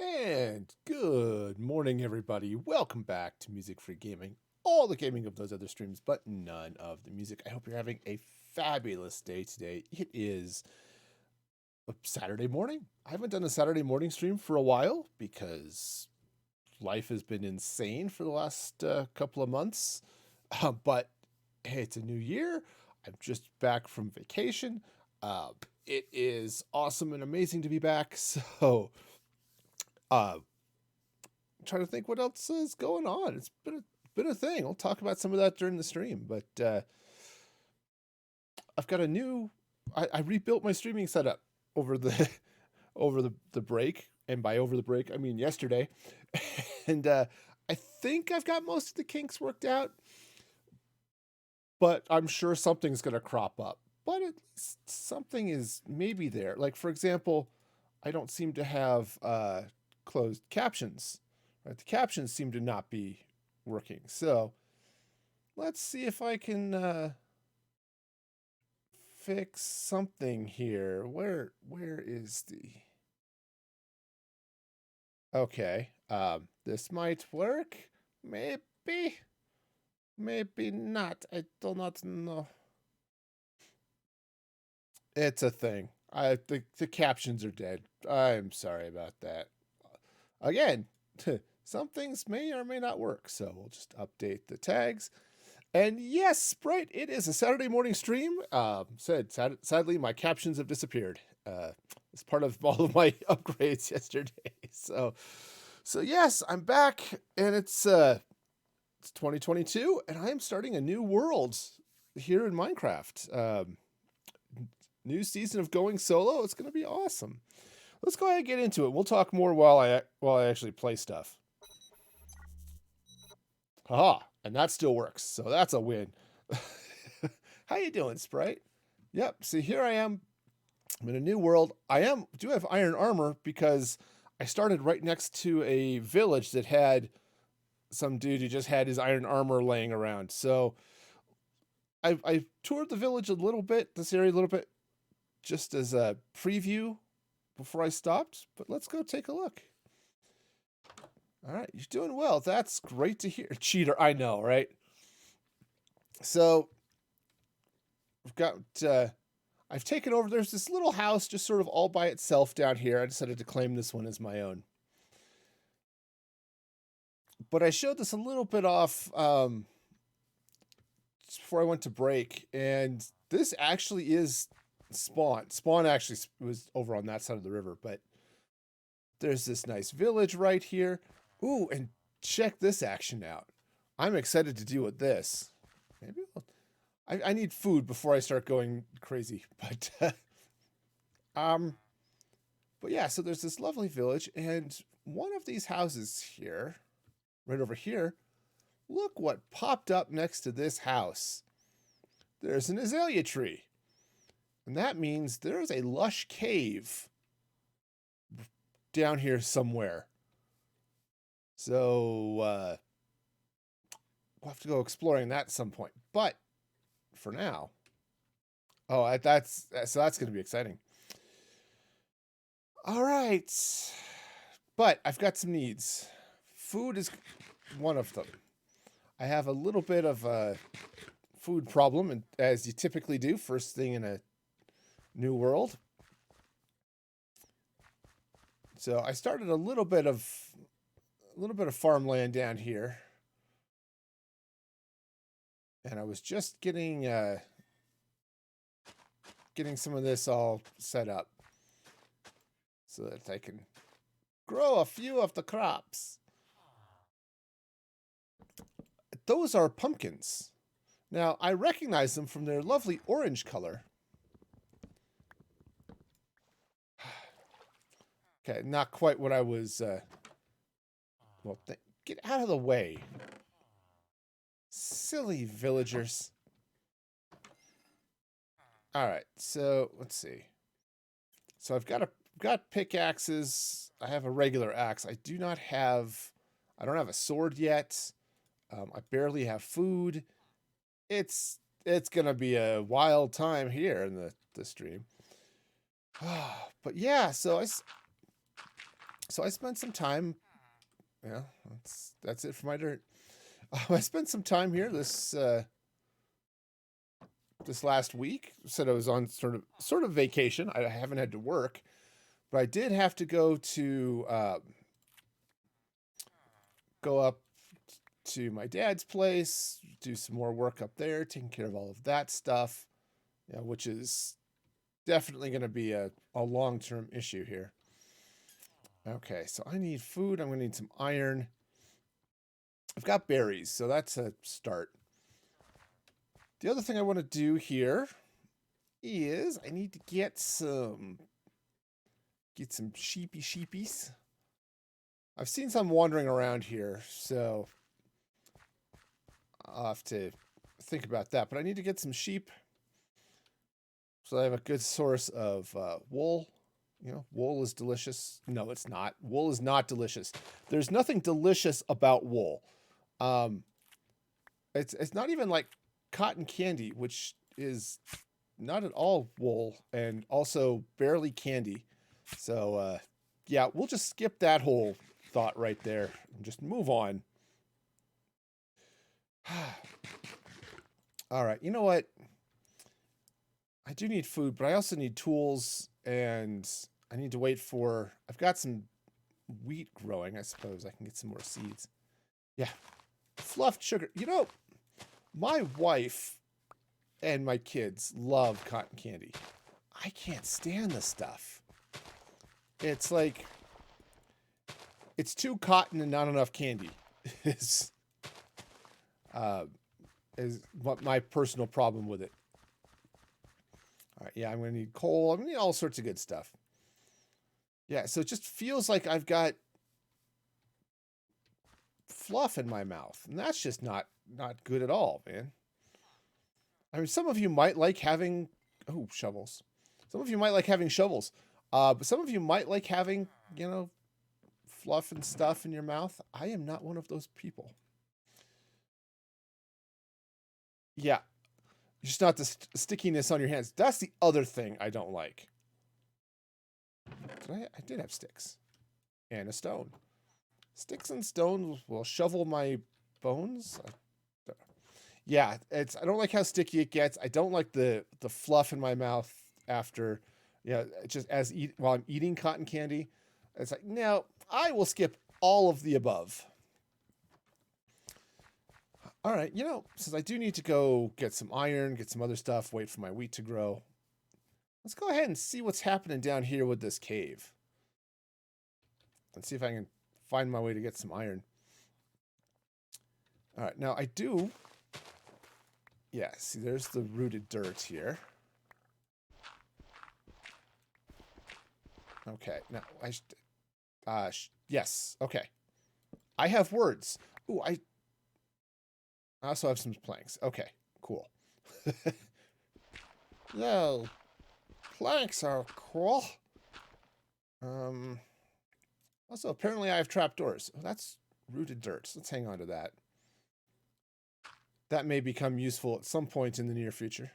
And good morning, everybody. Welcome back to Music Free Gaming. All the gaming of those other streams, but none of the music. I hope you're having a fabulous day today. It is a Saturday morning. I haven't done a Saturday morning stream for a while because life has been insane for the last couple of months. But hey, it's a new year. I'm just back from vacation. It is awesome and amazing to be back. So, uh, trying to think what else is going on. It's been a thing. I'll talk about some of that during the stream. But I've got a new. I rebuilt my streaming setup over the over the break, and by over the break I mean yesterday, and I think I've got most of the kinks worked out. But I'm sure something's going to crop up. But at least something is maybe there. Like for example, I don't seem to have closed captions. Right, the captions seem to not be working. So let's see if I can fix something here. Where is the? Okay, this might work. Maybe, maybe not. I do not know. It's a thing. I think the captions are dead. I'm sorry about that. Again, some things may or may not work, so we'll just update the tags. And yes, Sprite, it is a Saturday morning stream. Sadly, my captions have disappeared as part of all of my upgrades yesterday. So yes, I'm back, and it's 2022, and I am starting a new world here in Minecraft. New season of going solo. It's going to be awesome. Let's go ahead and get into it. We'll talk more while I actually play stuff. Haha, and that still works, so that's a win. How you doing, Sprite? Yep, see, here I am. I'm in a new world. Do have iron armor because I started right next to a village that had some dude who just had his iron armor laying around. So I toured the village a little bit, this area a little bit, just as a preview before I stopped. But let's go take a look. All right, you're doing well. That's great to hear. Cheater, I know, right? So we've got I've taken over. There's this little house just sort of all by itself down here. I decided to claim this one as my own. But I showed this a little bit off just before I went to break, and this actually is Spawn. Spawn actually was over on that side of the river, but there's this nice village right here. Ooh, and check this action out. I'm excited to deal with this. Maybe I need food before I start going crazy, but yeah. So there's this lovely village, and one of these houses here, right over here. Look what popped up next to this house. There's an azalea tree, and that means there's a lush cave down here somewhere. So we'll have to go exploring that at some point. But for now, that's going to be exciting. All right, but I've got some needs. Food is one of them. I have a little bit of a food problem, and as you typically do, first thing in a new world. So I started a little bit of farmland down here, and I was just getting some of this all set up so that I can grow a few of the crops. Those are pumpkins. Now, I recognize them from their lovely orange color. Okay, not quite what I was... well, get out of the way. Silly villagers. All right, so let's see. So I've got pickaxes. I have a regular axe. I don't have a sword yet. I barely have food. It's gonna be a wild time here in the stream. But yeah, so So I spent some time. Yeah, that's it for my dirt. I spent some time here this last week. Said I was on sort of vacation. I haven't had to work, but I did have to go up to my dad's place, do some more work up there, taking care of all of that stuff, which is definitely going to be a long-term issue here. Okay, so I need food. I'm going to need some iron. I've got berries, so that's a start. The other thing I want to do here is I need to get some sheepies. I've seen some wandering around here, so I'll have to think about that. But I need to get some sheep, so I have a good source of wool. Wool is delicious. No, it's not. Wool is not delicious. There's nothing delicious about wool. It's not even like cotton candy, which is not at all wool and also barely candy. So, yeah, we'll just skip that whole thought right there and just move on. All right, you know what? I do need food, but I also need tools, and I need to wait for... I've got some wheat growing. I suppose I can get some more seeds. Yeah. Fluffed sugar. My wife and my kids love cotton candy. I can't stand the stuff. It's like... It's too cotton and not enough candy. is what my personal problem with it. All right, yeah, I'm going to need coal. I'm going to need all sorts of good stuff. Yeah, so it just feels like I've got fluff in my mouth. And that's just not good at all, man. I mean, some of you might like having... Oh, shovels. Some of you might like having shovels. But some of you might like having, fluff and stuff in your mouth. I am not one of those people. Yeah. Just not the stickiness on your hands. That's the other thing I don't like. I did have sticks. And a stone. Sticks and stones will shovel my bones. Yeah, I don't like how sticky it gets. I don't like the fluff in my mouth after, just while I'm eating cotton candy. It's like, no, I will skip all of the above. All right, since I do need to go get some iron, get some other stuff, wait for my wheat to grow, let's go ahead and see what's happening down here with this cave. Let's see if I can find my way to get some iron. All right, now I do... Yeah, see, there's the rooted dirt here. Okay, now yes, okay. I have words. Ooh, I also have some planks. Okay, cool. No, planks are cool. Also, apparently I have trapdoors. Oh, that's rooted dirt. So let's hang on to that. That may become useful at some point in the near future.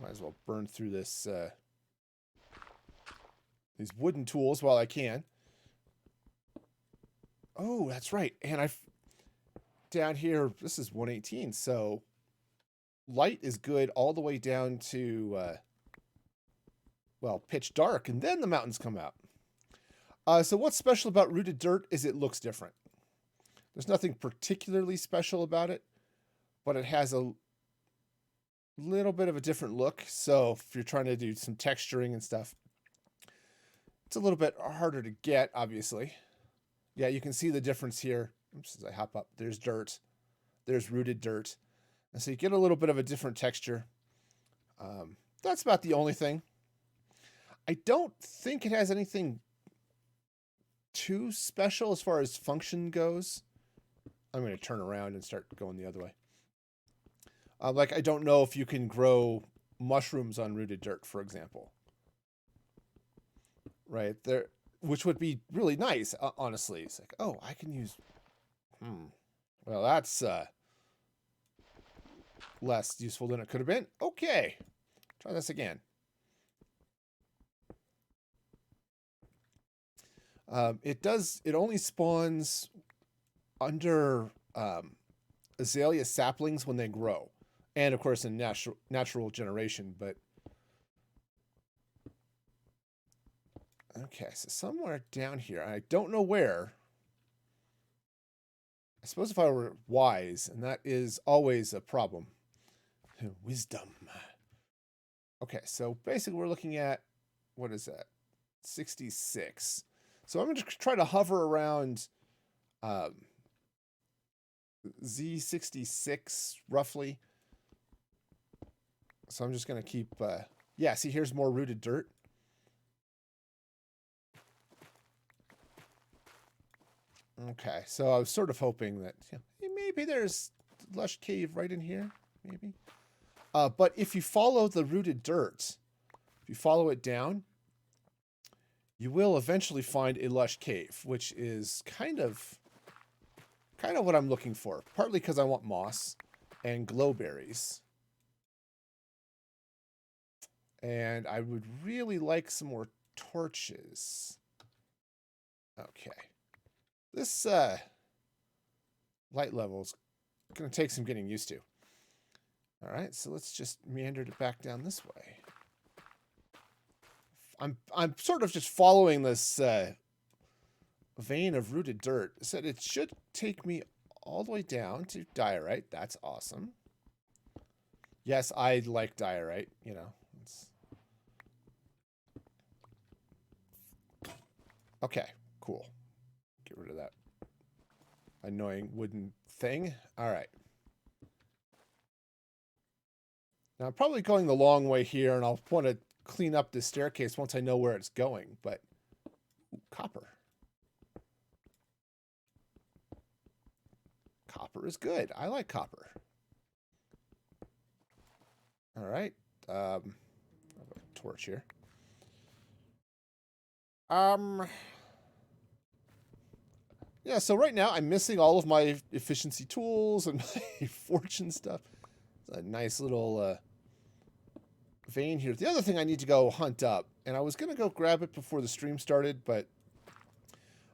Might as well burn through this these wooden tools while I can. Oh, that's right. And down here, this is 118, so light is good all the way down to pitch dark, and then the mountains come out. So what's special about rooted dirt is it looks different. There's nothing particularly special about it, but it has a little bit of a different look. So if you're trying to do some texturing and stuff, it's a little bit harder to get, obviously. Yeah, you can see the difference here. Oops, as I hop up, there's dirt. There's rooted dirt. And so you get a little bit of a different texture. That's about the only thing. I don't think it has anything too special as far as function goes. I'm going to turn around and start going the other way. I don't know if you can grow mushrooms on rooted dirt, for example. Right there, which would be really nice, honestly. It's like, oh, I can use... Well, that's less useful than it could have been. Okay. Try this again. It only spawns under azalea saplings when they grow, and of course in natural generation. But okay, so somewhere down here, I don't know where. I suppose if I were wise, and that is always a problem. Wisdom. Okay, so basically we're looking at, what is that? 66. So I'm going to try to hover around Z66 roughly. So I'm just going to keep, yeah, see, here's more rooted dirt. Okay, so I was sort of hoping that maybe there's lush cave right in here, maybe. But if you follow the rooted dirt, if you follow it down, you will eventually find a lush cave, which is kind of what I'm looking for. Partly because I want moss and glowberries. And I would really like some more torches. Okay. This light level is going to take some getting used to. All right, so let's just meander it back down this way. I'm sort of just following this vein of rooted dirt. It said it should take me all the way down to diorite. That's awesome. Yes, I like diorite, you know. Okay, cool. Get rid of that annoying wooden thing. All right. Now, I'm probably going the long way here, and I'll want to clean up this staircase once I know where it's going, but ooh, copper. Copper is good. I like copper. All right. I have a torch here. Yeah, so right now I'm missing all of my efficiency tools and my fortune stuff. It's a nice little vein here. The other thing I need to go hunt up, and I was going to go grab it before the stream started, but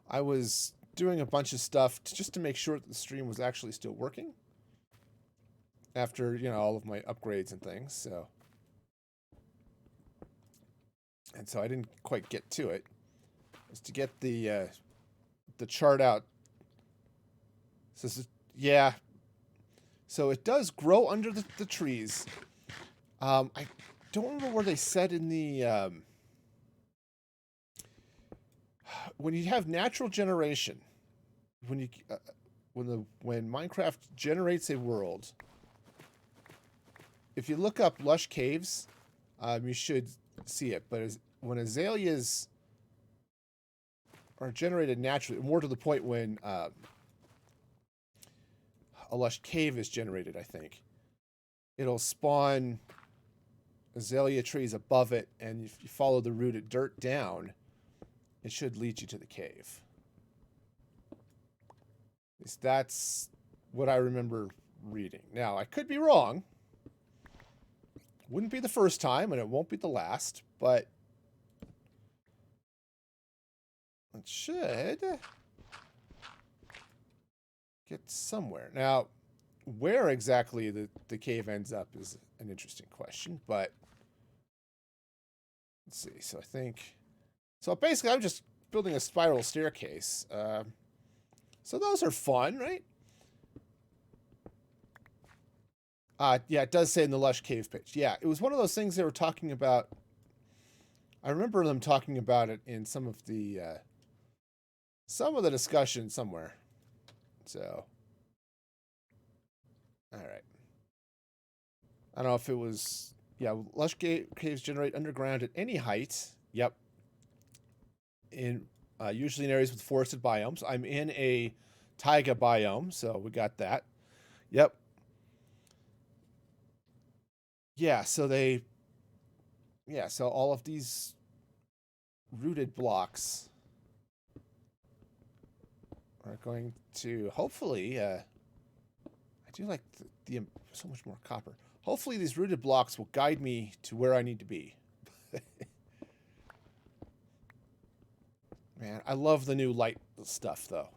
I was doing a bunch of stuff just to make sure that the stream was actually still working after, you know, all of my upgrades and things. So, and so I didn't quite get to it. It was to get the chart out. So this is, yeah. So it does grow under the trees. I don't remember where they said in the when you have natural generation, when Minecraft generates a world, if you look up lush caves, you should see it. But when azaleas are generated naturally, more to the point when a lush cave is generated, I think it'll spawn azalea trees above it, and if you follow the rooted dirt down, it should lead you to the cave. At least that's what I remember reading. Now, I could be wrong. Wouldn't be the first time, and it won't be the last, but it should get somewhere. Now, where exactly the cave ends up is an interesting question, but let's see. So I think... So basically, I'm just building a spiral staircase. So those are fun, right? Yeah, it does say in the Lush Cave page. Yeah, it was one of those things they were talking about. I remember them talking about it in some of the discussion somewhere. So, all right. I don't know if it was... Yeah, lush caves generate underground at any height. Yep. In usually in areas with forested biomes. I'm in a taiga biome, so we got that. Yep. Yeah, so they... Yeah, so all of these rooted blocks are going to hopefully... I do like the so much more copper. Hopefully these rooted blocks will guide me to where I need to be. Man, I love the new light stuff, though.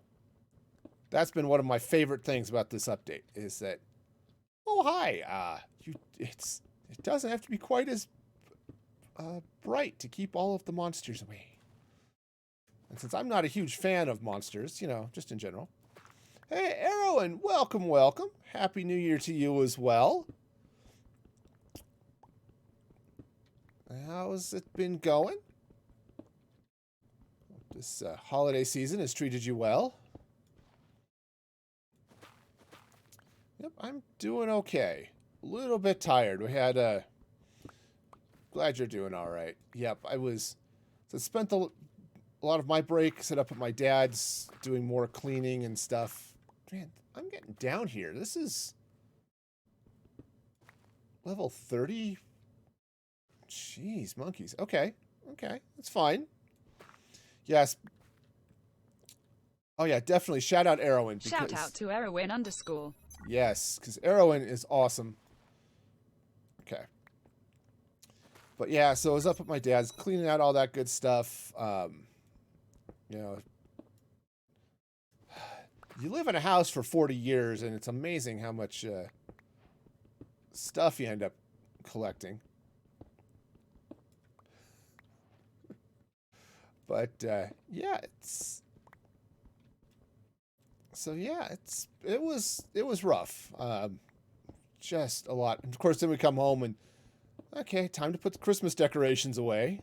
That's been one of my favorite things about this update, is that, oh, hi, it doesn't have to be quite as bright to keep all of the monsters away. And since I'm not a huge fan of monsters, you know, just in general. Hey, Arrow, welcome, welcome. Happy New Year to you as well. How's it been going? This holiday season has treated you well. Yep, I'm doing okay. A little bit tired. We had glad you're doing all right. Yep, I spent a lot of my break set up at my dad's doing more cleaning and stuff. Man, I'm getting down here. This is level 30. Jeez, monkeys. Okay, that's fine. Yes. Oh yeah, definitely. Shout out Erwin. Shout out to Erwin _. Yes, because Erwin is awesome. Okay. But yeah, so I was up at my dad's cleaning out all that good stuff. You know, you live in a house for 40 years, and it's amazing how much stuff you end up collecting. But yeah, it was rough. Just a lot. And of course, then we come home and okay, time to put the Christmas decorations away,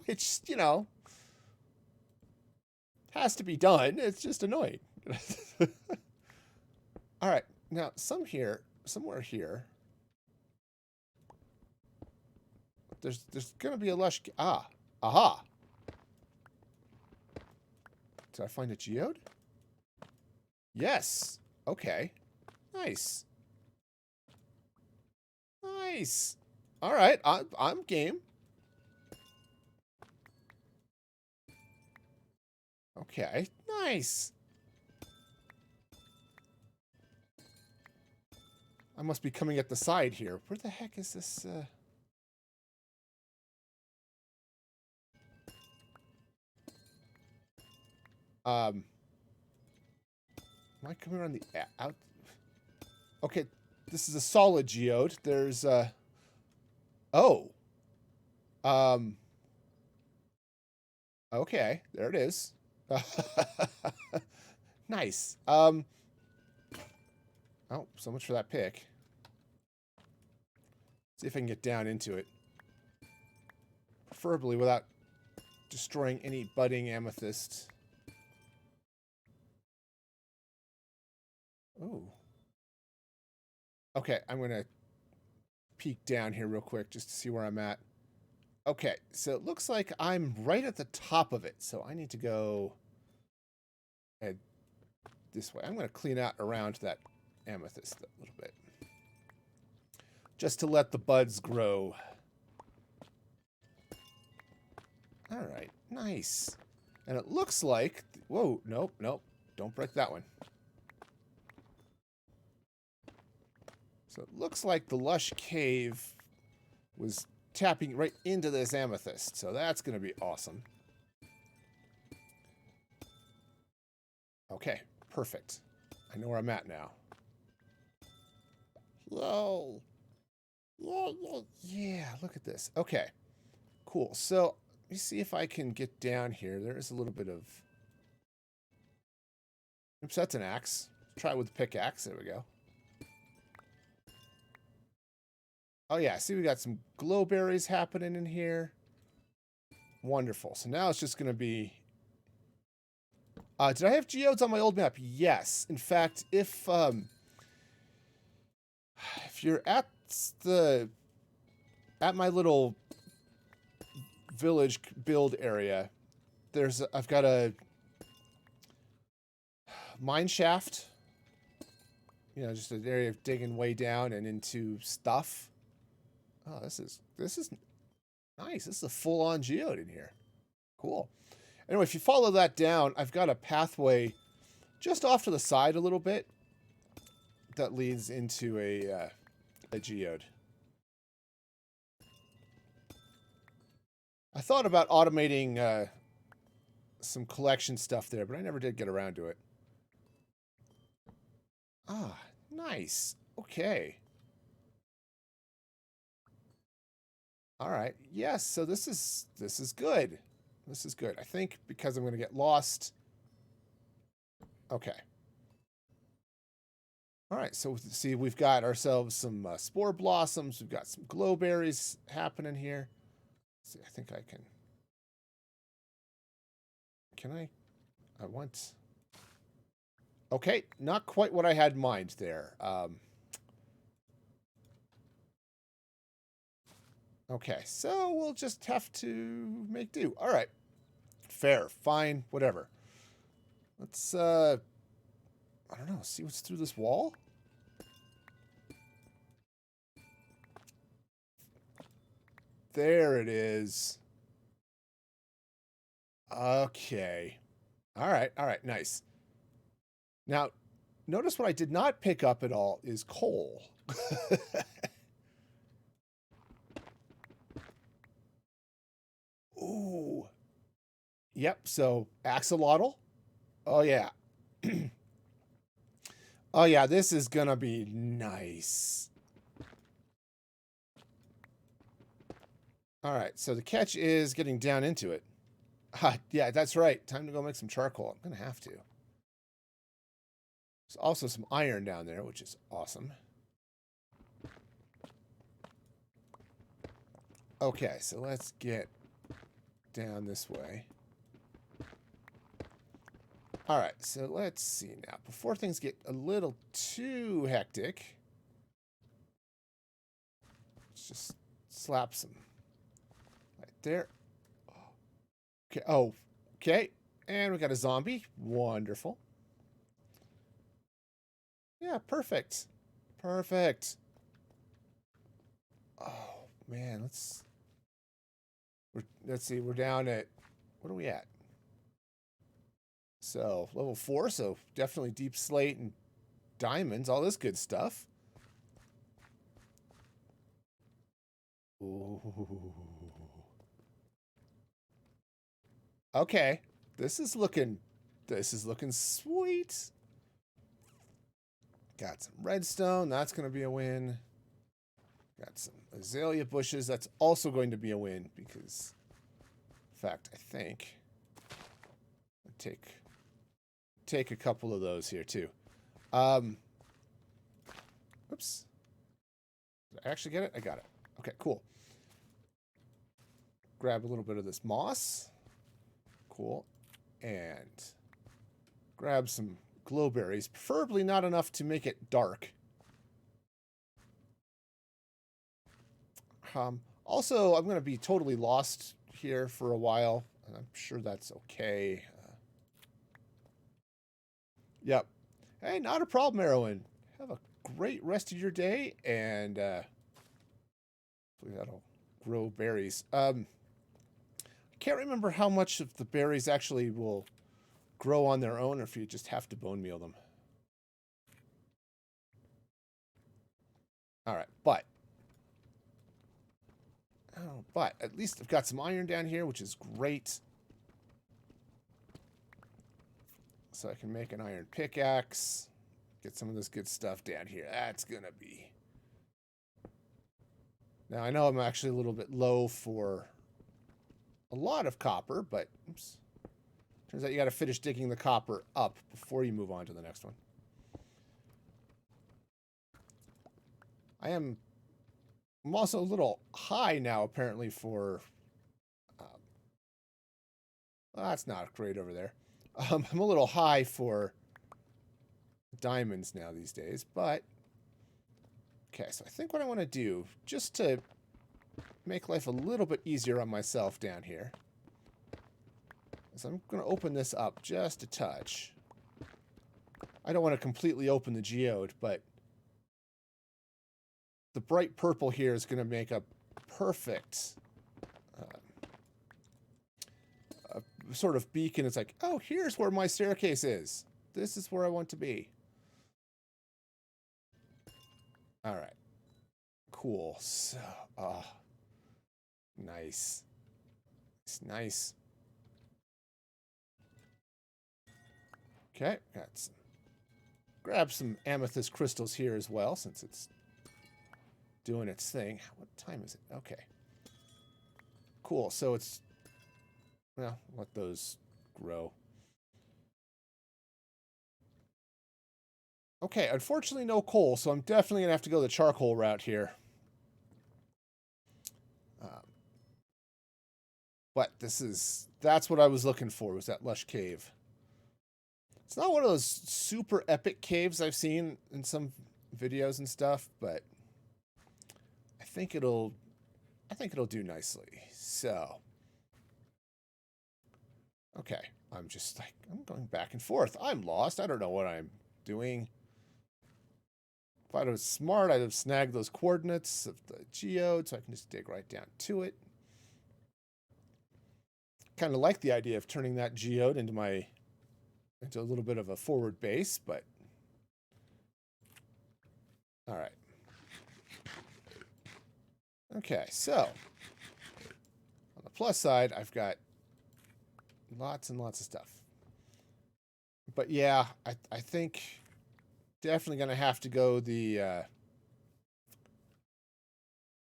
which, you know, has to be done. It's just annoying. All right, now somewhere here, there's gonna be a lush. Aha. Did I find a geode? Yes. Okay. Nice. Nice. All right. I'm game. Okay. Nice. I must be coming at the side here. Where the heck is this? Am I coming around the out? Okay, this is a solid geode. There's oh. Okay, there it is. Nice. Oh, so much for that pick. See if I can get down into it. Preferably without destroying any budding amethyst. Ooh. Okay, I'm going to peek down here real quick just to see where I'm at. Okay, so it looks like I'm right at the top of it, so I need to go this way. I'm going to clean out around that amethyst a little bit. Just to let the buds grow. All right, nice. And it looks like... Whoa, nope. Don't break that one. So it looks like the lush cave was tapping right into this amethyst. So that's going to be awesome. Okay, perfect. I know where I'm at now. Whoa. Yeah, look at this. Okay, cool. So let me see if I can get down here. There is a little bit of... Oops, that's an axe. Try it with the pickaxe. There we go. Oh, yeah. See, we got some glowberries happening in here. Wonderful. So now it's just going to be... did I have geodes on my old map? Yes. In fact, if you're at my little village build area, I've got a mine shaft. You know, just an area of digging way down and into stuff. Oh, this is nice. This is a full-on geode in here. Cool. Anyway, if you follow that down, I've got a pathway just off to the side a little bit that leads into a geode. I thought about automating some collection stuff there, but I never did get around to it. Ah, nice. Okay. All right. Yes, so this is good. This is good. I think because I'm going to get lost. Okay. All right, so see, we've got ourselves some spore blossoms. We've got some glowberries happening here. Let's see, I think I can. Can I? I want. Okay, not quite what I had in mind there. Okay, so we'll just have to make do. All right, fair, fine, whatever. Let's, I don't know, see what's through this wall? There it is. Okay. All right, nice. Now, notice what I did not pick up at all is coal. Ooh. Yep, so axolotl. Oh, yeah. Oh, yeah, this is gonna be nice. All right, so the catch is getting down into it. Yeah, that's right. Time to go make some charcoal. I'm gonna have to. There's also some iron down there, which is awesome. Okay, so let's get down this way. All right, so let's see now. Before things get a little too hectic, let's just slap some right there. Okay. Oh, okay. And we got a zombie. Wonderful. Yeah, perfect. Perfect. Oh man, let's see. We're down at what are we at? So level 4. So definitely deep slate and diamonds, all this good stuff. Ooh. Okay, this is looking sweet. Got some redstone. That's going to be a win. Got some azalea bushes. That's also going to be a win because, in fact, I think I'll take a couple of those here too. Oops. Did I actually get it? I got it. Okay, cool. Grab a little bit of this moss. Cool. And grab some glowberries, preferably not enough to make it dark. Also, I'm going to be totally lost here for a while, and I'm sure that's okay. Yep. Hey, not a problem, Erwin. Have a great rest of your day, and hopefully that'll grow berries. I can't remember how much of the berries actually will grow on their own, or if you just have to bone meal them. All right, but at least I've got some iron down here, which is great. So I can make an iron pickaxe. Get some of this good stuff down here. That's going to be... Now, I know I'm actually a little bit low for a lot of copper, but... Oops. Turns out you got to finish digging the copper up before you move on to the next one. I'm also a little high now, apparently, for... well, that's not great over there. I'm a little high for diamonds now these days, but... Okay, so I think what I want to do, just to make life a little bit easier on myself down here, is I'm going to open this up just a touch. I don't want to completely open the geode, but the bright purple here is going to make a perfect sort of beacon. It's like, oh, here's where my staircase is. This is where I want to be. All right. Cool. So, nice. It's nice. Okay, grab some amethyst crystals here as well, since it's doing its thing. What time is it? Okay. Cool. So it's, well, let those grow. Okay, unfortunately no coal, so I'm definitely going to have to go the charcoal route here. But that's what I was looking for, was that lush cave. It's not one of those super epic caves I've seen in some videos and stuff, but I think it'll do nicely. So, okay, I'm going back and forth. I'm lost. I don't know what I'm doing. If I was smart, I'd have snagged those coordinates of the geode, so I can just dig right down to it. Kind of like the idea of turning that geode into a little bit of a forward base, but all right. Okay, so on the plus side, I've got lots and lots of stuff. But yeah, I think definitely going to have to go the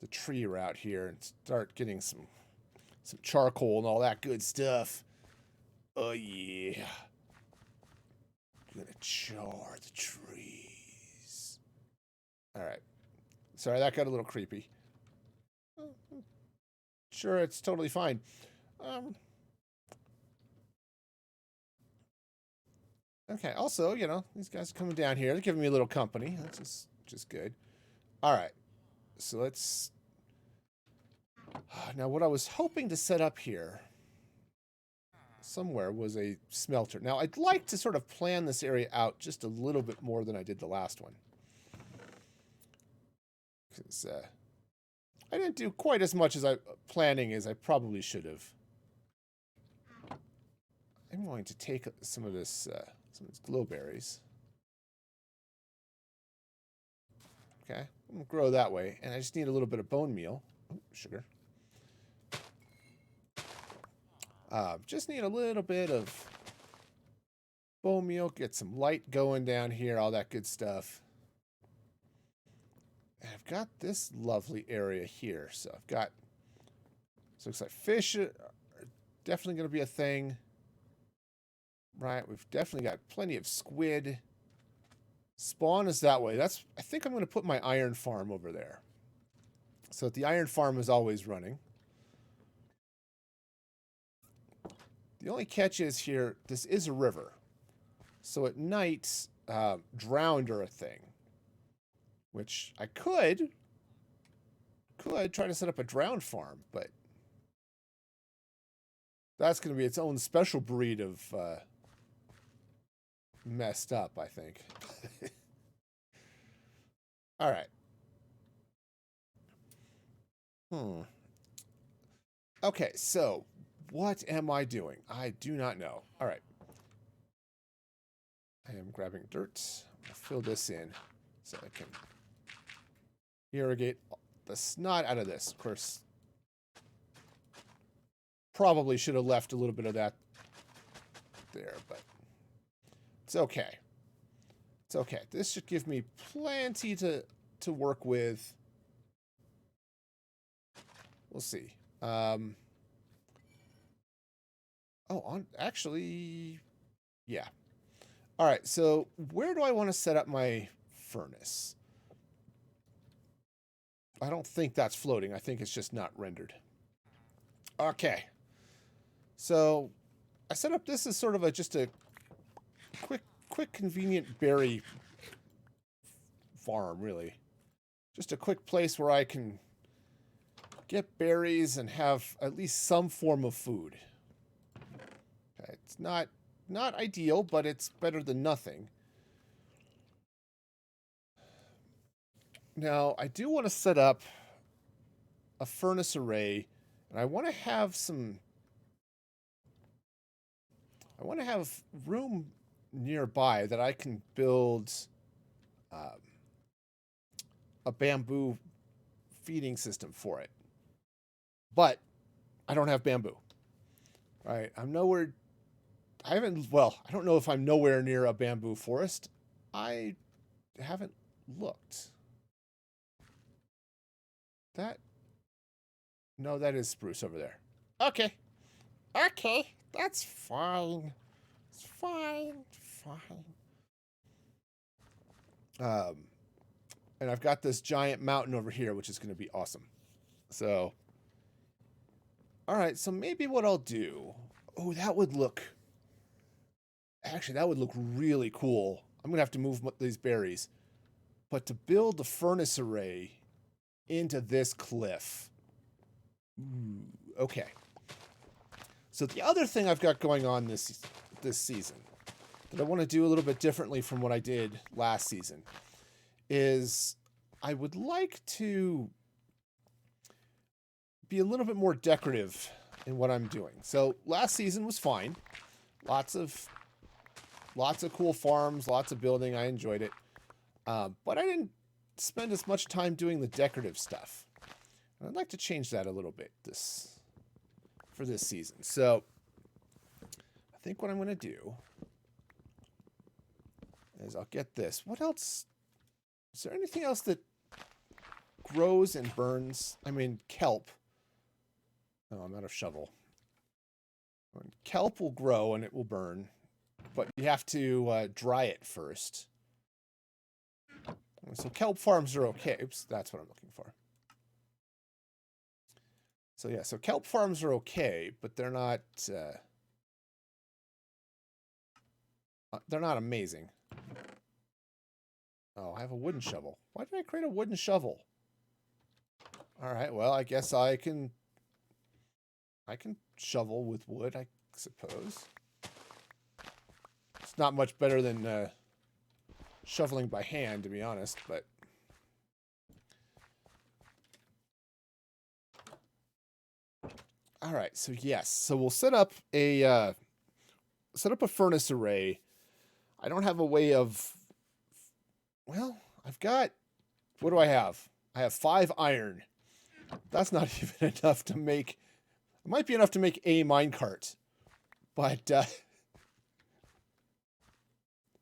tree route here and start getting some charcoal and all that good stuff. Oh yeah. I'm gonna char the trees. Alright. Sorry, that got a little creepy. Sure, it's totally fine. Okay, also, these guys are coming down here. They're giving me a little company. That's just good. Alright. So let's... Now, what I was hoping to set up here somewhere was a smelter. Now, I'd like to sort of plan this area out just a little bit more than I did the last one. Because I didn't do quite as much planning as I probably should have. I'm going to take some of these glowberries. Okay, I'm going to grow that way. And I just need a little bit of bone meal. Oh, sugar. Just need a little bit of bone meal, get some light going down here, all that good stuff. And I've got this lovely area here. So I've got, so it looks like fish are definitely going to be a thing. Right, we've definitely got plenty of squid. Spawn is that way. I think I'm going to put my iron farm over there. So that the iron farm is always running. The only catch is here, this is a river. So at night, drowned are a thing. Which I could try to set up a drowned farm, but that's going to be its own special breed of messed up, I think. All right. Okay, so what am I doing? I do not know. All right. I am grabbing dirt. I'm going to fill this in so I can irrigate the snot out of this. Of course, probably should have left a little bit of that there, but it's okay. It's okay. This should give me plenty to work with. We'll see. Actually, yeah. All right, so where do I want to set up my furnace? I don't think that's floating. I think it's just not rendered. Okay. So I set up this as sort of just a quick, convenient berry farm, really. Just a quick place where I can get berries and have at least some form of food. Okay, it's not ideal, but it's better than nothing. Now, I do want to set up a furnace array, and I want to have room nearby that I can build a bamboo feeding system for it. But I don't have bamboo. All right, I'm nowhere I haven't, well, I don't know if I'm nowhere near a bamboo forest. I haven't looked. That, no, that is spruce over there. Okay. Okay. That's fine. It's fine. Fine. Um, and I've got this giant mountain over here, which is going to be awesome. So, all right. So maybe what I'll do. Oh, that would look. Actually, that would look really cool. I'm going to have to move these berries. But to build the furnace array into this cliff. Ooh, okay. So the other thing I've got going on this season that I want to do a little bit differently from what I did last season is I would like to be a little bit more decorative in what I'm doing. So last season was fine. Lots of cool farms, lots of building. I enjoyed it. But I didn't spend as much time doing the decorative stuff. And I'd like to change that a little bit for this season. So I think what I'm going to do is I'll get this. What else? Is there anything else that grows and burns? I mean, kelp. Oh, I'm out of shovel. Kelp will grow and it will burn, but you have to dry it first. So kelp farms are okay. Oops, that's what I'm looking for. So yeah, so kelp farms are okay, but they're not amazing. Oh, I have a wooden shovel. Why did I create a wooden shovel? All right, well, I guess I can shovel with wood, I suppose. It's not much better than shoveling by hand, to be honest, but all right, so yes. So we'll set up a furnace array. I don't have a way of, well, I've got, what do I have? I have 5 iron. That's not even enough to make, it might be enough to make a minecart. But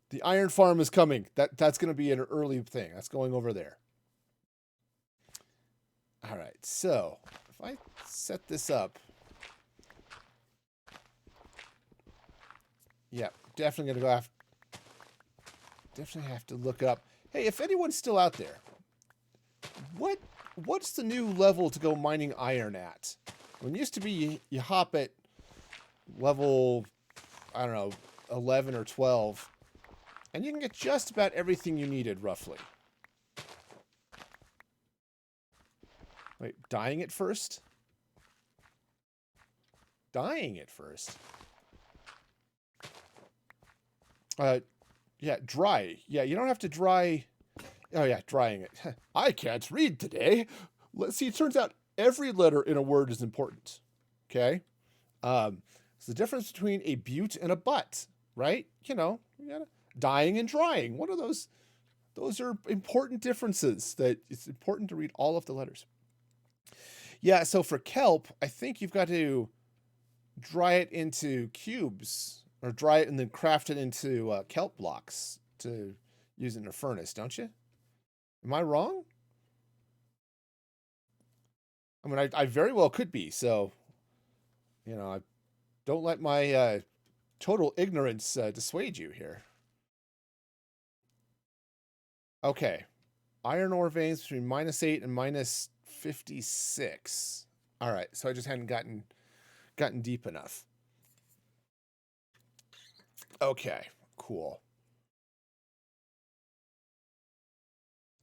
the iron farm is coming. That's going to be an early thing. That's going over there. All right, so if I set this up, yeah, definitely going to go definitely have to look up. Hey, if anyone's still out there, what's the new level to go mining iron at? When it used to be you hop at level, I don't know, 11 or 12, and you can get just about everything you needed, roughly. Wait, dyeing it first? Dyeing it first? Yeah, dry. Yeah, you don't have to dry. Oh, yeah, drying it. I can't read today. Let's see, it turns out every letter in a word is important. Okay? It's the difference between a butte and a butt, right? You know, dyeing and drying. One of those are important differences that it's important to read all of the letters. Yeah, so for kelp, I think you've got to dry it into cubes or dry it and then craft it into kelp blocks to use in a furnace, don't you? Am I wrong? I mean, I very well could be. So, I don't let my total ignorance dissuade you here. Okay. Iron ore veins between -8 and -56. All right. So I just hadn't gotten deep enough. Okay. Cool.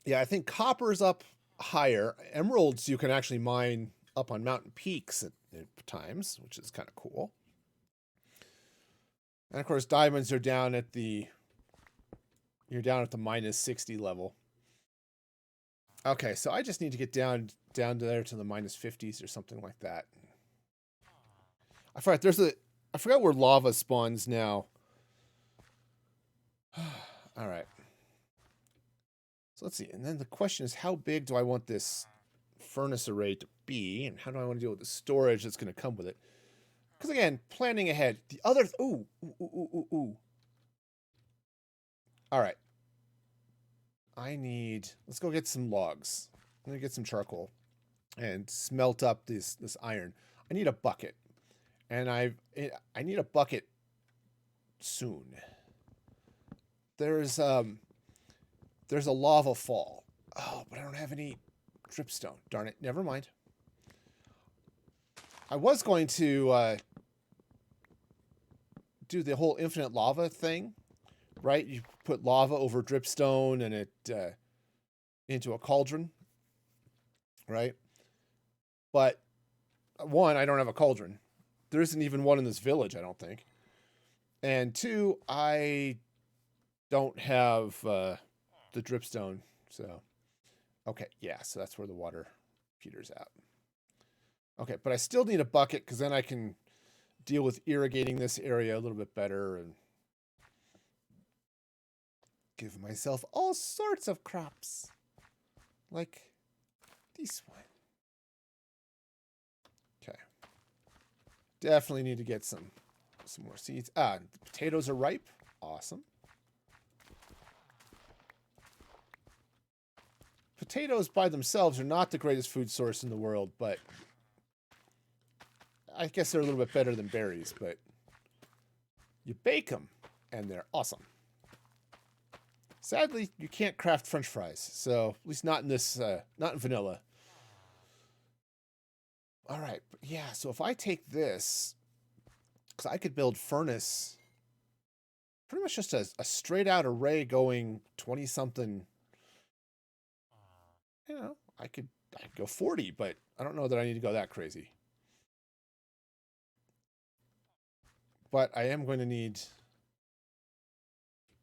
Yeah, I think copper's up higher. Emeralds you can actually mine up on mountain peaks at times, which is kind of cool. And of course, diamonds are down at the -60 level. Okay, so I just need to get down to there to the -50s or something like that. I forgot where lava spawns now. All right. So let's see. And then the question is, how big do I want this furnace array to be, and how do I want to deal with the storage that's going to come with it? Because again, planning ahead. The other... Ooh, ooh, ooh, ooh, ooh. All right. I need... Let's go get some logs. I'm going to get some charcoal and smelt up this iron. I need a bucket. And I need a bucket soon. There's a lava fall. Oh, but I don't have any dripstone. Darn it. Never mind. I was going to do the whole infinite lava thing, right? You put lava over dripstone and it into a cauldron, right? But one, I don't have a cauldron. There isn't even one in this village, I don't think. And two, I don't have the dripstone. So, okay, yeah, so that's where the water peters out. Okay, but I still need a bucket because then I can deal with irrigating this area a little bit better and give myself all sorts of crops. Like this one. Okay. Definitely need to get some more seeds. Ah, the potatoes are ripe. Awesome. Potatoes by themselves are not the greatest food source in the world, but I guess they're a little bit better than berries, but you bake them and they're awesome. Sadly, you can't craft French fries, so at least not in this, not in vanilla. All right, but yeah, so if I take this, because I could build furnace, pretty much just a straight out array going 20 something. You know, I'd go 40, but I don't know that I need to go that crazy. But I am going to need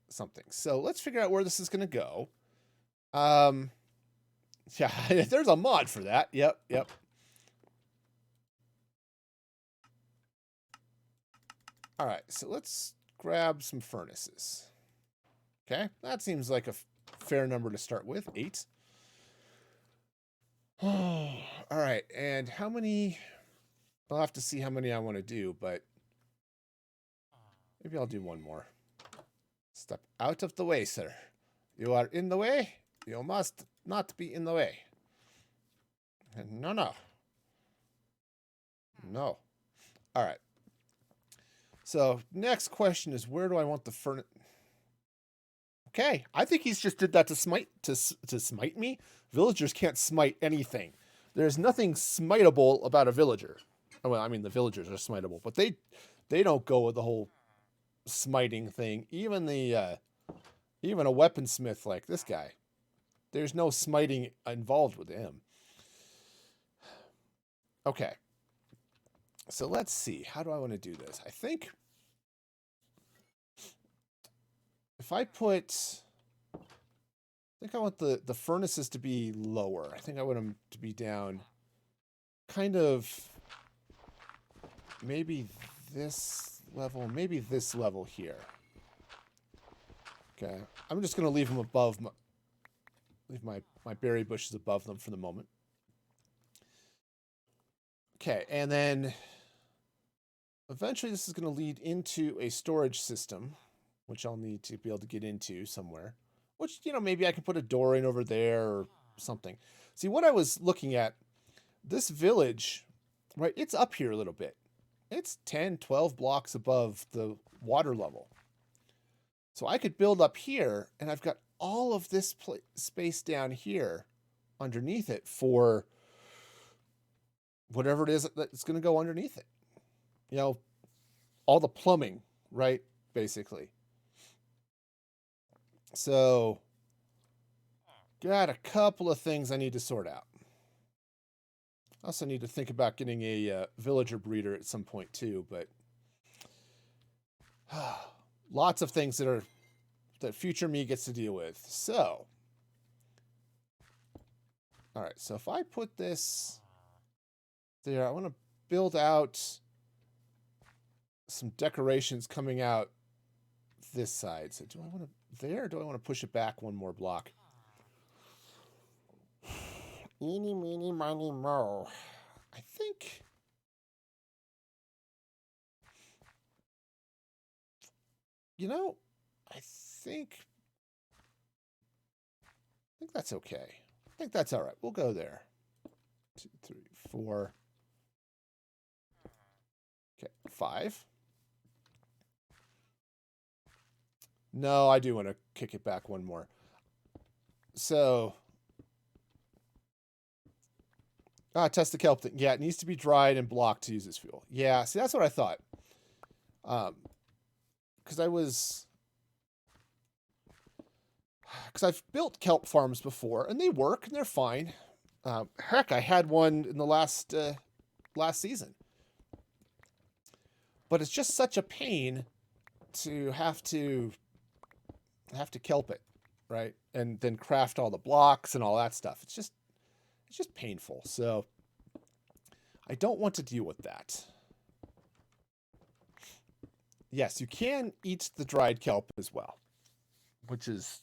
something. So let's figure out where this is going to go. Yeah, there's a mod for that. Yep. All right, so let's grab some furnaces. Okay, that seems like a fair number to start with. 8. All right, and how many? I'll have to see how many I want to do, but maybe I'll do one more. Step out of the way, sir. You are in the way. You must not be in the way. No. No. All right. So next question is, where do I want the furnace? Okay, I think he's just did that to smite me. Villagers can't smite anything. There's nothing smiteable about a villager. Well, I mean the villagers are smiteable, but they don't go with the whole smiting thing. Even a weaponsmith like this guy, there's no smiting involved with him. Okay. So let's see. How do I want to do this? I think if I I want the furnaces to be lower. I think I want them to be down kind of maybe this level here. Okay. I'm just going to leave them above leave my berry bushes above them for the moment. Okay, and then eventually this is going to lead into a storage system, which I'll need to be able to get into somewhere. Which, maybe I can put a door in over there or something. See, what I was looking at, this village, right, it's up here a little bit. It's 10, 12 blocks above the water level. So I could build up here, and I've got all of this space down here underneath it for whatever it is that's going to go underneath it. All the plumbing, right, basically. So, got a couple of things I need to sort out. I also need to think about getting a villager breeder at some point too, but lots of things that future me gets to deal with. So, all right, so if I put this there, I want to build out some decorations coming out this side. So do I want to there, or do I want to push it back one more block? Eeny, meeny, miny, mo. I think You know, I think that's okay. I think that's all right. We'll go there. 2, 3, 4. Okay, 5. No, I do want to kick it back one more. So, test the kelp thing. Yeah, it needs to be dried and blocked to use as fuel. Yeah, see, that's what I thought. Because I've built kelp farms before, and they work and they're fine. Heck, I had one in the last season, but it's just such a pain to have to kelp it, right? And then craft all the blocks and all that stuff. It's just painful. So I don't want to deal with that. Yes, you can eat the dried kelp as well, which is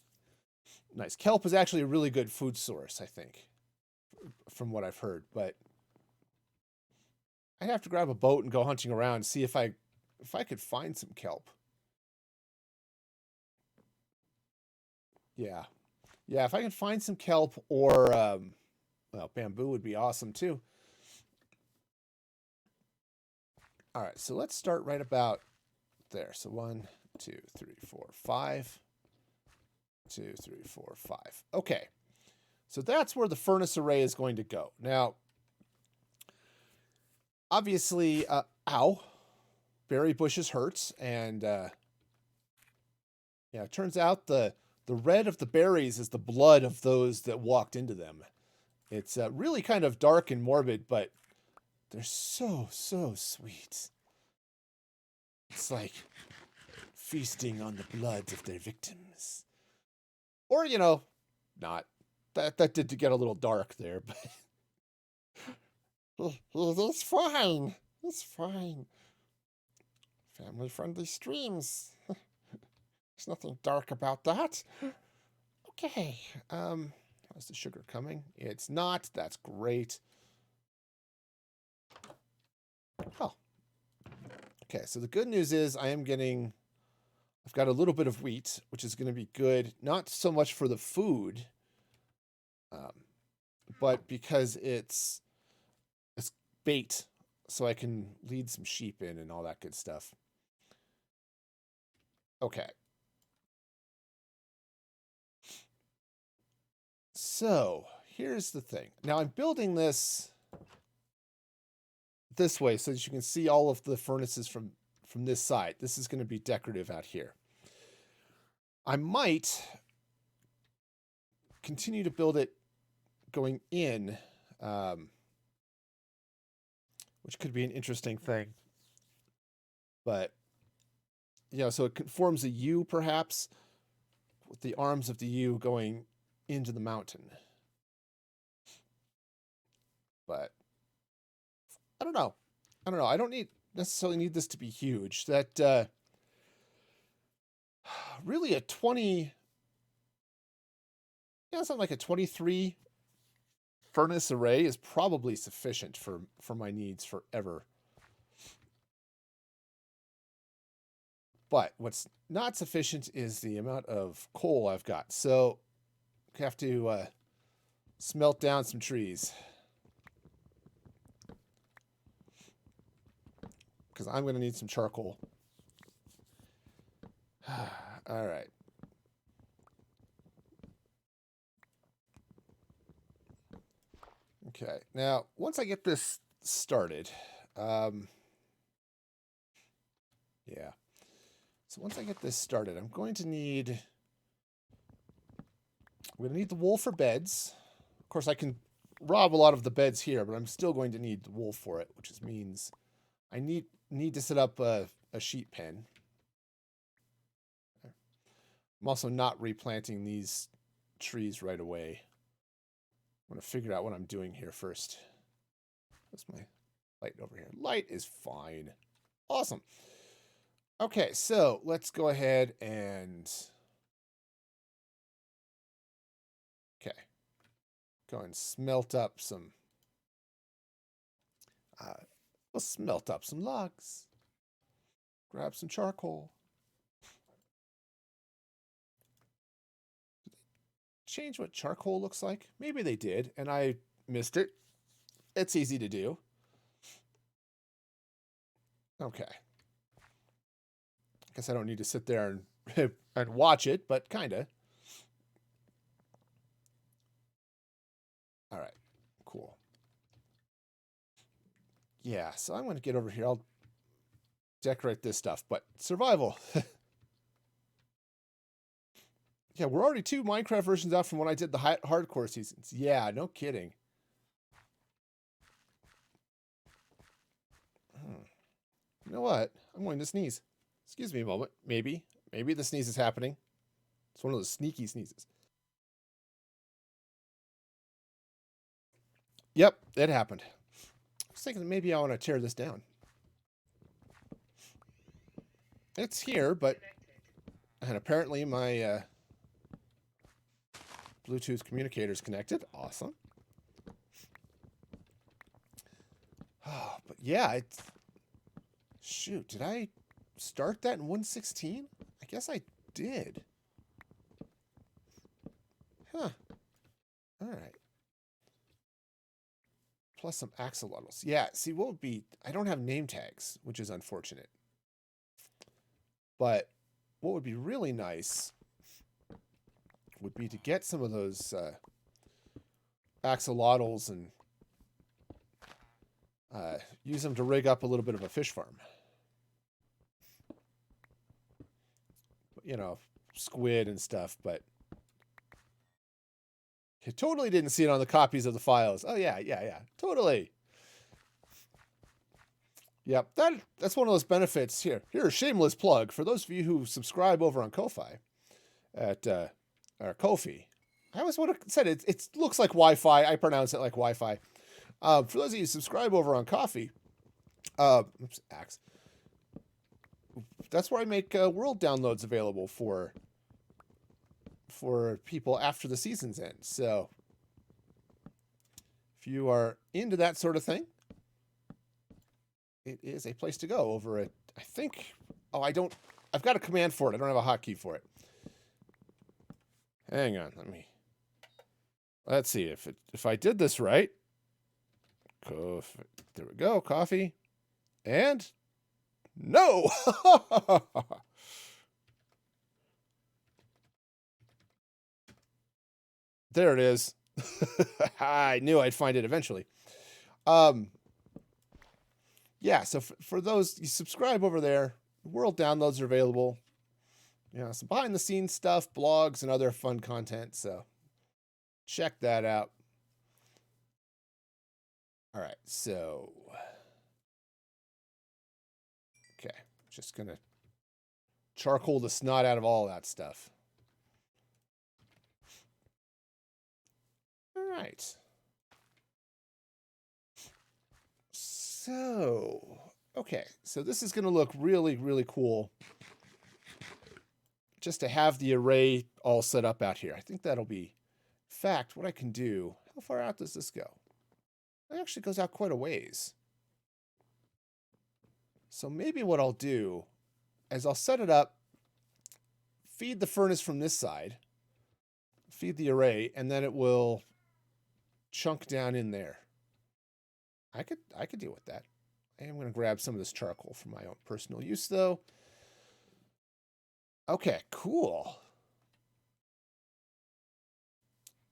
nice. Kelp is actually a really good food source, I think, from what I've heard. But I'd have to grab a boat and go hunting around and see if I could find some kelp. Yeah. Yeah, if I can find some kelp or, well, bamboo would be awesome too. All right, so let's start right about there. So 1, 2, 3, 4, 5. 2, 3, 4, 5. Okay. So that's where the furnace array is going to go. Now, obviously, ow, berry bushes hurts, and yeah, it turns out the red of the berries is the blood of those that walked into them. It's really kind of dark and morbid, but they're so sweet. It's like feasting on the blood of their victims. Or, not. That did get a little dark there, but it's fine. It's fine. Family-friendly streams. There's nothing dark about that. Okay. How's the sugar coming? It's not. That's great. Oh. Okay, so the good news is I've got a little bit of wheat, which is going to be good. Not so much for the food, but because it's bait, so I can lead some sheep in and all that good stuff. Okay. So here's the thing. Now I'm building this way so that you can see all of the furnaces from this side. This is going to be decorative out here. I might continue to build it going in, which could be an interesting thing. But, so it forms a U perhaps, with the arms of the U going into the mountain. But I don't know. I don't necessarily need this to be huge. That really a 20, something like a 23 furnace array is probably sufficient for my needs forever. But what's not sufficient is the amount of coal I've got. So I have to smelt down some trees. Because I'm going to need some charcoal. All right. Okay. Now, once I get this started, yeah. So once I get this started, I'm going to need the wool for beds. Of course, I can rob a lot of the beds here, but I'm still going to need the wool for it, which means I need to set up a sheep pen. I'm also not replanting these trees right away. I'm going to figure out what I'm doing here first. What's my light over here? Light is fine. Awesome. Okay, so let's go ahead and... Okay. Go and smelt up some... we'll smelt up some logs. Grab some charcoal. change what charcoal looks like? Maybe they did, and I missed it. It's easy to do. Okay. Guess I don't need to sit there and, and watch it, but kinda. All right, cool. Yeah, so I'm going to get over here. I'll decorate this stuff, but survival. Yeah, we're already 2 Minecraft versions out from when I did the hardcore seasons. Yeah, no kidding. You know what? I'm going to sneeze. Excuse me a moment. Maybe the sneeze is happening. It's one of those sneaky sneezes. Yep, it happened. I was thinking that maybe I want to tear this down. It's here, but and apparently my Bluetooth communicator is connected. Awesome. Oh, but yeah, it's... Shoot, did I start that in 1.16? I guess I did. Huh. All right. Plus some axolotls. Yeah, see, what would be... I don't have name tags, which is unfortunate. But what would be really nice would be to get some of those axolotls and use them to rig up a little bit of a fish farm. You know, squid and stuff, but you totally didn't see it on the copies of the files. Oh, yeah, totally. Yep, that's one of those benefits here. Here's a shameless plug for those of you who subscribe over on Ko-Fi at or Ko-Fi. I always would have said it looks like Wi-Fi. I pronounce it like Wi-Fi. For those of you who subscribe over on Ko-Fi, oops, axe. That's where I make world downloads available for people after the season's end. So if you are into that sort of thing, it is a place to go over at, I think, I've got a command for it. I don't have a hotkey for it. Hang on, let's see if I did this right. There we go, coffee. And no. There it is. I knew I'd find it eventually. Yeah, so for those, you subscribe over there. World downloads are available. You know, some behind the scenes stuff, blogs, and other fun content. So check that out. All right, so okay, just gonna charcoal the snot out of all that stuff. All right. So, okay, so this is gonna look really, really cool. Just to have the array all set up out here. I think that'll be, in fact, what I can do. How far out does this go? It actually goes out quite a ways. So maybe what I'll do is I'll set it up, feed the furnace from this side, feed the array, and then it will chunk down in there. I could deal with that. I am going to grab some of this charcoal for my own personal use, though. Okay, cool.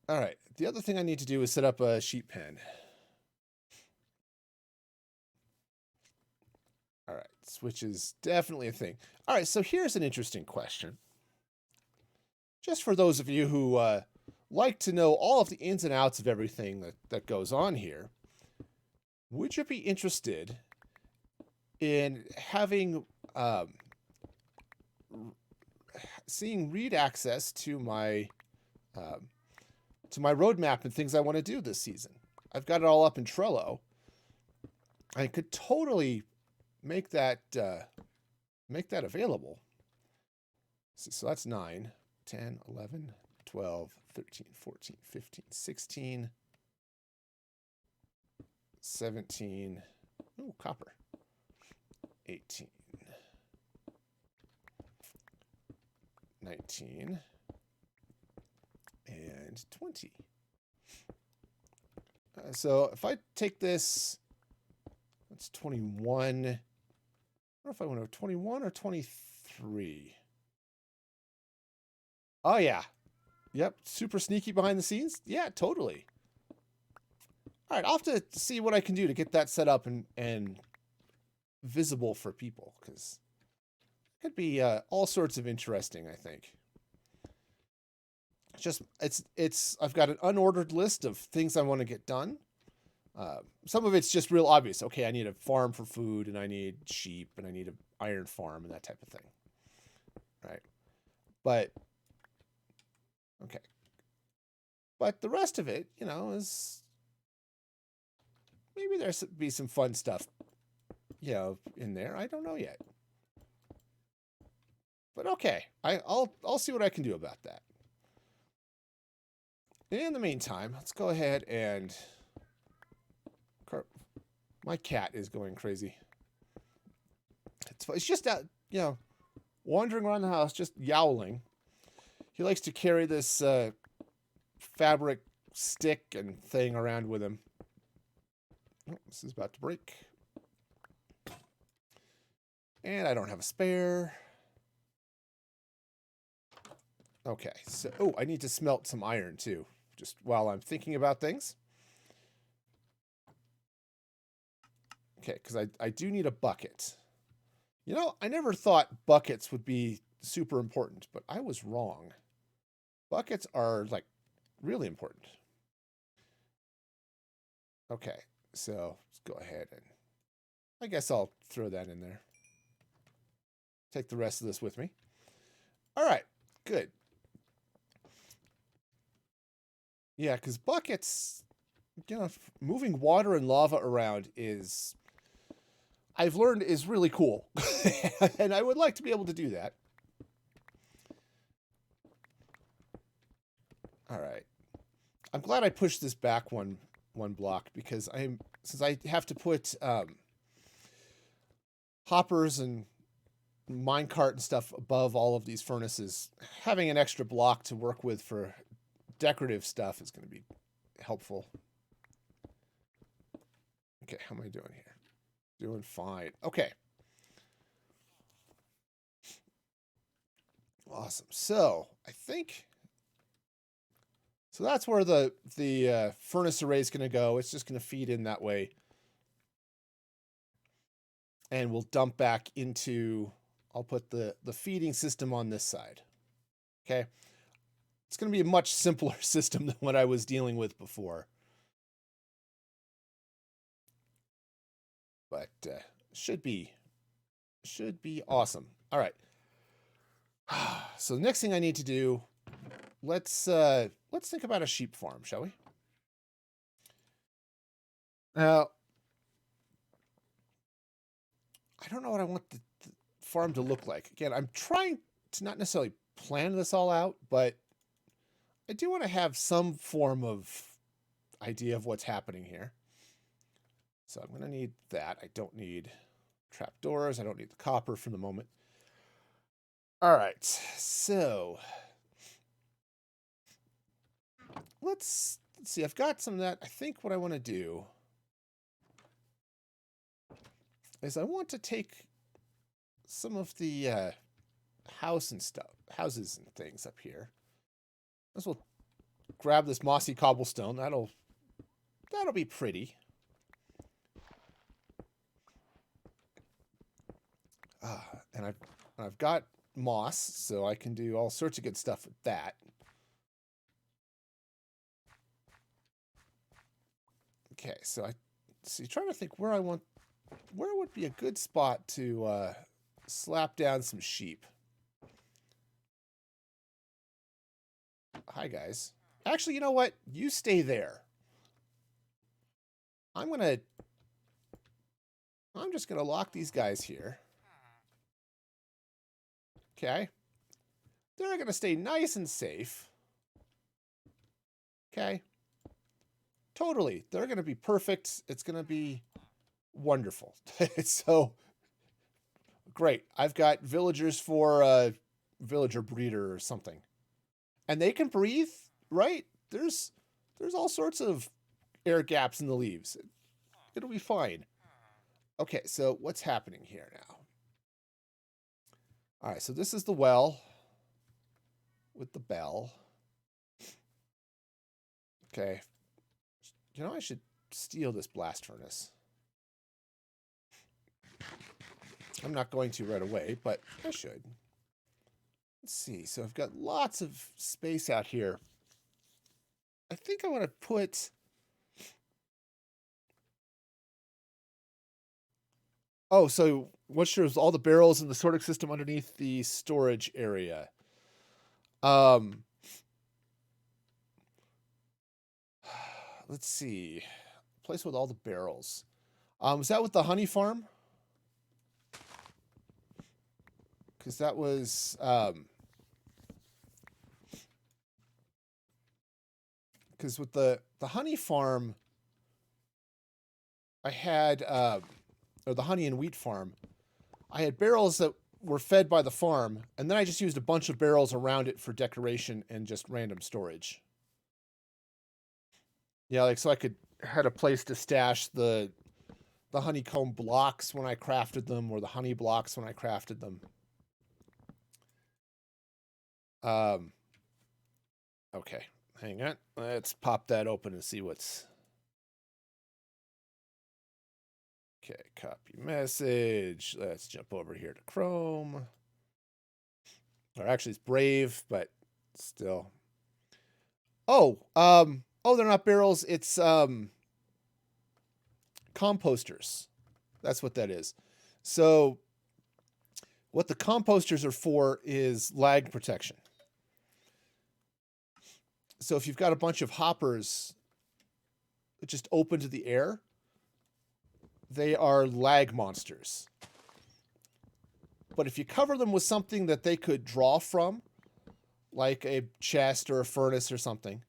All right, the other thing I need to do is set up a sheep pen. All right, which is definitely a thing. All right, so here's an interesting question. Just for those of you who like to know all of the ins and outs of everything that goes on here, would you be interested in having seeing read access to my roadmap and things I want to do this season? I've got it all up in Trello. I could totally make that available. So that's 9, 10, 11, 12, 13, 14, 15, 16, 17, oh, copper, 18, 19, and and 20. So if I take this, that's 21. I don't know if I want to 21 or 23. Oh, yeah. Yep. Super sneaky behind the scenes. Yeah, totally. All right. I'll have to see what I can do to get that set up and visible for people, because it could be all sorts of interesting, I think. I've got an unordered list of things I want to get done. Some of it's just real obvious. Okay, I need a farm for food, and I need sheep, and I need an iron farm, and that type of thing. Right. But, okay. But the rest of it, is maybe there's be some fun stuff, in there. I don't know yet. But okay, I'll see what I can do about that. In the meantime, let's go ahead and... My cat is going crazy. It's just out, wandering around the house, just yowling. He likes to carry this fabric stick and thing around with him. Oh, this is about to break. And I don't have a spare. Okay, so, I need to smelt some iron too, just while I'm thinking about things. Okay, because I do need a bucket. I never thought buckets would be super important, but I was wrong. Buckets are, really important. Okay, so let's go ahead and... I guess I'll throw that in there. Take the rest of this with me. All right, good. Yeah, because buckets, moving water and lava around is... I've learned is really cool. And I would like to be able to do that. All right. I'm glad I pushed this back one block, because since I have to put hoppers and minecart and stuff above all of these furnaces, having an extra block to work with for decorative stuff is going to be helpful. Okay, how am I doing here? Doing fine. Okay. Awesome. So I think... So that's where the furnace array is going to go. It's just going to feed in that way. And we'll dump back into... I'll put the feeding system on this side. Okay. It's going to be a much simpler system than what I was dealing with before. But should be awesome. All right. So the next thing I need to do, let's think about a sheep farm, shall we? Now, I don't know what I want the farm to look like. Again, I'm trying to not necessarily plan this all out, but I do want to have some form of idea of what's happening here. So I'm going to need that. I don't need trapdoors. I don't need the copper for the moment. All right. So let's see. I've got some of that. I think what I want to do is I want to take some of the houses and things up here. As well, grab this mossy cobblestone. That'll be pretty. And I've got moss, so I can do all sorts of good stuff with that. Okay, so trying to think where would be a good spot to slap down some sheep. Hi, guys. Actually, you know what? You stay there. I'm just gonna lock these guys here. Okay. They're gonna stay nice and safe. Okay. Totally. They're gonna be perfect. It's gonna be wonderful. So great. I've got villagers for villager breeder or something. And they can breathe, right? there's all sorts of air gaps in the leaves. It'll be fine. Okay, so what's happening here now? All right, so this is the well with the bell. Okay. You know, I should steal this blast furnace. I'm not going to right away, but I should. Let's see. So I've got lots of space out here. I think I want to put... Oh, so what shows all the barrels in the sorting system underneath the storage area? Let's see. Place with all the barrels. Is that with the honey farm? Because that was because with the honey farm, I had or the honey and wheat farm, I had barrels that were fed by the farm, and then I just used a bunch of barrels around it for decoration and just random storage. Yeah, like so I had a place to stash the honeycomb blocks when I crafted them, or the honey blocks when I crafted them. Okay, hang on. Let's pop that open and see what's... Okay, copy message. Let's jump over here to Chrome. Or actually, it's Brave, but still. Oh, they're not barrels. It's composters. That's what that is. So what the composters are for is lag protection. So if you've got a bunch of hoppers just open to the air, they are lag monsters. But if you cover them with something that they could draw from, like a chest or a furnace or something,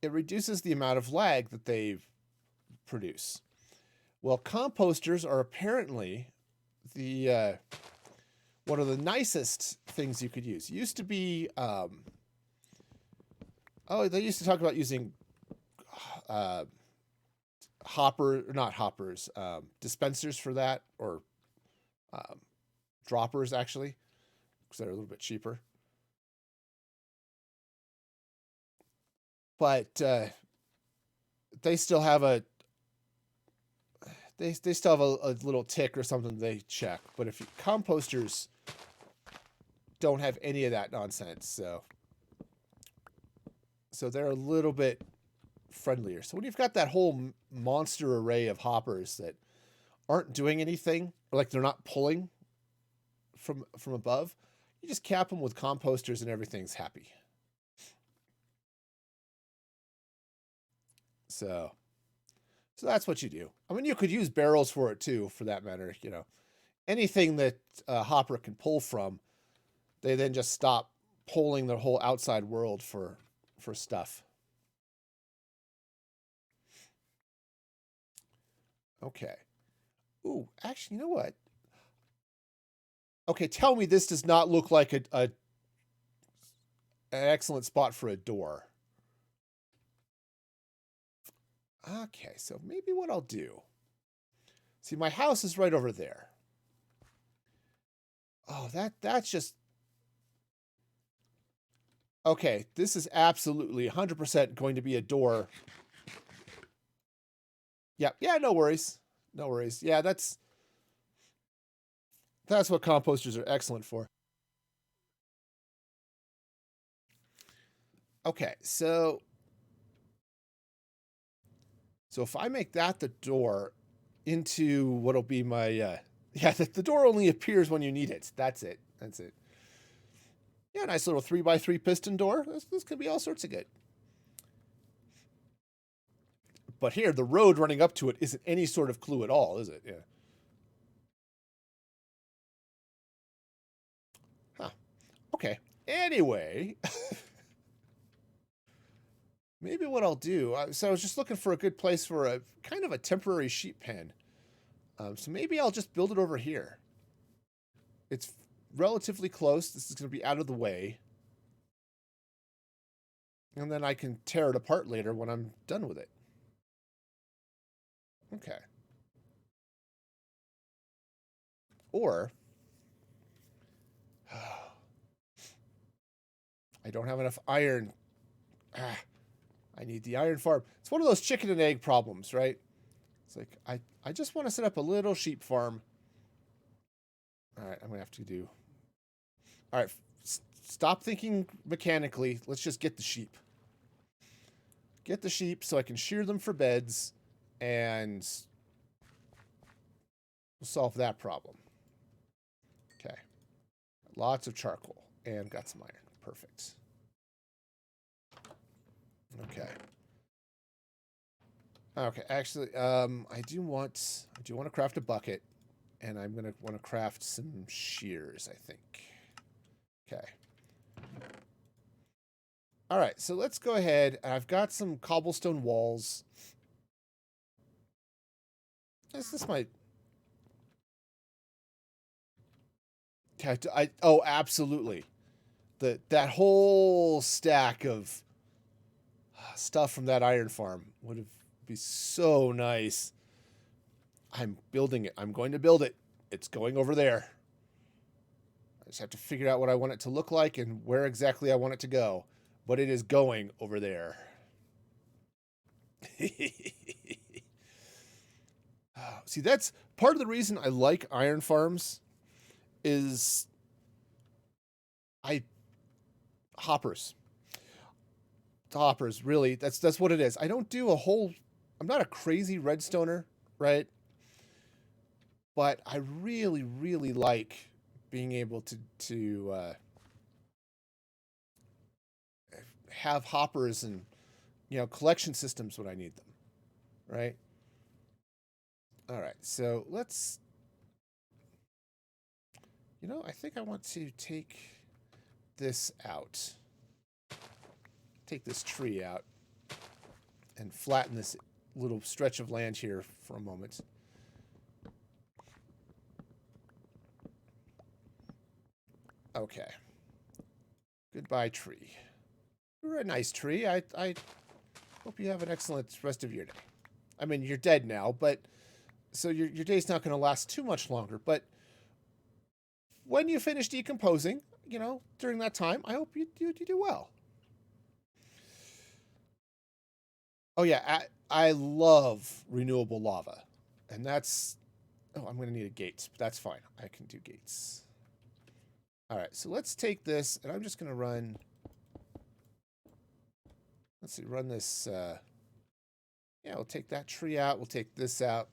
it reduces the amount of lag that they produce. Well, composters are apparently the one of the nicest things you could use. It used to be, they used to talk about using dispensers for that, or droppers actually, because they're a little bit cheaper. But they still have a little tick or something they check. But if composters don't have any of that nonsense, so they're a little bit friendlier. So when you've got that whole monster array of hoppers that aren't doing anything, or like they're not pulling from above, you just cap them with composters and everything's happy. So that's what you do. I mean, you could use barrels for it too, for that matter. You know, anything that a hopper can pull from, they then just stop pulling the whole outside world for stuff. Okay. Ooh, actually, you know what? Okay, tell me this does not look like an excellent spot for a door. Okay, so maybe what I'll do... See, my house is right over there. Oh, that's just... Okay, this is absolutely 100% going to be a door. Yeah, no worries. No worries. Yeah, that's what composters are excellent for. Okay, so if I make that the door into what'll be my yeah, the door only appears when you need it. That's it. Yeah, nice little 3x3 piston door. This could be all sorts of good. But here, the road running up to it isn't any sort of clue at all, is it? Yeah. Huh. Okay. Anyway, maybe what I'll do... so I was just looking for a good place for a kind of a temporary sheep pen. So maybe I'll just build it over here. It's relatively close. This is going to be out of the way. And then I can tear it apart later when I'm done with it. Okay. Or I don't have enough iron. I need the iron farm. It's one of those chicken and egg problems, right? It's like, I just want to set up a little sheep farm. All right, I'm going to have to do... All right, stop thinking mechanically. Let's just get the sheep. Get the sheep so I can shear them for beds, and we'll solve that problem. Okay. Lots of charcoal, and got some iron. Perfect. Okay. Okay, actually, I do want to craft a bucket, and I'm gonna want to craft some shears, I think. Okay. All right, so let's go ahead. I've got some cobblestone walls. This might. Oh, absolutely. That whole stack of stuff from that iron farm would be so nice. I'm building it. I'm going to build it. It's going over there. I just have to figure out what I want it to look like and where exactly I want it to go. But it is going over there. See, that's part of the reason I like iron farms is hoppers. Hoppers, really. That's what it is. I don't do a whole... I'm not a crazy redstoner, right? But I really, really like being able to have hoppers and, collection systems when I need them, right? All right, so let's... I think I want to take this out. Take this tree out and flatten this little stretch of land here for a moment. Okay. Goodbye, tree. You're a nice tree. I hope you have an excellent rest of your day. I mean, you're dead now, but so your day's not going to last too much longer. But when you finish decomposing, during that time, I hope you do well. Oh yeah, I love renewable lava, and that's... Oh, I'm going to need a gate, but that's fine. I can do gates. All right, so let's take this, and I'm just going to run... Let's see, run this... Yeah, we'll take that tree out. We'll take this out.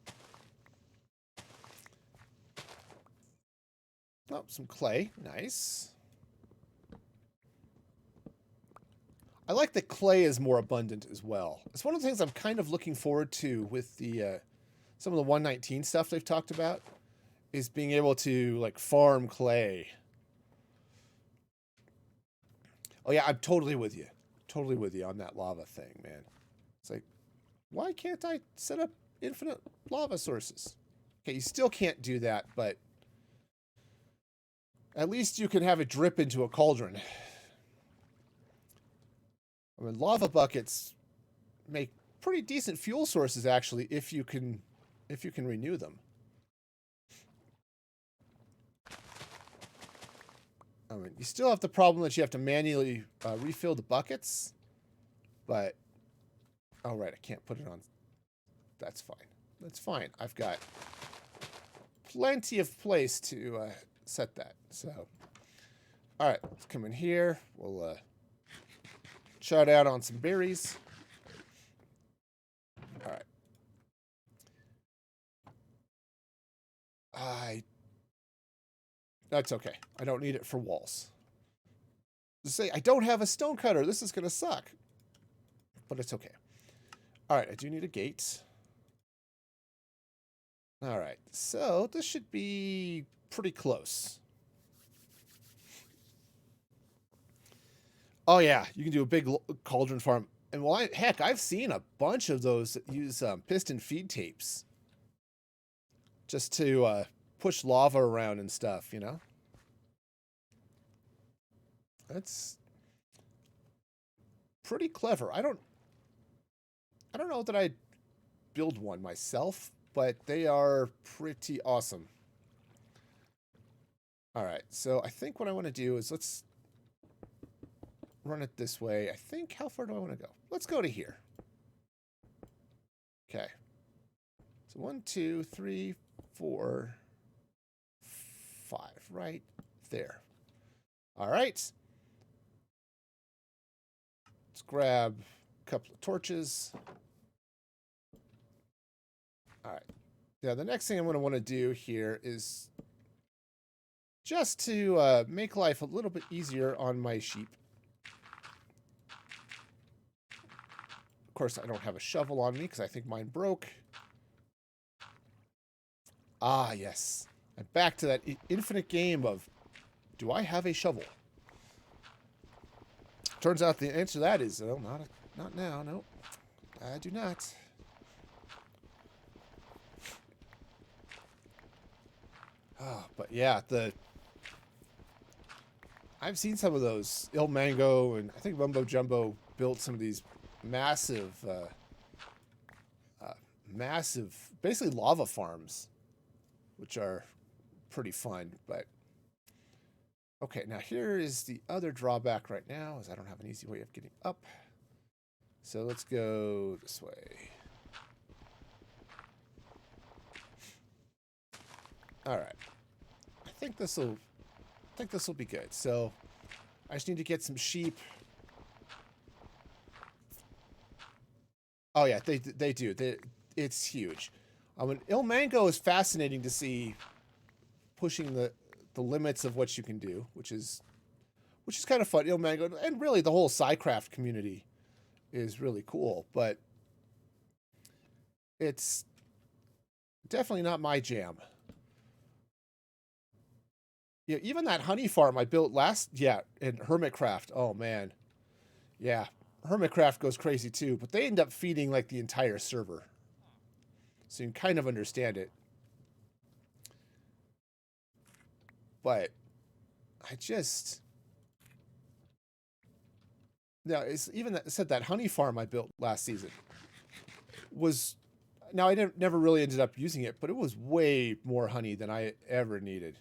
Oh, some clay. Nice. I like that clay is more abundant as well. It's one of the things I'm kind of looking forward to with the some of the 119 stuff they've talked about, is being able to, like, farm clay. Oh yeah, I'm totally with you. Totally with you on that lava thing, man. It's like, why can't I set up infinite lava sources? Okay, you still can't do that, but at least you can have it drip into a cauldron. I mean, lava buckets make pretty decent fuel sources, actually, if you can renew them. I mean, you still have the problem that you have to manually refill the buckets, but... Oh, right, I can't put it on. That's fine. That's fine. I've got plenty of place to set that. So, all right, let's come in here. We'll chart out on some berries. All right. That's okay. I don't need it for walls. Just say, I don't have a stone cutter. This is going to suck. But it's okay. All right, I do need a gate. All right, so this should be pretty close. Oh yeah, you can do a big cauldron farm. And well, heck, I've seen a bunch of those that use piston feed tapes just to push lava around and stuff, That's... pretty clever. I don't know that I'd build one myself, but they are pretty awesome. All right, so I think what I want to do is let's run it this way. I think, how far do I want to go? Let's go to here. Okay. So 1, 2, 3, 4, 5, right there. All right. Let's grab a couple of torches. All right. Now, the next thing I'm going to want to do here is just to make life a little bit easier on my sheep. Of course, I don't have a shovel on me because I think mine broke. Ah, yes. I'm back to that infinite game of, do I have a shovel? Turns out the answer to that is, oh, not now, no. I do not. Oh, but yeah, I've seen some of those. Il Mango and I think Rumbo Jumbo built some of these massive, basically lava farms, which are pretty fun. But okay, now here is the other drawback right now, is I don't have an easy way of getting up. So let's go this way. All right, I think this will be good. So I just need to get some sheep. Oh yeah, they do. It's huge. Il Mango is fascinating to see, pushing the limits of what you can do, which is kind of fun. Il Mango, and really the whole Psycraft community is really cool, but it's definitely not my jam. Yeah, even that honey farm I built in Hermitcraft. Oh man, yeah, Hermitcraft goes crazy too, but they end up feeding like the entire server, so you can kind of understand it. But I just, now it's even that honey farm I built last season was, now I never really ended up using it, but it was way more honey than I ever needed.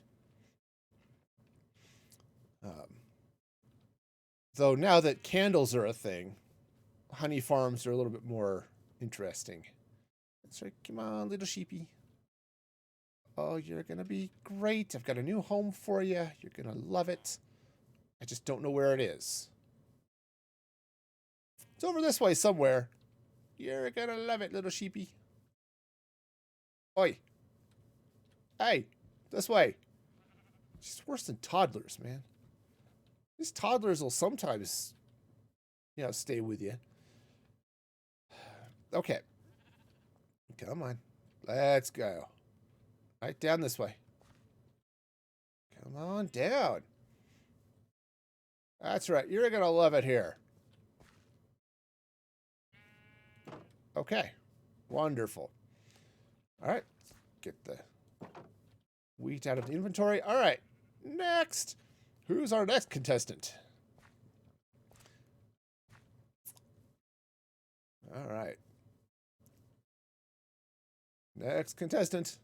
Though now that candles are a thing, honey farms are a little bit more interesting. That's right. Come on, little sheepy. Oh, you're going to be great. I've got a new home for you. You're going to love it. I just don't know where it is. It's over this way somewhere. You're going to love it, little sheepy. Oi. Hey, this way. She's worse than toddlers, man. These toddlers will sometimes, stay with you. Okay. Come on. Let's go. Right down this way. Come on down. That's right. You're going to love it here. Okay. Wonderful. All right. Get the wheat out of the inventory. All right. Next. Who's our next contestant? All right. Next contestant.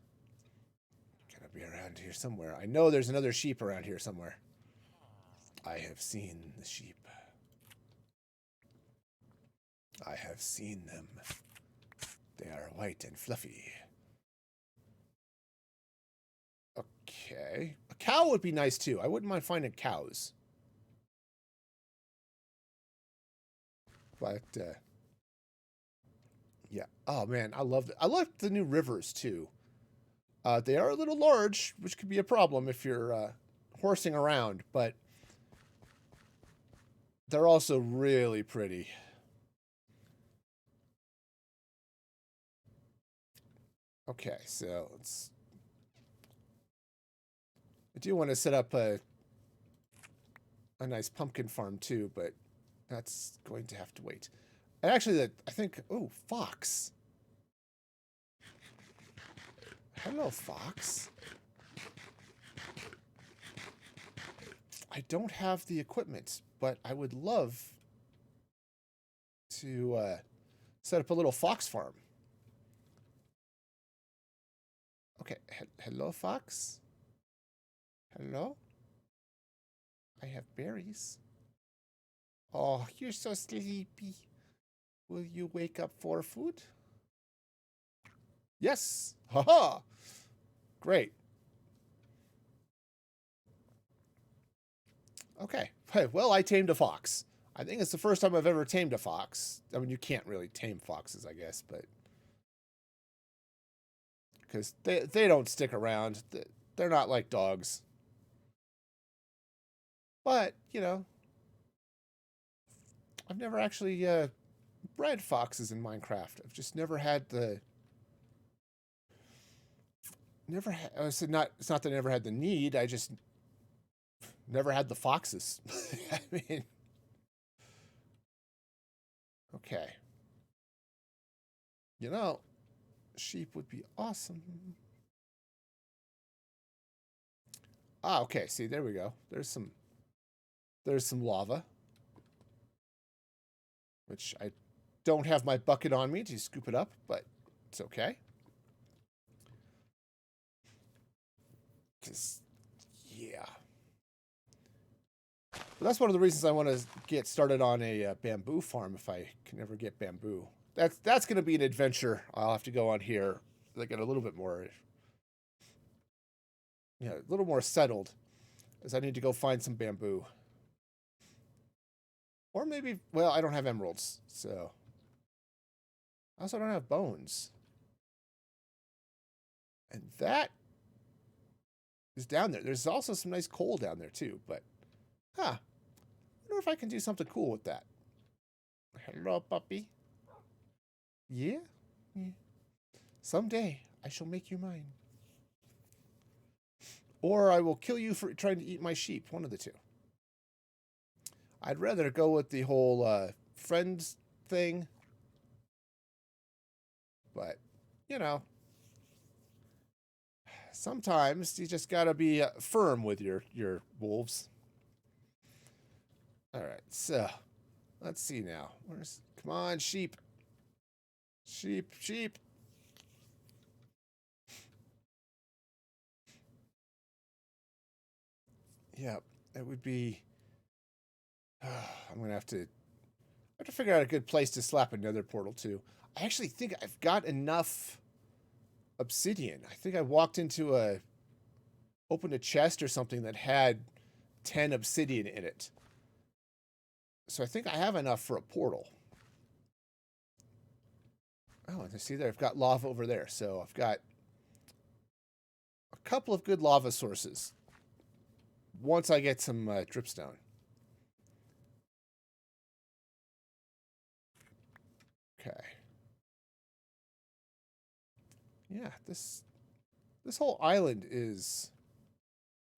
Gotta be around here somewhere. I know there's another sheep around here somewhere. I have seen the sheep. I have seen them. They are white and fluffy. Okay. A cow would be nice too. I wouldn't mind finding cows. But, yeah. Oh man, I love the new rivers too. They are a little large, which could be a problem if you're horsing around, but they're also really pretty. Okay, so let's. I do want to set up a nice pumpkin farm too, but that's going to have to wait. And actually, I think. Oh, fox. Hello, fox. I don't have the equipment, but I would love to set up a little fox farm. Okay, hello, fox. Hello? I have berries. Oh, you're so sleepy. Will you wake up for food? Yes! Haha! Great. Okay. Hey, well, I tamed a fox. I think it's the first time I've ever tamed a fox. I mean, you can't really tame foxes, I guess, but... because they don't stick around. They're not like dogs. But, you know, I've never actually bred foxes in Minecraft. I've just never had the... Never had... It's not that I never had the need. I just never had the foxes. I mean... Okay. You know, sheep would be awesome. Ah, okay. See, there we go. There's some lava, which I don't have my bucket on me to scoop it up, but it's okay. Because, yeah. But that's one of the reasons I want to get started on a bamboo farm if I can ever get bamboo. That's going to be an adventure I'll have to go on here. They get a little bit more, a little more settled, as I need to go find some bamboo. Or maybe, well, I don't have emeralds, so. I also don't have bones. And that is down there. There's also some nice coal down there, too, but, I wonder if I can do something cool with that. Hello, puppy. Yeah? Yeah. Someday, I shall make you mine. Or I will kill you for trying to eat my sheep. One of the two. I'd rather go with the whole friends thing. But, you know, sometimes you just gotta be firm with your wolves. All right, so let's see now. Come on, sheep. Sheep, sheep. Yeah, it would be... I'm going to have to figure out a good place to slap another portal, too. I actually think I've got enough obsidian. I think I walked into opened a chest or something that had 10 obsidian in it. So I think I have enough for a portal. Oh, and see there, I've got lava over there. So I've got a couple of good lava sources once I get some dripstone. Okay. Yeah, this whole island is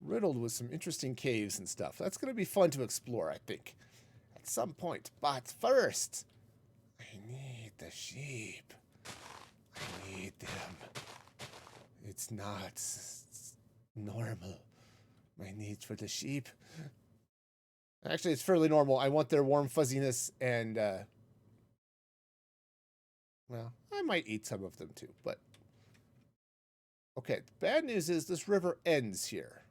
riddled with some interesting caves and stuff. That's going to be fun to explore, I think, at some point. But first, I need the sheep. I need them. It's not normal. My need for the sheep. Actually, it's fairly normal. I want their warm fuzziness and, well, I might eat some of them too, but... Okay, the bad news is this river ends here.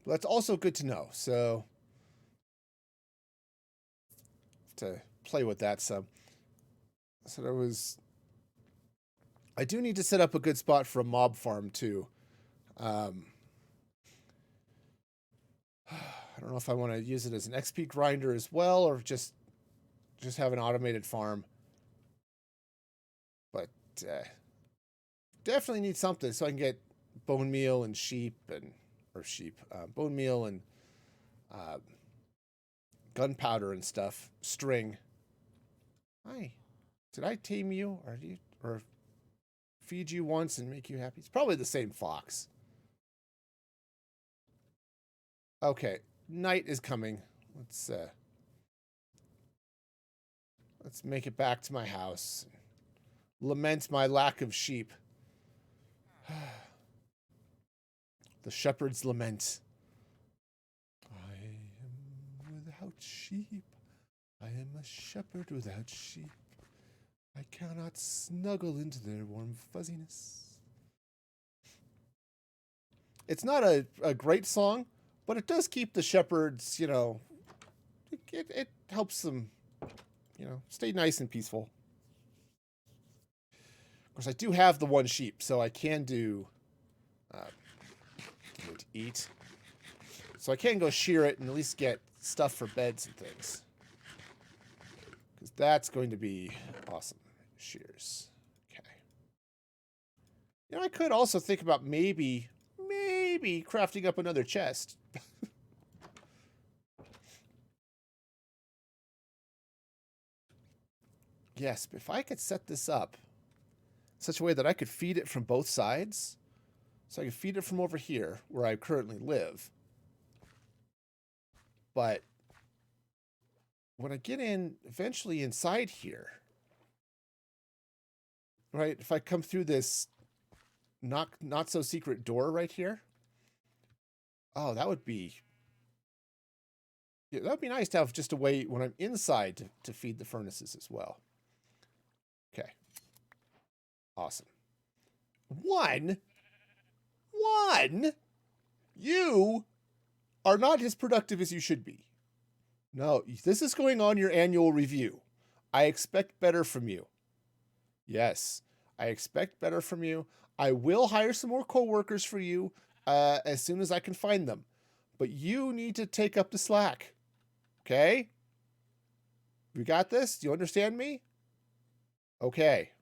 But that's also good to know, so... to play with that some. So I do need to set up a good spot for a mob farm too. I don't know if I want to use it as an XP grinder as well, or just have an automated farm. But definitely need something so I can get bone meal and bone meal and gunpowder and stuff. String. Hi. Did I tame you, or feed you once and make you happy? It's probably the same fox. Okay, night is coming. Let's make it back to my house. Lament my lack of sheep. The shepherd's lament. I am without sheep. I am a shepherd without sheep. I cannot snuggle into their warm fuzziness. It's not a great song, but it does keep the shepherds, it helps them, stay nice and peaceful. Of course, I do have the one sheep, so I can give it to eat. So I can go shear it and at least get stuff for beds and things. Because that's going to be awesome. Shears. Okay. I could also think about maybe crafting up another chest. Yes, but if I could set this up in such a way that I could feed it from both sides, so I could feed it from over here where I currently live. But when I get in eventually inside here, right, if I come through this not so secret door right here, oh, that would be nice to have just a way when I'm inside to feed the furnaces as well. Okay. Awesome. One, you are not as productive as you should be. No, this is going on your annual review. I expect better from you. Yes, I expect better from you. I will hire some more coworkers for you as soon as I can find them. But you need to take up the slack. Okay? You got this? Do you understand me? Okay.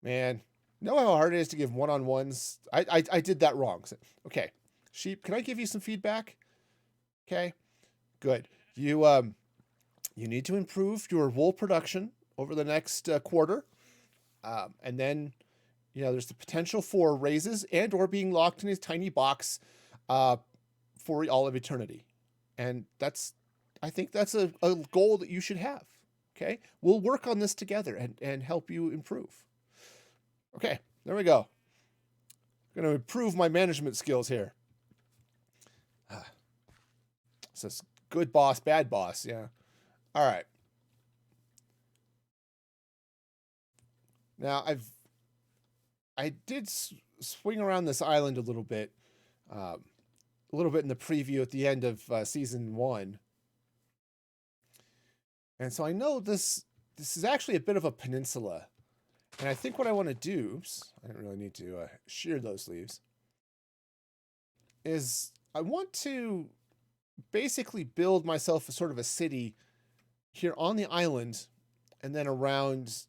Man, know how hard it is to give one-on-ones? I did that wrong. Okay. Sheep, can I give you some feedback? Okay. Good. You need to improve your wool production over the next quarter. And then, there's the potential for raises and or being locked in a tiny box for all of eternity. And I think that's a goal that you should have. Okay. We'll work on this together and help you improve. Okay. There we go. I'm going to improve my management skills here. So it's good boss, bad boss. Yeah. All right. Now I did swing around this island a little bit in the preview at the end of season 1. And so I know this is actually a bit of a peninsula. And I think what I want to do, oops, I don't really need to shear those leaves, is I want to basically build myself a sort of a city here on the island and then around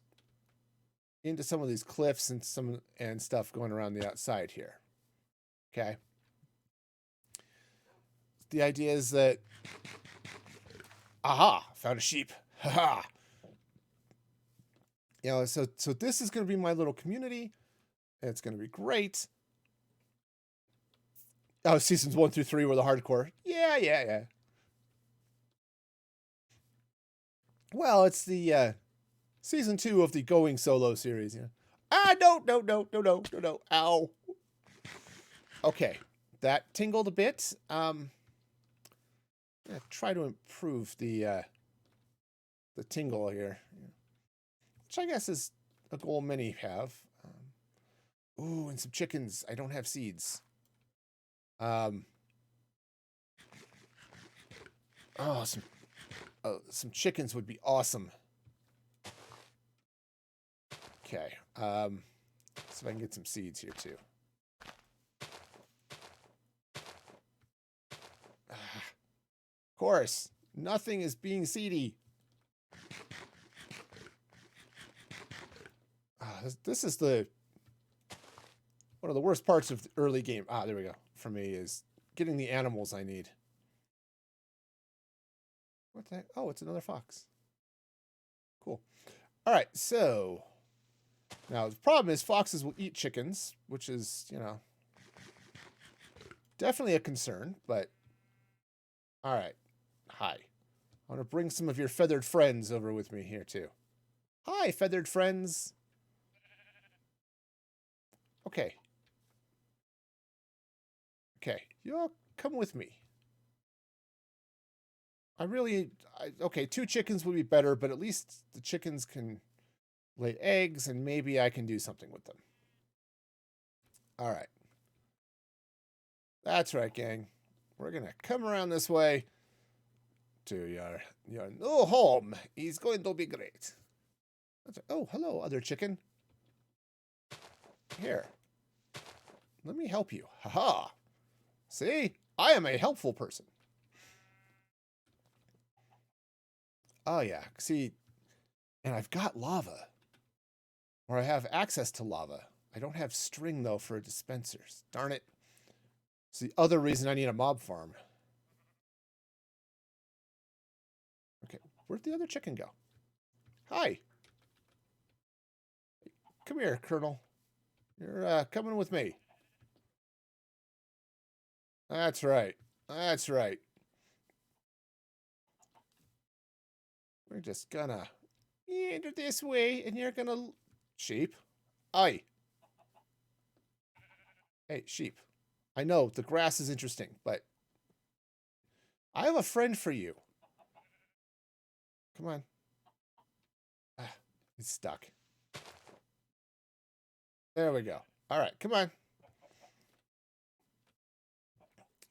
into some of these cliffs and stuff going around the outside here. Okay. The idea is that, found a sheep. Haha. So this is going to be my little community. And it's going to be great. Oh, seasons 1 through 3 were the hardcore. Yeah. Well, it's the season 2 of the Going Solo series. Yeah. No. Ow. Okay. That tingled a bit. Try to improve the tingle here, which I guess is a goal many have. Ooh, and some chickens. I don't have seeds. Some chickens would be awesome. Okay. So if I can get some seeds here too. Of course, nothing is being seedy. This is one of the worst parts of the early game. There we go. For me is getting the animals I need. What the heck? Oh, it's another fox. Cool. All right, so now the problem is foxes will eat chickens, which is, definitely a concern, but all right. Hi. I want to bring some of your feathered friends over with me here too. Hi, feathered friends. Okay. Okay, you all come with me. Okay, 2 chickens would be better, but at least the chickens can lay eggs and maybe I can do something with them. All right. That's right, gang. We're going to come around this way to your new home. He's going to be great. Oh, hello, other chicken. Here. Let me help you. Haha. See? I am a helpful person. Oh, yeah. See, and I've got lava. Or I have access to lava. I don't have string, though, for dispensers. Darn it. It's the other reason I need a mob farm. Okay, where'd the other chicken go? Hi. Come here, Colonel. You're coming with me. That's right. That's right. We're just gonna enter this way, and you're gonna... Sheep? Aye. Hey, sheep. I know, the grass is interesting, but... I have a friend for you. Come on. Ah, it's stuck. There we go. All right, come on.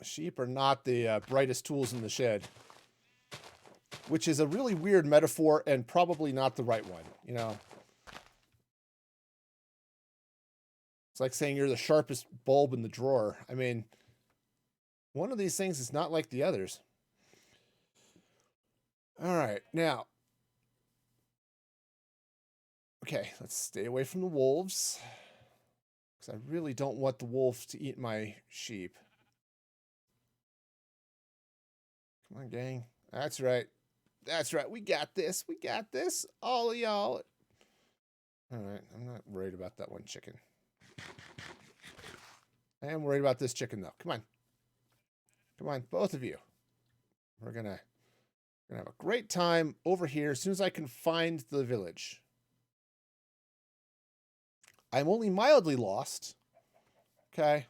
Sheep are not the brightest tools in the shed. Which is a really weird metaphor and probably not the right one, you know? It's like saying you're the sharpest bulb in the drawer. I mean, one of these things is not like the others. All right, now. Okay, let's stay away from the wolves. Because I really don't want the wolves to eat my sheep. Come on, gang. That's right. That's right. We got this. We got this. All of y'all. All right, I'm not worried about that one chicken. I am worried about this chicken, though. Come on. Come on, both of you. We're gonna have a great time over here as soon as I can find the village. I'm only mildly lost. Okay.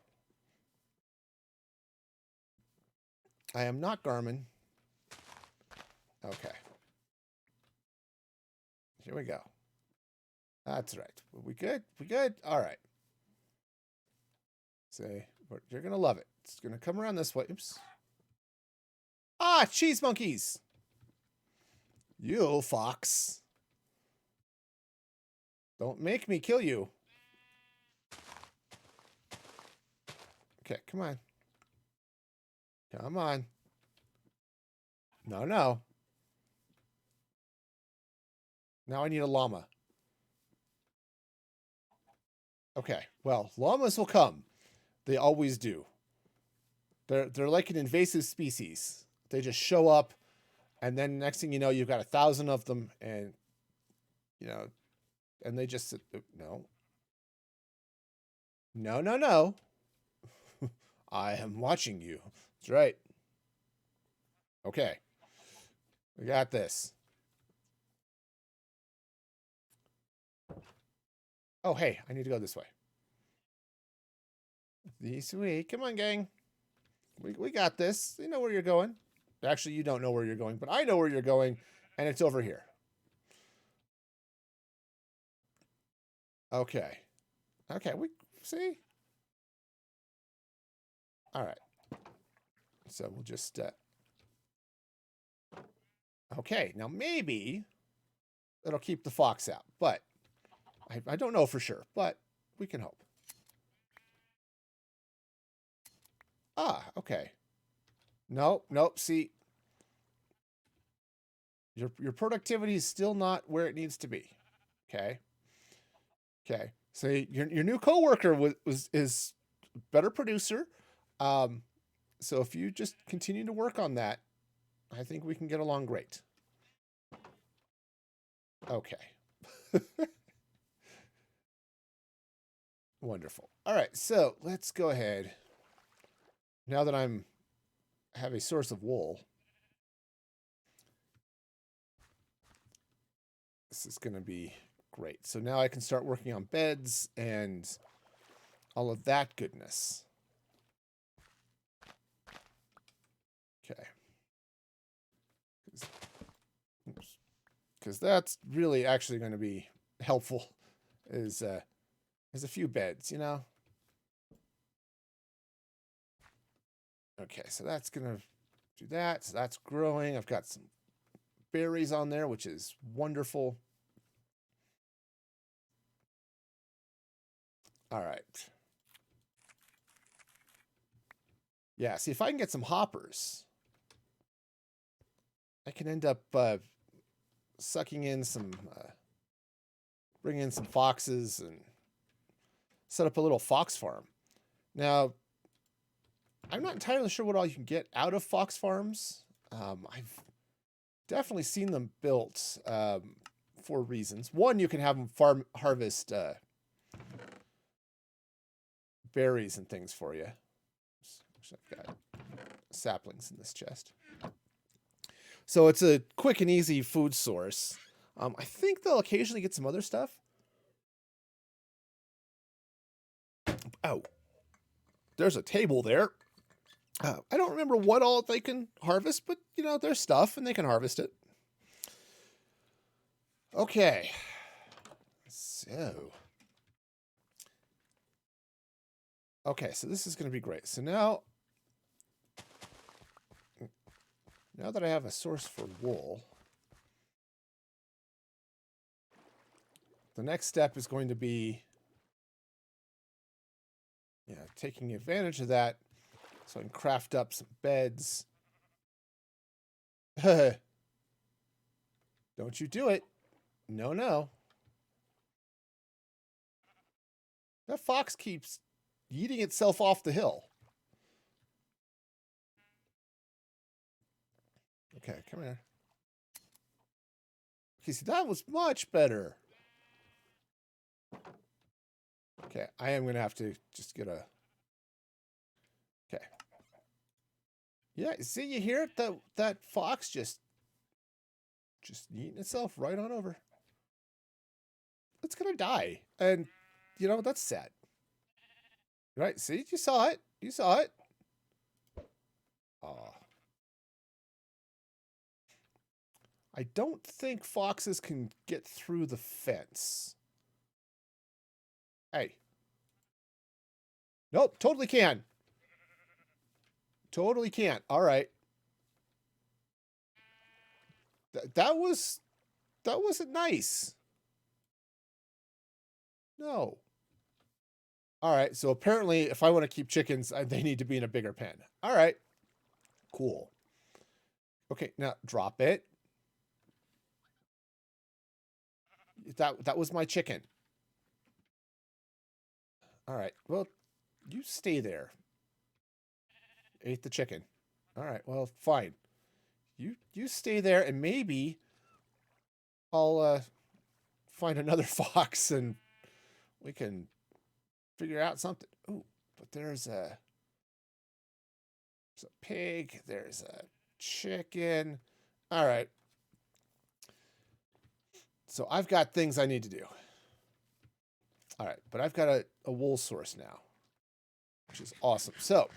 I am not Garmin. Okay. Here we go. That's right. We good? We good? All right. Say, you're going to love it. It's going to come around this way. Oops. Ah, cheese monkeys. You fox. Don't make me kill you. Okay, come on. Come on. No, no. Now I need a llama. Okay, well, llamas will come. They always do. They're like an invasive species. They just show up, and then next thing you know, you've got 1,000 of them, and you know, and they just sit. No. No, no, no. I am watching you. That's right. Okay. We got this. Oh, hey, I need to go this way. This way. Come on, gang. We got this. You know where you're going. Actually, you don't know where you're going, but I know where you're going, and it's over here. Okay. Okay, we see. All right. So we'll just okay, now maybe it'll keep the fox out, but I don't know for sure, but we can hope. Ah, okay. Nope, nope. See, your productivity is still not where it needs to be. Okay. Okay. So your new coworker is a better producer. So if you just continue to work on that, I think we can get along great. Okay. Wonderful. All right, so let's go ahead. Now that have a source of wool, this is going to be great. So now I can start working on beds and all of that goodness. Okay. because that's really actually going to be helpful. Is a few beds, you know. Okay, so that's gonna do that. So that's growing. I've got some berries on there, which is wonderful. All right. Yeah, see if I can get some hoppers, I can end up sucking in some, bring in some foxes and set up a little fox farm. Now, I'm not entirely sure what all you can get out of fox farms. I've definitely seen them built for reasons. One, you can have them harvest berries and things for you. I've got saplings in this chest. So it's a quick and easy food source. I think they'll occasionally get some other stuff. Oh, there's a table there. I don't remember what all they can harvest, but, you know, there's stuff and they can harvest it. Okay. So. Okay, so this is going to be great. So now that I have a source for wool, the next step is going to be taking advantage of that so I can craft up some beds. Don't you do it. No, no. That fox keeps yeeting itself off the hill. Okay, come here. Okay, see, that was much better. Okay, I am going to have to just get a... Okay. Yeah, see, you hear it? That fox just eating itself right on over. It's going to die. And, you know, that's sad. Right, see? You saw it. You saw it. Aw. I don't think foxes can get through the fence. Hey. Nope, totally can. Totally can't. All right. That wasn't nice. No. All right, so apparently if I want to keep chickens, they need to be in a bigger pen. All right. Cool. Okay, now drop it. That was my chicken. All right. Well, you stay there. Ate the chicken. All right. Well, fine. You stay there, and maybe I'll find another fox, and we can figure out something. Ooh, but there's a pig. There's a chicken. All right. So I've got things I need to do. All right, but I've got a wool source now, which is awesome. So,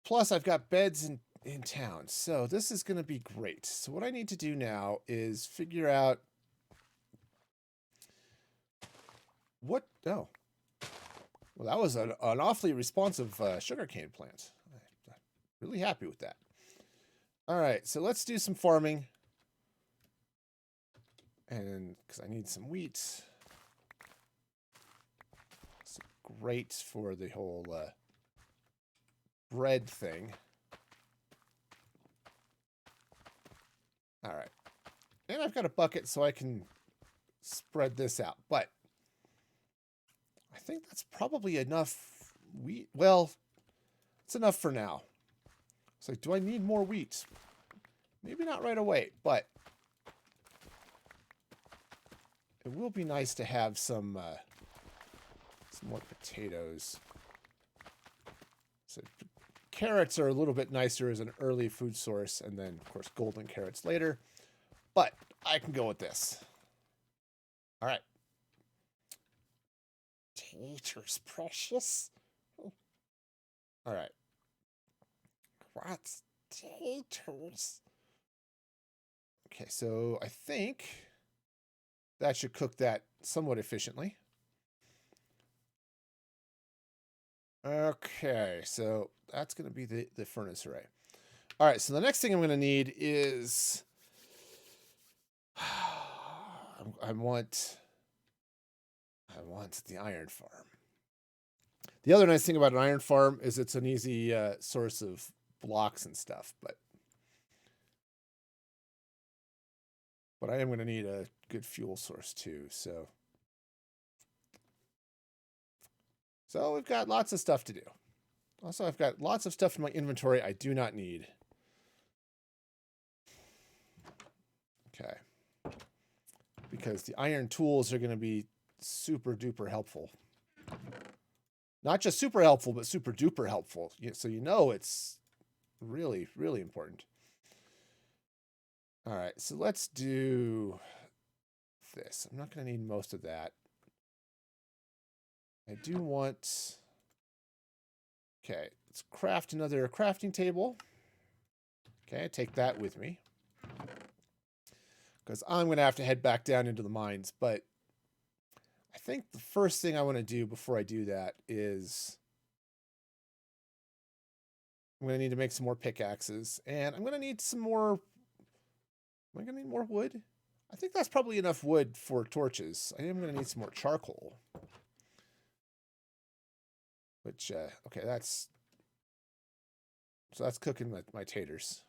plus I've got beds in town. So this is going to be great. So what I need to do now is figure out what... Oh. Well, that was an awfully responsive sugarcane plant. I'm really happy with that. All right, so let's do some farming. And because I need some wheat. It's great for the whole bread thing. All right. And I've got a bucket so I can spread this out. But I think that's probably enough wheat. Well, it's enough for now. It's like, do I need more wheat? Maybe not right away, but it will be nice to have some more potatoes. So carrots are a little bit nicer as an early food source, and then, of course, golden carrots later. But I can go with this. All right. Taters, precious. All right. What's taters? Okay, so I think that should cook that somewhat efficiently. Okay, so that's going to be the furnace array. All right, so the next thing I'm going to need is I want the iron farm. The other nice thing about an iron farm is it's an easy source of blocks and stuff, but I am going to need a good fuel source too. So we've got lots of stuff to do. Also, I've got lots of stuff in my inventory I do not need. Okay. Because the iron tools are going to be super duper helpful. Not just super helpful, but super duper helpful. So you know it's really, really important. All right, so let's do this. I'm not going to need most of that. I do want... Okay, let's craft another crafting table. Okay, take that with me. Because I'm going to have to head back down into the mines. But I think the first thing I want to do before I do that is... I'm going to need to make some more pickaxes. And I'm going to need some more... Am I going to need more wood? I think that's probably enough wood for torches. I am going to need some more charcoal. Which, okay, that's... So that's cooking my taters.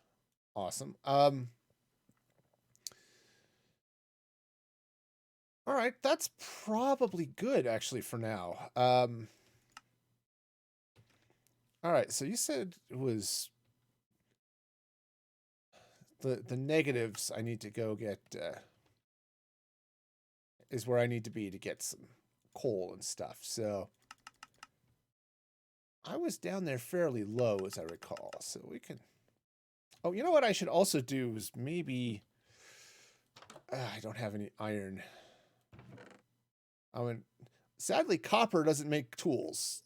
Awesome. All right, that's probably good, actually, for now. All right, so you said it was... The negatives I need to go get... is where I need to be to get some coal and stuff, so... I was down there fairly low, as I recall, so we can... Oh, you know what I should also do is maybe... I don't have any iron. I mean, sadly, copper doesn't make tools.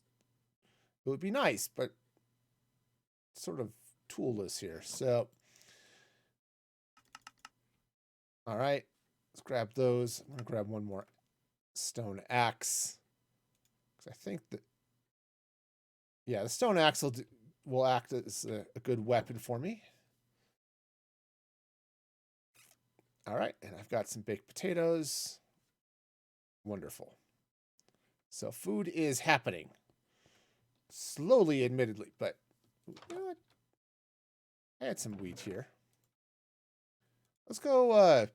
It would be nice, but sort of toolless here, so... All right, let's grab those. I'm going to grab one more stone axe. Because I think that... Yeah, the stone axe will act as a good weapon for me. All right, and I've got some baked potatoes. Wonderful. So food is happening. Slowly, admittedly, but you know what? I had some wheat here. Let's go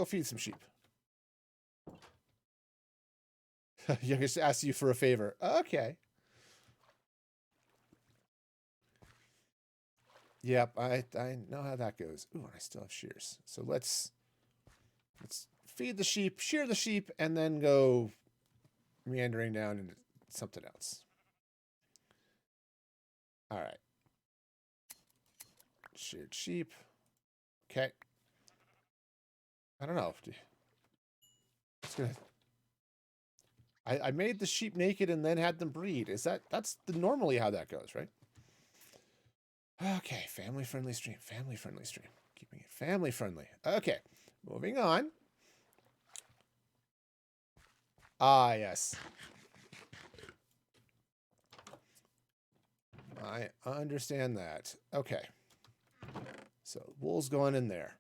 feed some sheep. Youngest asked you for a favor. Okay. Yep, I know how that goes. Ooh, and I still have shears. So let's feed the sheep, shear the sheep, and then go meandering down into something else. All right. Sheared sheep. Okay. I don't know. It's gonna... I made the sheep naked and then had them breed. That's normally how that goes, right? Okay, family-friendly stream. Family-friendly stream. Keeping it family-friendly. Okay, moving on. Ah, yes. I understand that. Okay. So, wool's going in there.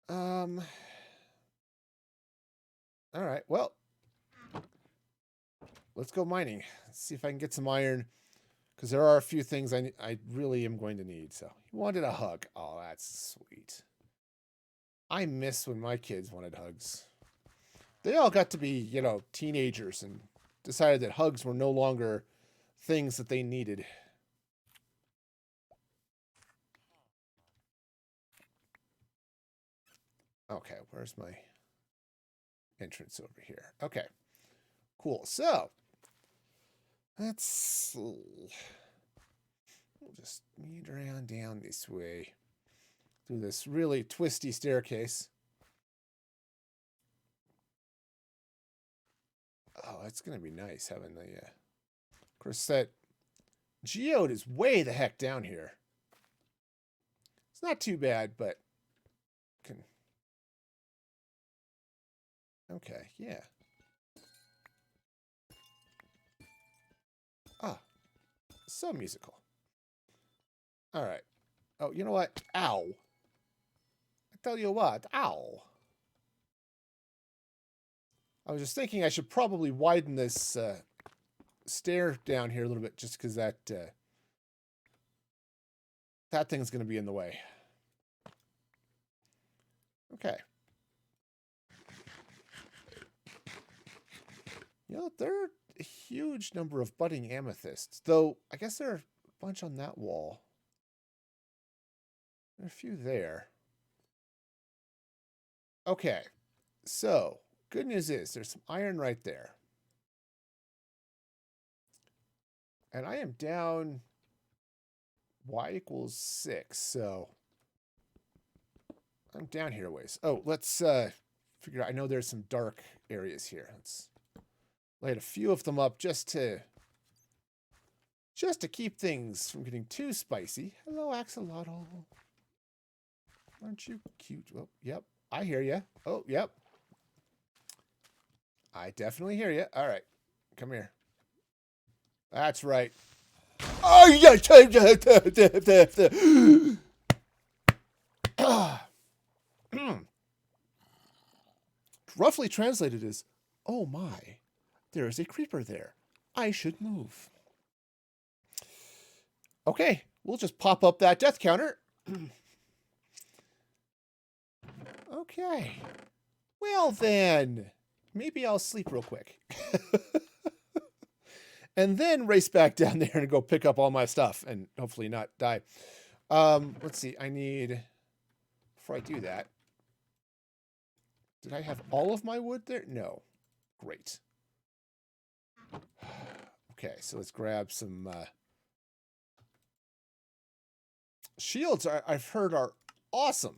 All right, well. Let's go mining. Let's see if I can get some iron. Because there are a few things I really am going to need. So, he wanted a hug. Oh, that's sweet. I miss when my kids wanted hugs. They all got to be, you know, teenagers and decided that hugs were no longer things that they needed. Okay, where's my entrance over here? Okay, cool. So, let's see. We'll just meander around down this way through this really twisty staircase. Oh, it's going to be nice having the... of course, that geode is way the heck down here. It's not too bad, but can. Okay, yeah. Ah, so musical. All right. Oh, you know what? Ow. I tell you what. Ow. I was just thinking I should probably widen this stair down here a little bit, just because that thing's going to be in the way. Okay. You know, there are a huge number of budding amethysts, though I guess there are a bunch on that wall. There are a few there. Okay, so good news is there's some iron right there. And I am down y equals 6, so I'm down here a ways. Oh, let's figure out. I know there's some dark areas here. Let's light a few of them up just to keep things from getting too spicy. Hello, Axolotl. Aren't you cute? Oh, yep. I hear you. Oh, yep. I definitely hear you. All right. Come here. That's right. Oh, yeah. Roughly translated is, oh my, there is a creeper there. I should move. Okay, we'll just pop up that death counter. Okay. Well then, maybe I'll sleep real quick. And then race back down there and go pick up all my stuff and hopefully not die. Let's see, I need, before I do that, did I have all of my wood there? No. Great. Okay, so let's grab some shields. I've heard are awesome.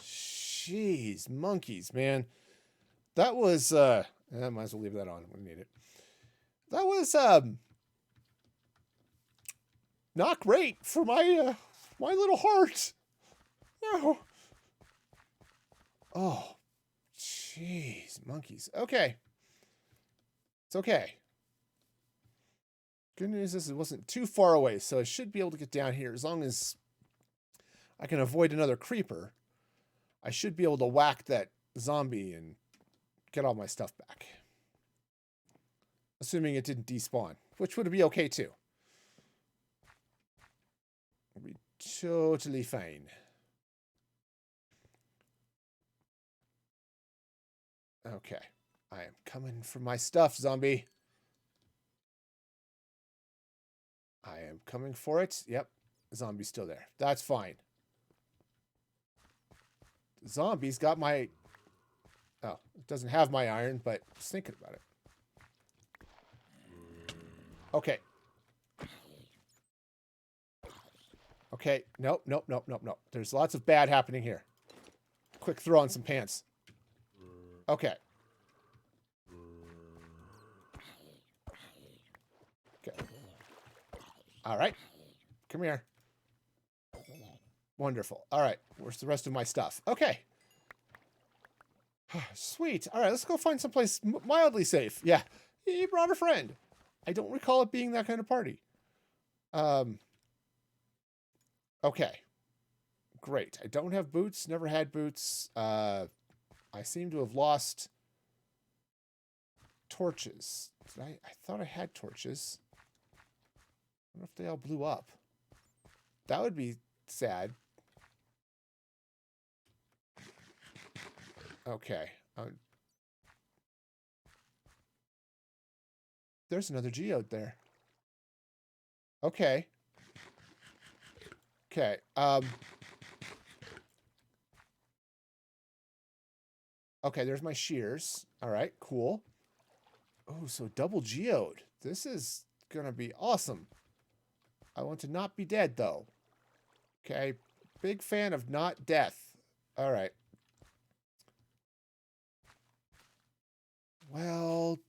Jeez, monkeys, man. That was I might as well leave that on. We need it. That was not great for my my little heart. No. Oh, jeez, monkeys. Okay. It's okay. Good news is it wasn't too far away, so I should be able to get down here as long as I can avoid another creeper. I should be able to whack that zombie and get all my stuff back. Assuming it didn't despawn, which would be okay too. It'll be totally fine. Okay. I am coming for my stuff, zombie. I am coming for it. Yep. Zombie's still there. That's fine. The zombie's got my... Oh, it doesn't have my iron, but just thinking about it. Okay. Okay. Nope, nope, nope, nope, nope. There's lots of bad happening here. Quick throw on some pants. Okay. Okay. All right. Come here. Wonderful. All right. Where's the rest of my stuff? Okay. Sweet. All right. Let's go find someplace mildly safe. Yeah. He brought a friend. I don't recall it being that kind of party. Okay. Great. I don't have boots. Never had boots. I seem to have lost torches. I thought I had torches. I wonder if they all blew up. That would be sad. Okay. There's another geode there. Okay. Okay. Okay, there's my shears. All right, cool. Oh, so double geode. This is gonna be awesome. I want to not be dead, though. Okay, big fan of not death. All right. Well,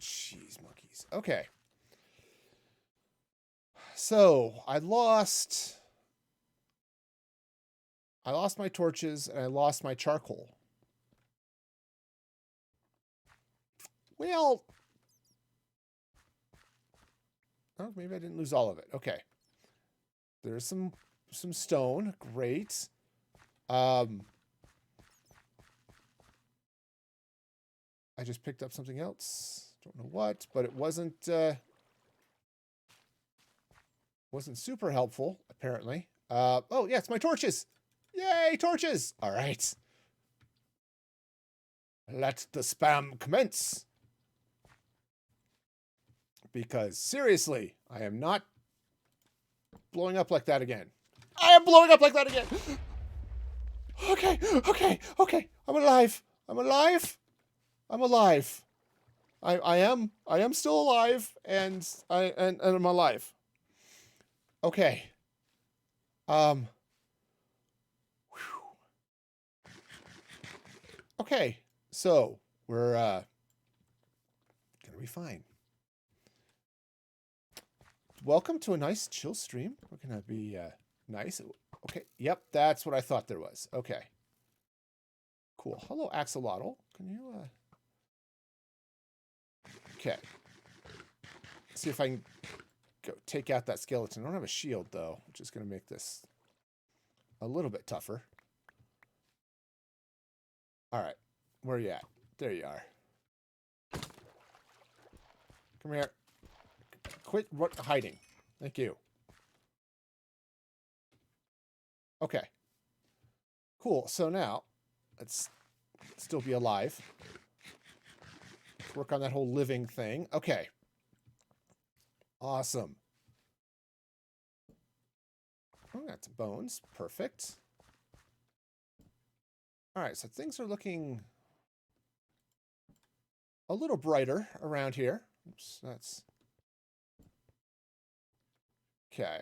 jeez, monkeys. Okay. So I lost my torches and I lost my charcoal. Well, oh, maybe I didn't lose all of it. Okay. There's some stone. Great. I just picked up something else. Don't know what, but it wasn't super helpful, apparently. Oh, yeah, it's my torches. Yay, torches. All right. Let the spam commence. Because seriously, I am not blowing up like that again. I am blowing up like that again. Okay. I'm alive. I am still alive, and I'm alive. Okay. Okay. So we're gonna be fine. Welcome to a nice chill stream. We're gonna be nice. Okay. Yep, that's what I thought there was. Okay. Cool. Hello, Axolotl. Can you Okay. See if I can go take out that skeleton. I don't have a shield though, which is gonna make this a little bit tougher. Alright. Where are you at? There you are. Come here. Quit hiding. Thank you. Okay. Cool. So now, let's still be alive. Let's work on that whole living thing. Okay. Awesome. Oh, got some bones. Perfect. Alright, so things are looking a little brighter around here. Oops, that's... Okay.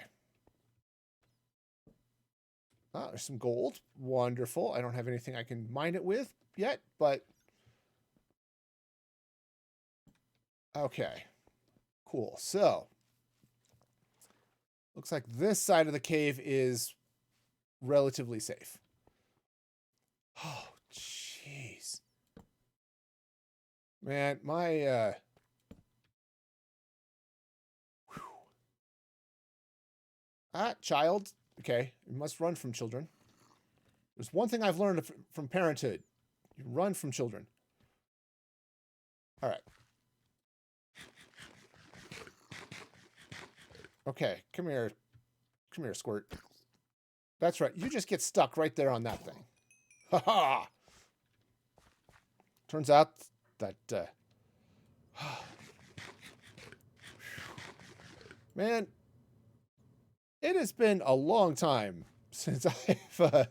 Oh, there's some gold. Wonderful. I don't have anything I can mine it with yet, but... Okay. Cool. So, looks like this side of the cave is relatively safe. Oh, jeez. Man, my... child. Okay, you must run from children. There's one thing I've learned from parenthood. You run from children. All right. Okay, come here. Come here, Squirt. That's right. You just get stuck right there on that thing. Ha ha! Turns out that... Man, it has been a long time since I've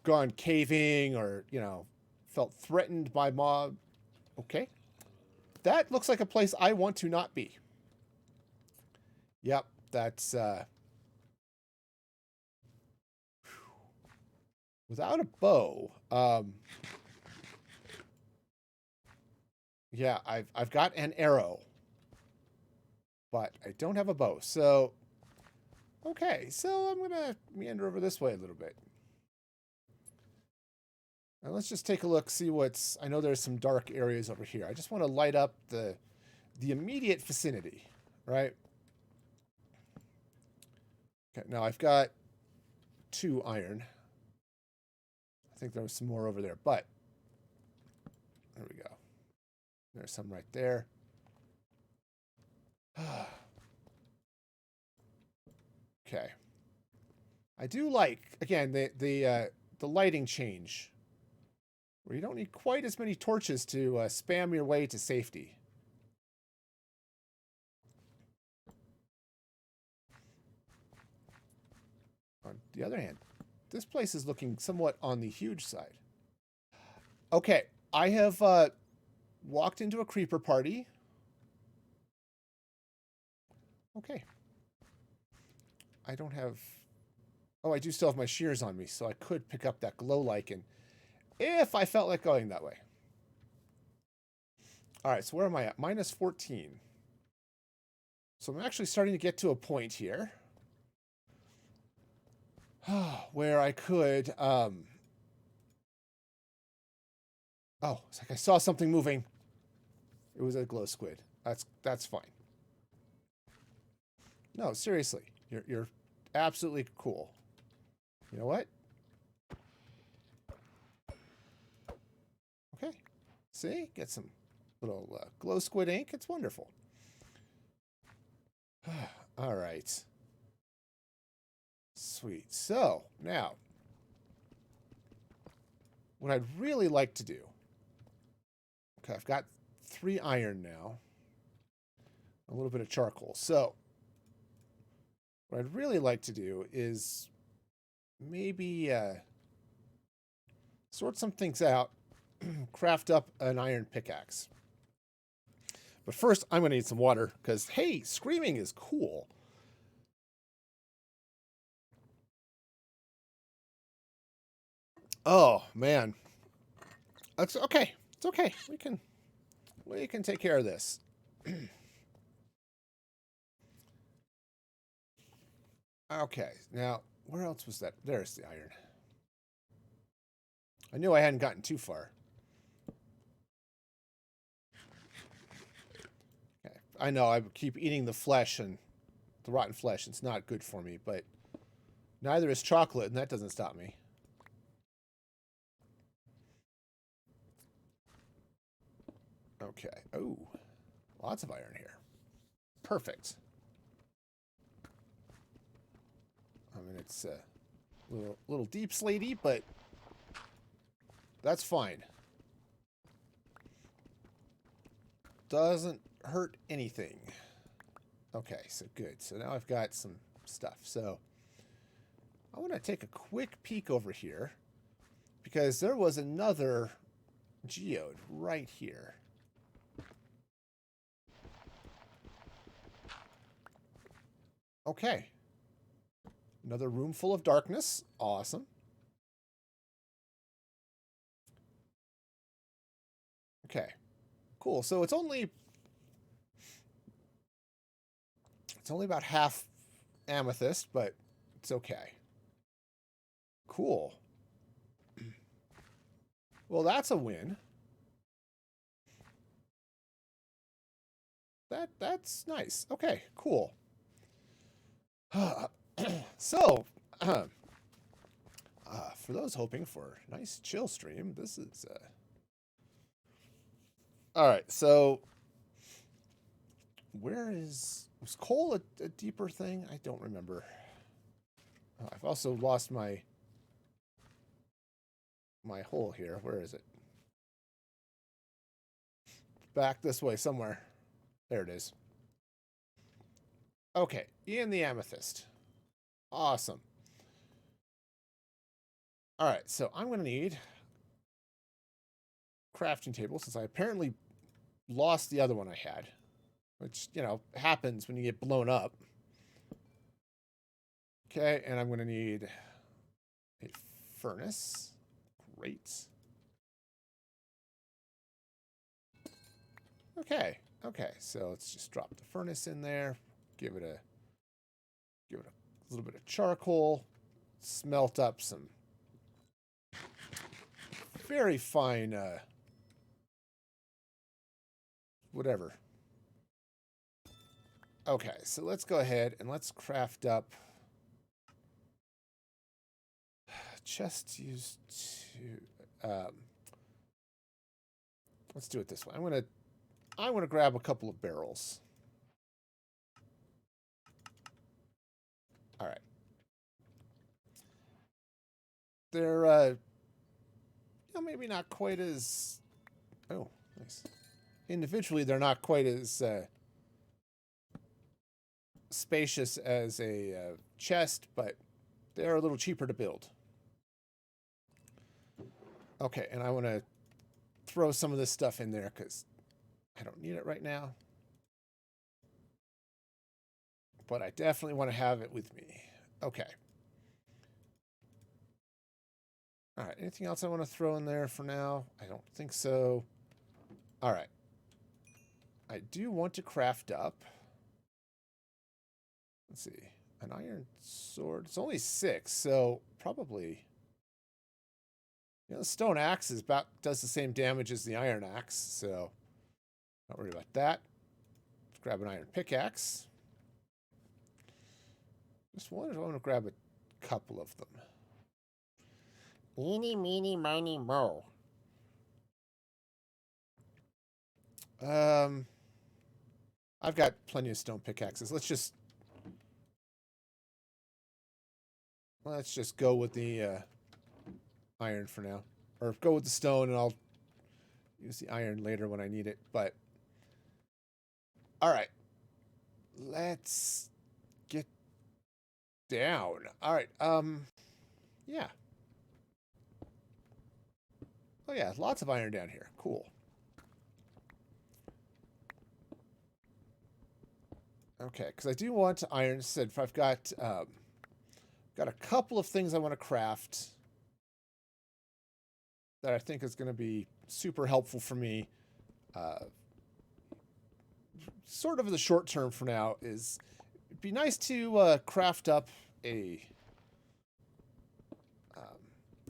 gone caving or, felt threatened by mob. Okay. That looks like a place I want to not be. Yep, that's... Without a bow, yeah, I've got an arrow, but I don't have a bow. So, okay, so I'm gonna meander over this way a little bit. Now let's just take a look, see what's... I know there's some dark areas over here. I just want to light up the immediate vicinity, right? Okay, now I've got 2 iron. I think there was some more over there, but there we go. There's some right there. Okay. I do like, again, the lighting change, where you don't need quite as many torches to spam your way to safety. On the other hand, this place is looking somewhat on the huge side. Okay, I have walked into a creeper party. Okay. I don't have... Oh, I do still have my shears on me, so I could pick up that glow lichen if I felt like going that way. All right, so where am I at? -14. So I'm actually starting to get to a point here where I could, oh, it's like I saw something moving. It was a glow squid. That's fine. No, seriously, you're absolutely cool. You know what? Okay. See? Get some little glow squid ink. It's wonderful. All right. Sweet. So, now, what I'd really like to do... Okay, I've got 3 iron now. A little bit of charcoal. So, what I'd really like to do is maybe sort some things out, craft up an iron pickaxe. But first, I'm going to need some water, because, hey, screaming is cool. Oh, man. That's okay. It's okay. We can take care of this. Okay, now, where else was that? There's the iron. I knew I hadn't gotten too far. Okay. I know I keep eating the flesh and the rotten flesh. It's not good for me, but neither is chocolate, and that doesn't stop me. Okay. Oh, lots of iron here. Perfect. I mean, it's a little deep slatey, but that's fine. Doesn't hurt anything. Okay, so good. So now I've got some stuff. So I want to take a quick peek over here because there was another geode right here. Okay. Another room full of darkness. Awesome. Okay. Cool. So it's only about half amethyst, but it's okay. Cool. Well, that's a win. That's nice. Okay, cool. So, for those hoping for a nice chill stream, this is all right. So, was coal a deeper thing? I don't remember. I've also lost my hole here. Where is it? Back this way somewhere. There it is. Okay, in the amethyst. Awesome. All right, so I'm going to need crafting table since I apparently lost the other one I had, which, you know, happens when you get blown up. Okay, and I'm going to need a furnace. Great. Okay, so let's just drop the furnace in there, give it a little bit of charcoal, smelt up some very fine whatever. Okay, so let's go ahead and let's craft up chest used to let's do it this way. I'm gonna grab a couple of barrels. All right. They're you know, maybe not quite as nice. Individually, they're not quite as spacious as a chest, but they're a little cheaper to build. Okay, and I want to throw some of this stuff in there because I don't need it right now. But I definitely want to have it with me. Okay. All right, anything else I want to throw in there for now? I don't think so. All right. I do want to craft up Let's see. An iron sword. It's only 6, so probably... You know, the stone axe does the same damage as the iron axe, so not worried about that. Let's grab an iron pickaxe. Just wondered if I want to grab a couple of them. Eeny, meeny, miny, mo. I've got plenty of stone pickaxes. Let's just go with the iron for now. Or go with the stone, and I'll use the iron later when I need it. But, alright. Let's get down. Alright, yeah. Oh yeah, lots of iron down here. Cool. Okay, because I do want to iron. Said if I've got a couple of things I want to craft that I think is going to be super helpful for me. Sort of in the short term for now is it'd be nice to craft up a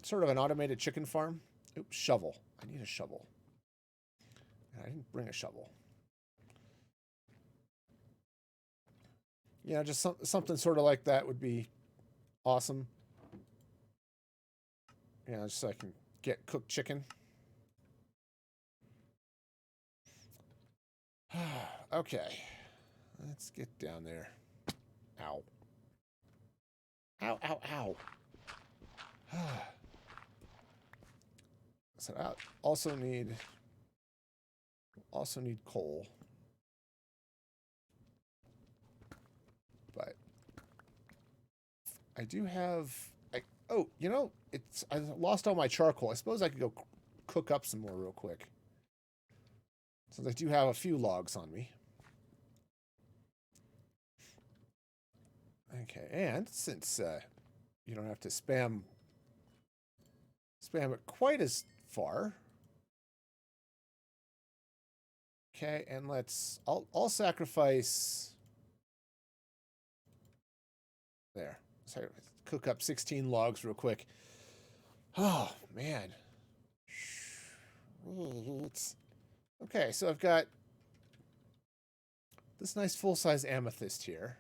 sort of an automated chicken farm. Oops, shovel. I need a shovel. I didn't bring a shovel. Yeah, just something sort of like that would be awesome. Yeah, just so I can get cooked chicken. Okay. Let's get down there. Ow. Ow, ow, ow. So I also need coal. But I do have oh, you know, I lost all my charcoal. I suppose I could go cook up some more real quick. Since I do have a few logs on me. Okay, and since you don't have to spam it quite as far. Okay, and I'll sacrifice there. Sorry, cook up 16 logs real quick. Oh, man. Okay, so I've got this nice full-size amethyst here.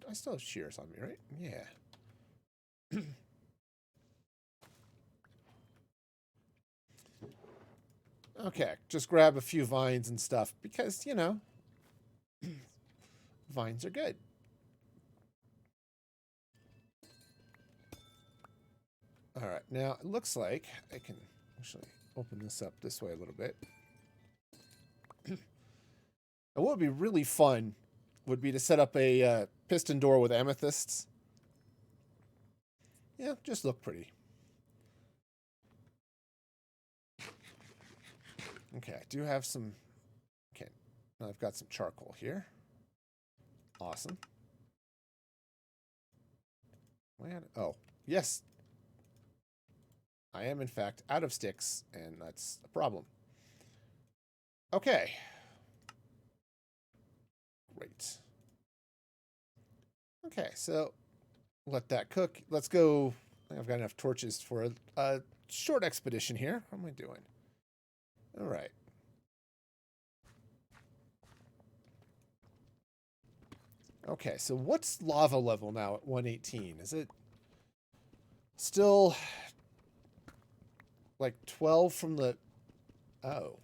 I still have shears on me, right? Yeah. Okay, just grab a few vines and stuff because, you know, vines are good. All right, now it looks like I can actually open this up this way a little bit. And what would be really fun would be to set up a piston door with amethysts. Yeah, just look pretty. Okay, I do have some... Okay, now I've got some charcoal here. Awesome. Oh, yes. I am, in fact, out of sticks, and that's a problem. Okay. Great. Okay, so let that cook. Let's go. I've got enough torches for a short expedition here. How am I doing? All right. Okay, so what's lava level now at 118? Is it still like 12 from the... Oh.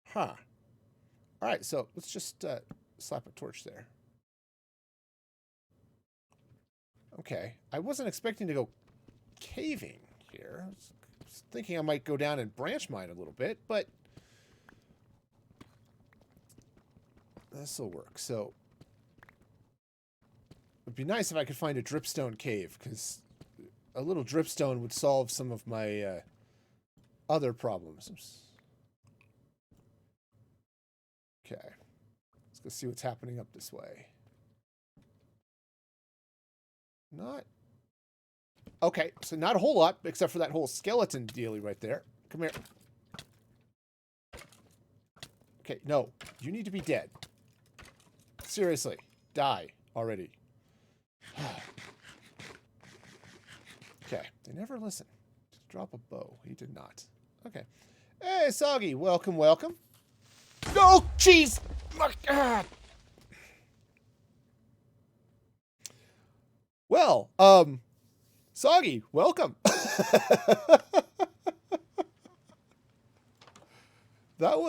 Huh. All right, so let's just slap a torch there. Okay, I wasn't expecting to go caving here. I was thinking I might go down and branch mine a little bit, but this will work. So it'd be nice if I could find a dripstone cave, because a little dripstone would solve some of my other problems. Okay, let's go see what's happening up this way. Not... Okay, so not a whole lot, except for that whole skeleton dealy right there. Come here. Okay, no. You need to be dead. Seriously, die already. Okay, they never listen. Just drop a bow. He did not. Okay. Hey, Soggy, welcome, welcome. No, jeez! Well, Soggy, welcome. That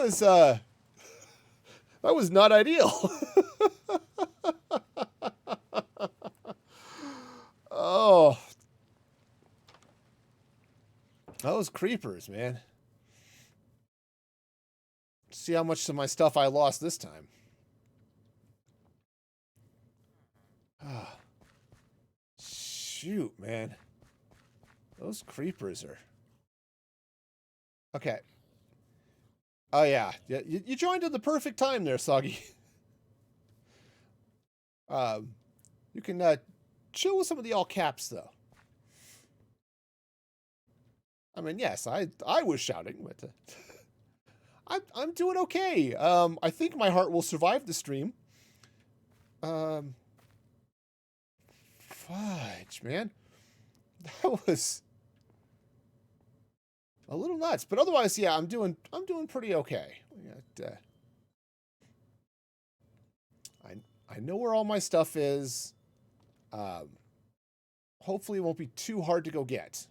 was not ideal. Oh, those creepers, man. See how much of my stuff I lost this time. Ah, shoot, man. Those creepers are... Okay. Oh, yeah. You joined at the perfect time there, Soggy. You can chill with some of the all caps, though. I mean, yes, I was shouting, but I'm doing okay. I think my heart will survive the stream. Fudge, man. That was a little nuts, but otherwise, yeah, I'm doing pretty okay. We got, I know where all my stuff is. Hopefully, it won't be too hard to go get.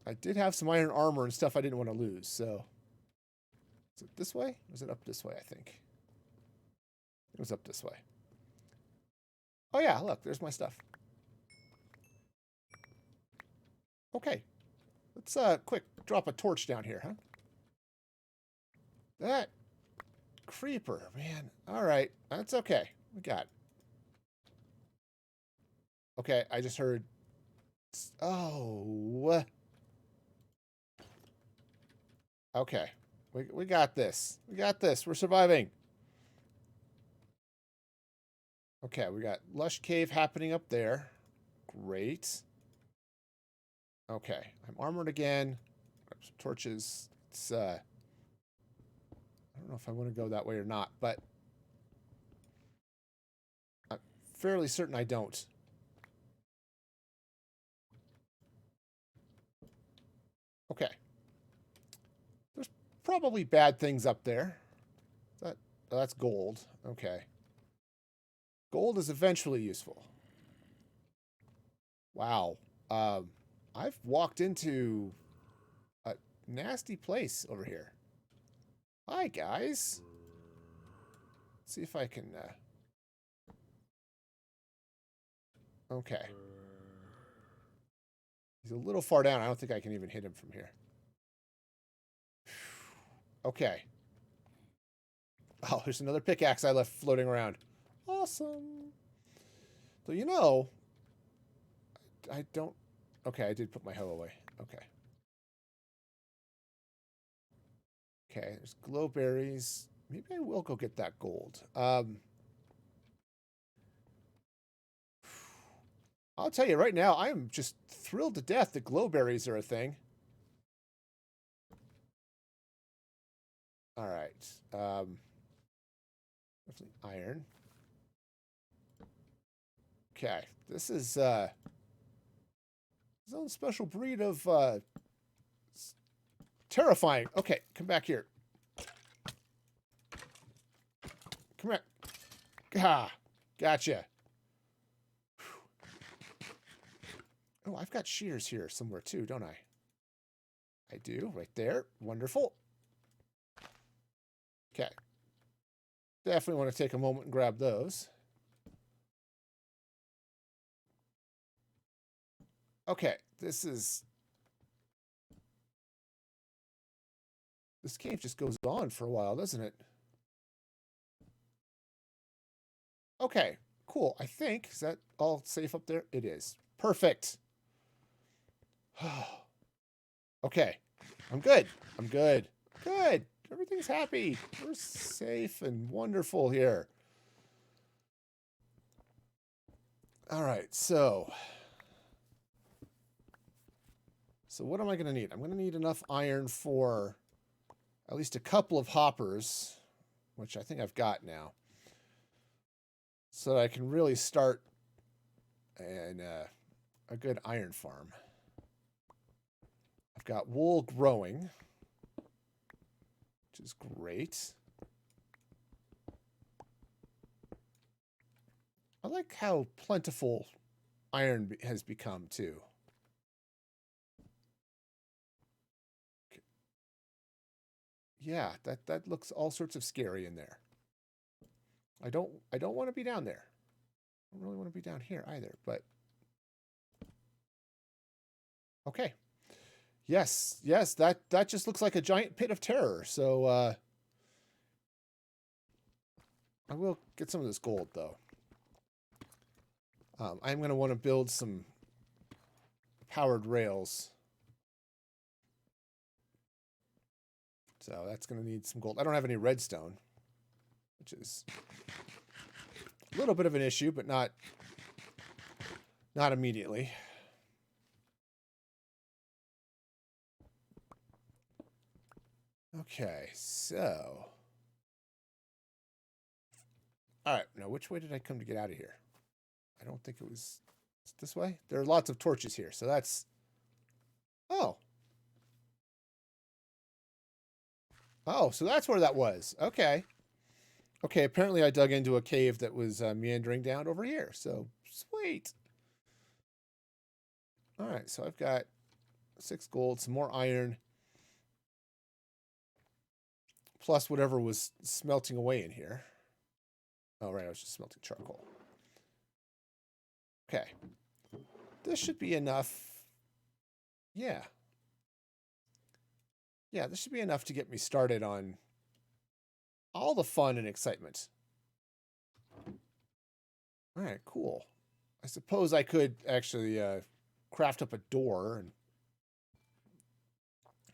I did have some iron armor and stuff I didn't want to lose, so... Is it this way? Or is it up this way, I think? It was up this way. Oh, yeah, look, there's my stuff. Okay. Let's, quick, drop a torch down here, huh? That creeper, man. All right, that's okay. We got it. Okay, I just heard... Oh... Okay. We got this. We got this. We're surviving. Okay, we got Lush Cave happening up there. Great. Okay, I'm armored again. Grab some torches. It's, I don't know if I want to go that way or not, but I'm fairly certain I don't. Okay. There's probably bad things up there. That's gold. Okay. Gold is eventually useful. Wow. I've walked into a nasty place over here. Hi, guys. Let's see if I can... Okay. He's a little far down. I don't think I can even hit him from here. Okay. Oh, there's another pickaxe I left floating around. Awesome. So, you know, I don't... Okay, I did put my hoe away. Okay. Okay, there's glowberries. Maybe I will go get that gold. I'll tell you right now, I am just thrilled to death that glowberries are a thing. All right. Definitely iron. Okay, this is his own special breed of terrifying. Okay, come back here. Come here. Ah, gotcha. Oh, I've got shears here somewhere too, don't I? I do, right there. Wonderful. Okay. Definitely want to take a moment and grab those. Okay, this cave just goes on for a while, doesn't it? Okay, cool. I think, is that all safe up there? It is. Perfect. Okay, I'm good. I'm good. Good. Everything's happy. We're safe and wonderful here. All right, so what am I going to need? I'm going to need enough iron for at least a couple of hoppers. which I think I've got now. So that I can really start a good iron farm. I've got wool growing, which is great. I like how plentiful iron has become too. Yeah, that looks all sorts of scary in there. I don't want to be down there. I don't really want to be down here either, but okay. Yes, yes, that just looks like a giant pit of terror. So I will get some of this gold though. I'm going to want to build some powered rails. So that's going to need some gold. I don't have any redstone, which is a little bit of an issue, but not immediately. Okay, so. All right, now which way did I come to get out of here? I don't think it was this way. There are lots of torches here, so that's... Oh. Oh, so that's where that was. Okay. Okay, apparently I dug into a cave that was meandering down over here, so sweet. All right, so I've got 6 gold, some more iron, plus whatever was smelting away in here. Oh, right, I was just smelting charcoal. Okay. This should be enough. Yeah. Yeah, this should be enough to get me started on all the fun and excitement. All right, cool. I suppose I could actually craft up a door and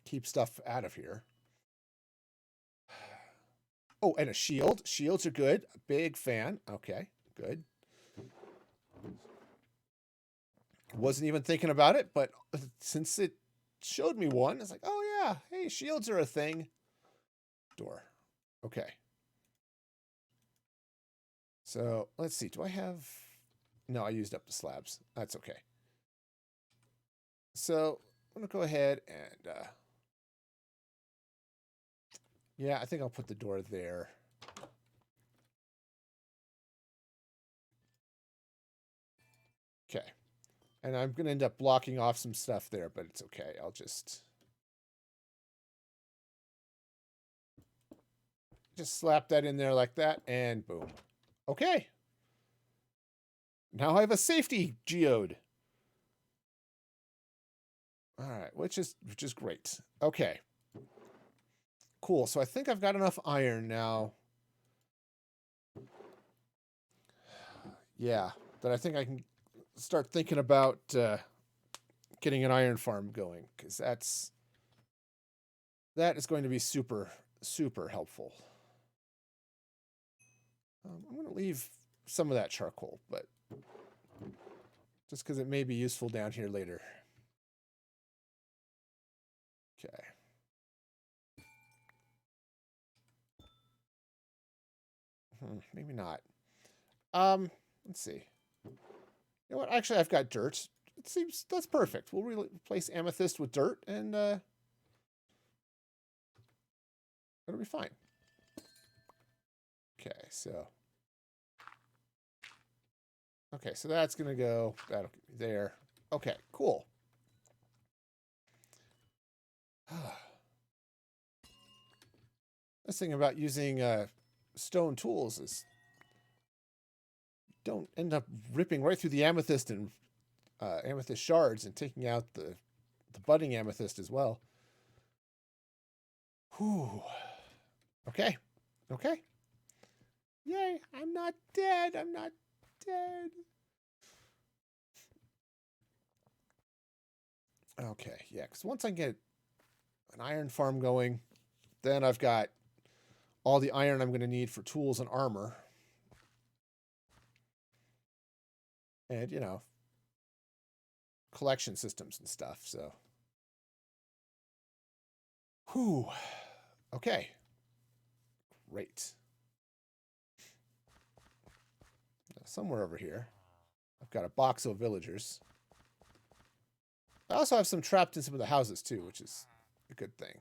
keep stuff out of here. Oh, and a shield. Shields are good. Big fan. Okay, good. Wasn't even thinking about it, but since it showed me one, it's like, oh yeah, hey, shields are a thing. Door. Okay. So let's see. Do I have... No, I used up the slabs. That's okay. So I'm going to go ahead and... yeah, I think I'll put the door there. Okay. And I'm going to end up blocking off some stuff there, but it's okay. I'll just slap that in there like that, and boom. Okay. Now I have a safety geode. All right, which is great. Okay. Cool. So I think I've got enough iron now. Yeah, that I think I can start thinking about getting an iron farm going, because that is going to be super helpful. I'm going to leave some of that charcoal, but just because it may be useful down here later. Okay. Maybe not. Let's see. You know what? Actually, I've got dirt. It seems that's perfect. We'll replace amethyst with dirt, and it'll be fine. Okay, so. Okay, so that's gonna go. That'll be there. Okay, cool. This thing about using stone tools is don't end up ripping right through the amethyst and amethyst shards and taking out the budding amethyst as well. Whew. Okay. Okay. Yay, I'm not dead. I'm not dead. Okay, yeah, because once I get an iron farm going, then I've got all the iron I'm going to need for tools and armor. And, you know, collection systems and stuff, so. Whew. Okay. Great. somewhere over here. I've got a box of villagers. I also have some trapped in some of the houses too, which is a good thing.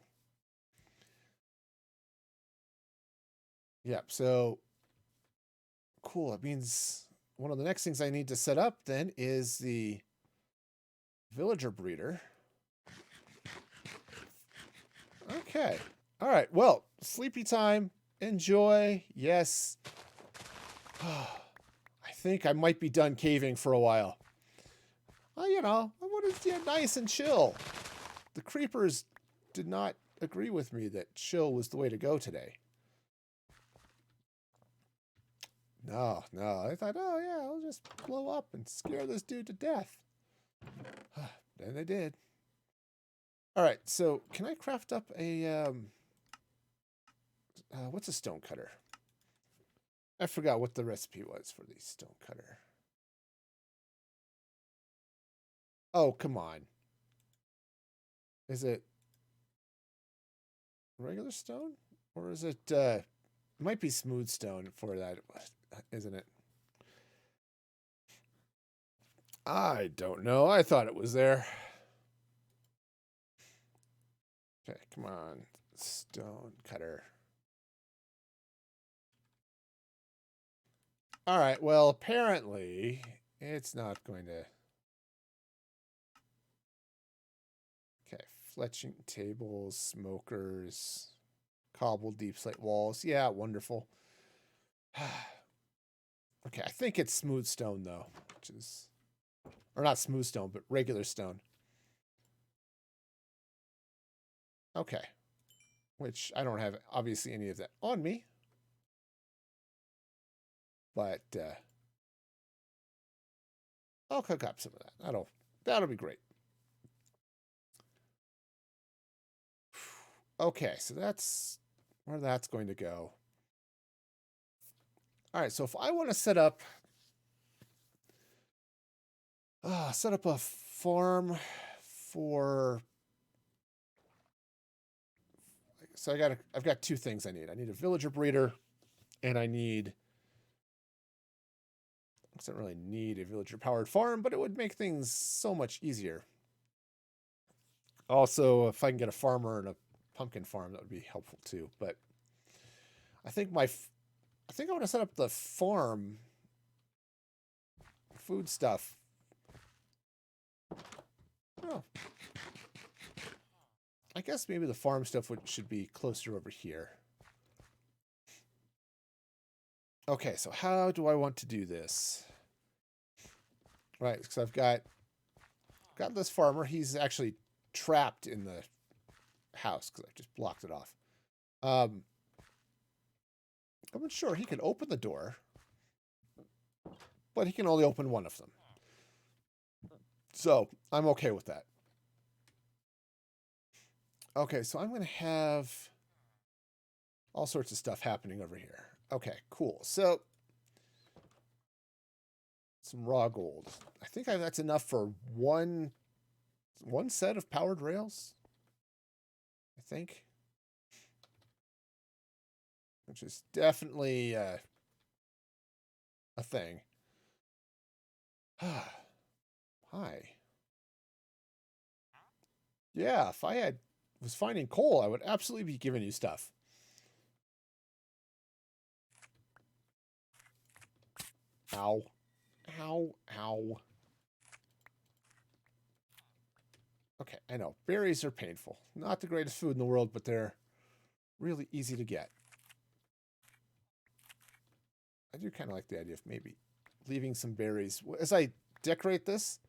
Yep, so cool. That means one of the next things I need to set up then is the villager breeder. Okay. All right. Well, sleepy time. Enjoy. Yes. I think I might be done caving for a while. Well, you know, I wanted to get nice and chill. The creepers did not agree with me that chill was the way to go today. No, no. I thought, oh, yeah, I'll just blow up and scare this dude to death. Then they did. All right, so can I craft up a, what's a stone cutter? I forgot what the recipe was for the stone cutter. Oh, come on. Is it regular stone? Or is it, it might be smooth stone for that, isn't it? I don't know. I thought it was there. Okay, come on. Stone cutter. All right, well, apparently it's not going to... Okay, fletching tables, smokers, cobbled deep slate walls. Yeah, wonderful. Okay, I think it's smooth stone, though, which is... Or not smooth stone, but regular stone. Okay. Which I don't have, obviously, any of that on me. But I'll cook up some of that. That'll be great. Okay, so that's where that's going to go. All right, so if I want to set up a farm for... So I've got two things I need. I need a villager breeder, and I don't really need a villager powered farm, but it would make things so much easier. Also, if I can get a farmer and a pumpkin farm, that would be helpful too. But I think I want to set up the farm food stuff. Oh, I guess maybe the farm stuff should be closer over here. Okay, so how do I want to do this? Right, because I've got this farmer. He's actually trapped in the house because I just blocked it off. I'm not sure he can open the door, but he can only open one of them. So I'm okay with that. Okay, so I'm going to have all sorts of stuff happening over here. Okay, cool. So some raw gold. I think that's enough for one set of powered rails. I think. Which is definitely a thing. Hi. Yeah, if I was finding coal, I would absolutely be giving you stuff. Ow. Ow. Ow. Okay, I know. Berries are painful. Not the greatest food in the world, but they're really easy to get. I do kind of like the idea of maybe leaving some berries. As I decorate this,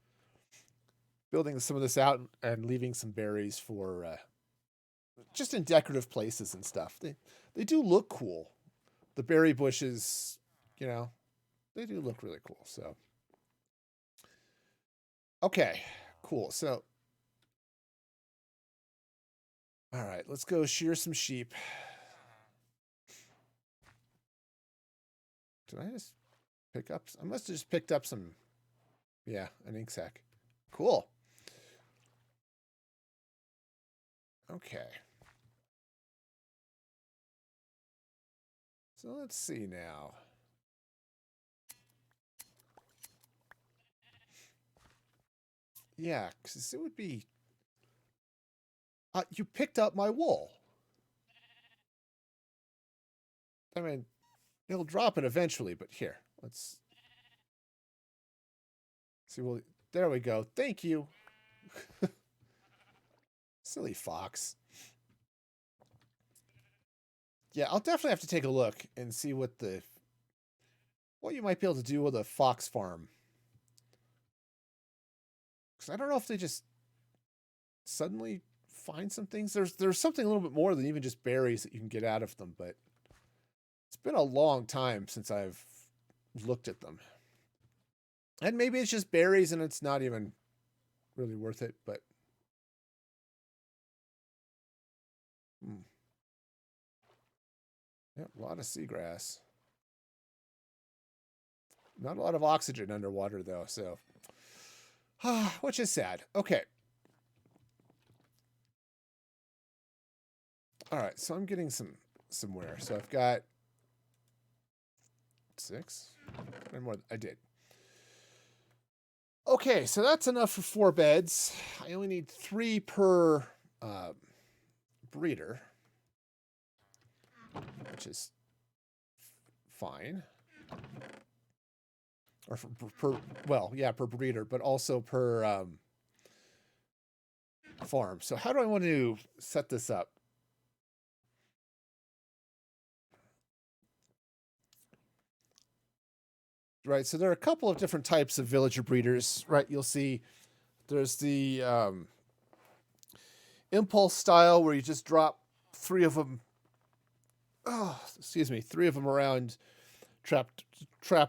building some of this out and leaving some berries for just in decorative places and stuff. They do look cool. The berry bushes, you know, they do look really cool. So, okay, cool. So, all right, let's go shear some sheep. Did I just pick up? I must have just picked up some, yeah, an ink sac. Cool. Okay. So let's see now. Yeah, because it would be... you picked up my wool. I mean, it'll drop it eventually, but here, let's see. Well, there we go. Thank you. Silly fox. Yeah, I'll definitely have to take a look and see what you might be able to do with a fox farm. Because I don't know if they just suddenly find some things. There's something a little bit more than even just berries that you can get out of them, but it's been a long time since I've looked at them. And maybe it's just berries and it's not even really worth it, but yeah, a lot of seagrass. Not a lot of oxygen underwater though, so which is sad. Okay. All right, so I'm getting somewhere. So I've got 6 or more. I did. Okay, so that's enough for 4 beds. I only need 3 per breeder, which is fine. Or per well, yeah, per breeder, but also per farm. So how do I want to set this up? Right, so there are a couple of different types of villager breeders, right? You'll see there's the impulse style where you just drop 3 of them, excuse me, 3 of them around, trap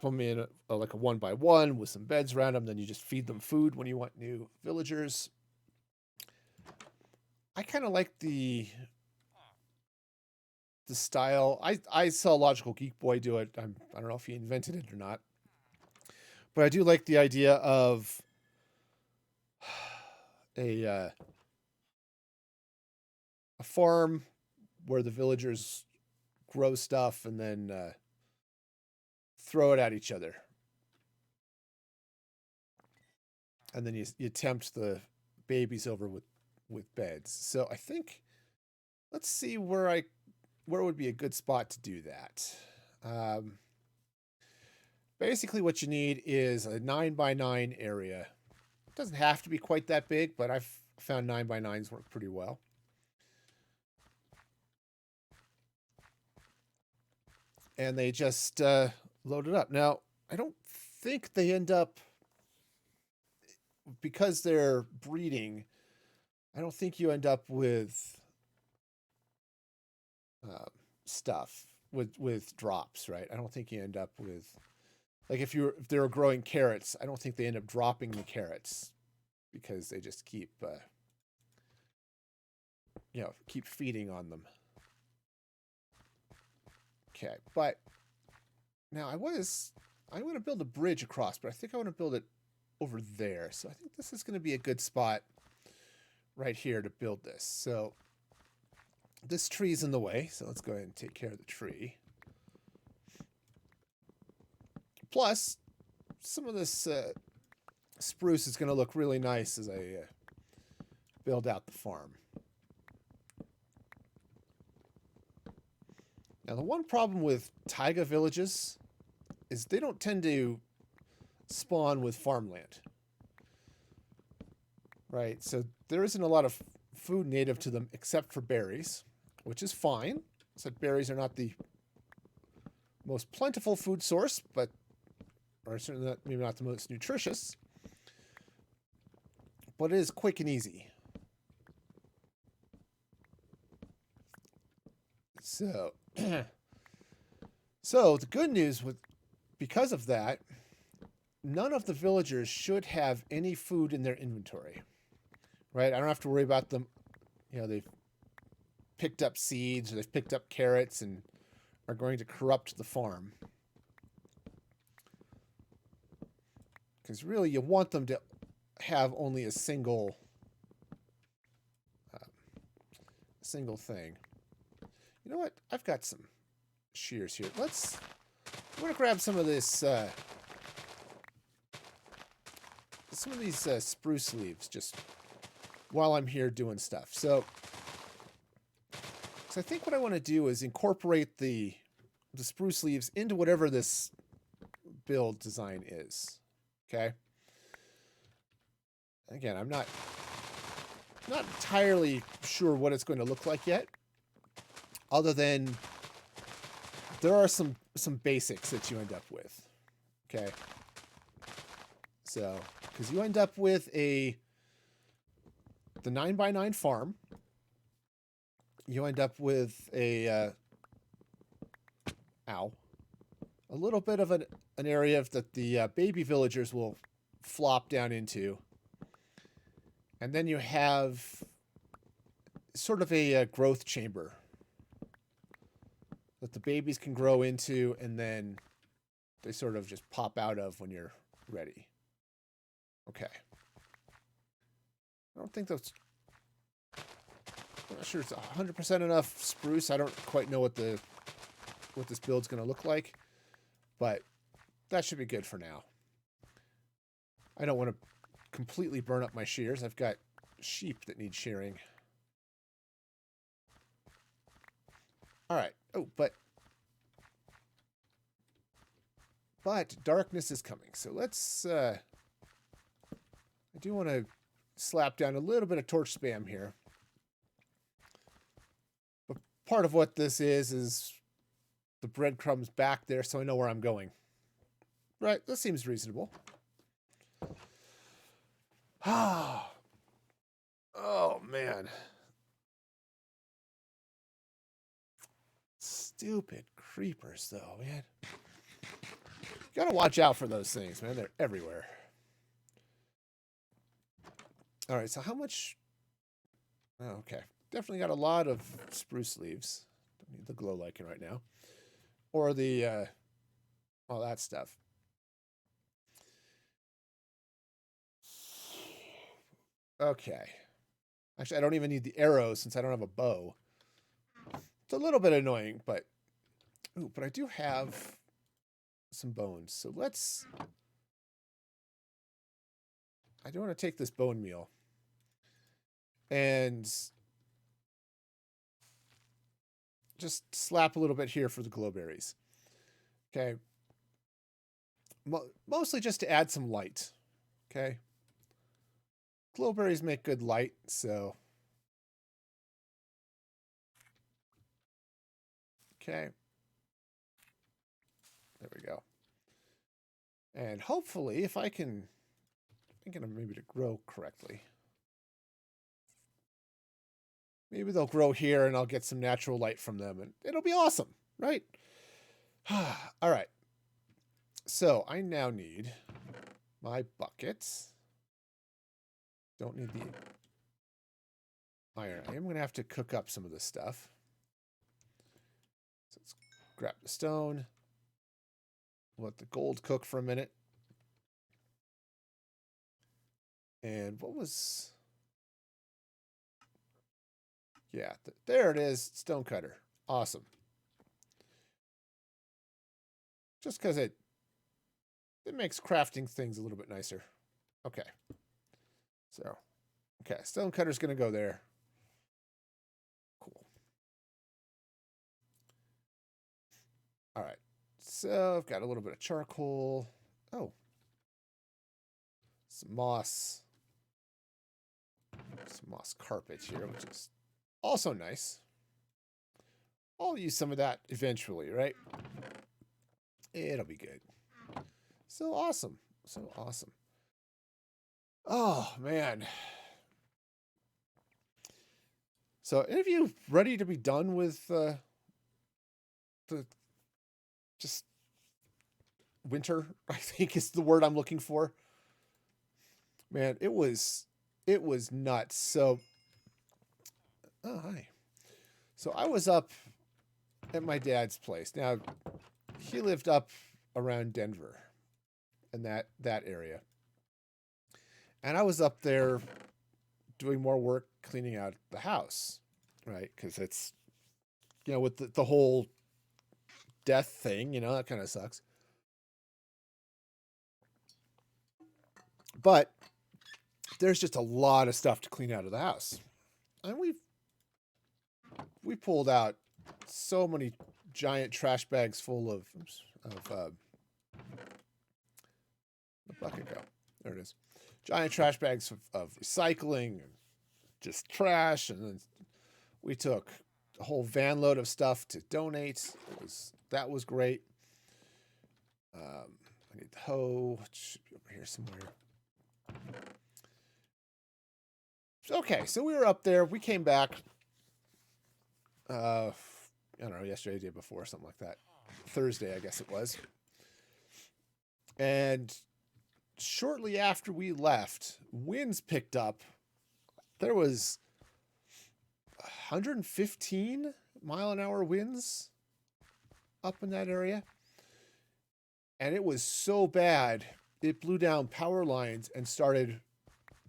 them in like a 1 by 1 with some beds around them, then you just feed them food when you want new villagers. I kind of like the style. I saw Logical Geek Boy do it. I don't know if he invented it or not. But I do like the idea of a farm where the villagers grow stuff and then throw it at each other. And then you tempt the babies over with beds. So I think, let's see where would be a good spot to do that. Basically what you need is a 9 by 9 area. It doesn't have to be quite that big, but I've found 9 by 9s work pretty well. And they just load it up. Now, I don't think they end up, because they're breeding, I don't think you end up with stuff with drops, right? I don't think you end up with, like, if they were growing carrots, I don't think they end up dropping the carrots because they just keep keep feeding on them. Okay, but now I'm going to build a bridge across, but I think I want to build it over there. So I think this is going to be a good spot right here to build this. So this tree's in the way, so let's go ahead and take care of the tree. Plus, some of this spruce is going to look really nice as I build out the farm. Now, the one problem with taiga villages is they don't tend to spawn with farmland. Right? So there isn't a lot of food native to them except for berries, which is fine. So berries are not the most plentiful food source, but are certainly maybe not the most nutritious. But it is quick and easy. So, so the good news because of that, none of the villagers should have any food in their inventory. Right? I don't have to worry about them. They've picked up seeds or they've picked up carrots and are going to corrupt the farm. Because really, you want them to have only a single thing. You know what? I've got some shears here. I'm going to grab some of this some of these spruce leaves just while I'm here doing stuff. So I think what I want to do is incorporate the spruce leaves into whatever this build design is. Okay. Again, I'm not entirely sure what it's going to look like yet, other than there are some basics that you end up with. Okay. So, because you end up with the 9x9 farm, you end up with a little bit of an area that the baby villagers will flop down into. And then you have sort of a growth chamber that the babies can grow into, and then they sort of just pop out of when you're ready. Okay. I don't think that's... I'm not sure it's 100% enough spruce. I don't quite know what this build's going to look like, but that should be good for now. I don't want to completely burn up my shears. I've got sheep that need shearing. All right. Oh, but darkness is coming. So let's I do want to slap down a little bit of torch spam here. But part of what this is the breadcrumbs back there, so I know where I'm going. Right, that seems reasonable. Oh, man. Stupid creepers, though, man. You gotta watch out for those things, man. They're everywhere. All right, so how much... Oh, okay. Definitely got a lot of spruce leaves. Don't need the glow lichen right now. Or the, all that stuff. Okay. Actually, I don't even need the arrows since I don't have a bow. It's a little bit annoying, but... Ooh, but I do have some bones. So let's... I do want to take this bone meal and just slap a little bit here for the glowberries. Okay. Mostly just to add some light. Okay. Glowberries make good light, so... Okay. There we go. And hopefully, if I can... I'm thinking maybe to grow correctly. Maybe they'll grow here and I'll get some natural light from them and it'll be awesome, right? All right. So I now need my buckets. Don't need the iron. I am going to have to cook up some of this stuff. So let's grab the stone. Let the gold cook for a minute. And what was... Yeah, there it is. Stonecutter. Awesome. Just because it makes crafting things a little bit nicer. Okay. So, okay. Stonecutter's going to go there. Cool. All right. So, I've got a little bit of charcoal. Oh. Some moss. Some moss carpet here, which is also nice. I'll use some of that eventually, right? It'll be good. So awesome. So awesome. Oh, man. So, any of you ready to be done with the just winter, I think is the word I'm looking for. Man, it was nuts. So, oh, hi. So I was up at my dad's place. Now, he lived up around Denver and that area. And I was up there doing more work cleaning out the house, right? Because it's, with the whole death thing, that kind of sucks. But there's just a lot of stuff to clean out of the house. And we pulled out so many giant trash bags full of the bucket go. There it is. Giant trash bags of recycling and just trash, and then we took a whole van load of stuff to donate. That was great. I need the hoe. It should be over here somewhere. Okay, so we were up there. We came back. I don't know, yesterday, the day before, something like that. Thursday, I guess it was. And shortly after we left, winds picked up. There was 115-mile-an-hour winds up in that area. And it was so bad, it blew down power lines and started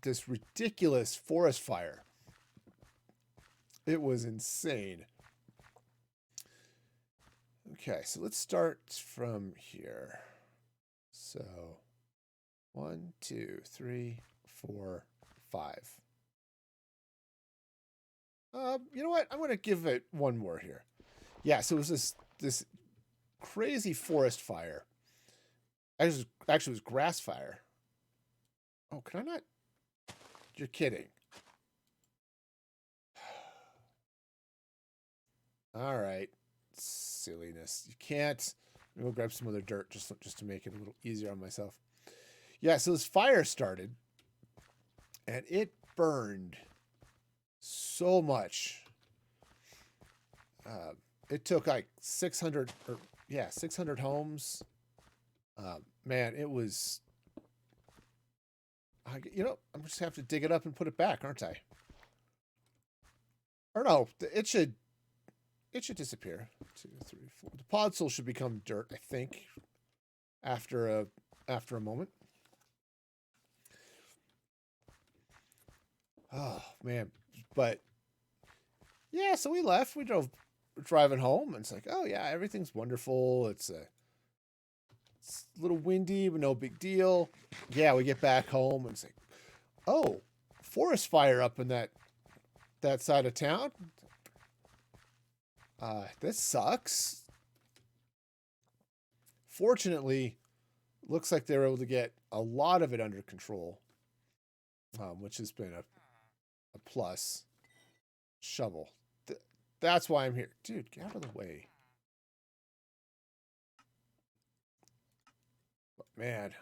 this ridiculous forest fire. It was insane. Okay, so let's start from here. So 1, 2, 3, 4, 5. You know what? I'm going to give it one more here. Yeah, so it was this crazy forest fire. Actually, it was grass fire. Oh, can I not? You're kidding. All right. Silliness. You can't. We'll grab some other dirt just to make it a little easier on myself. Yeah, so this fire started, and it burned so much. It took like 600 homes. Man, it was. You know, I'm just have to dig it up and put it back, aren't I? Or no, it should disappear. 2, 3, 4. The podzol should become dirt, I think, after a moment. Oh man, but yeah, so we left. We're driving home, and it's like, oh yeah, everything's wonderful. It's a little windy, but no big deal. Yeah, we get back home, and it's like, oh, forest fire up in that side of town. This sucks. Fortunately, looks like they were able to get a lot of it under control, which has been a plus. Shovel. That's why I'm here. Dude, get out of the way. But man,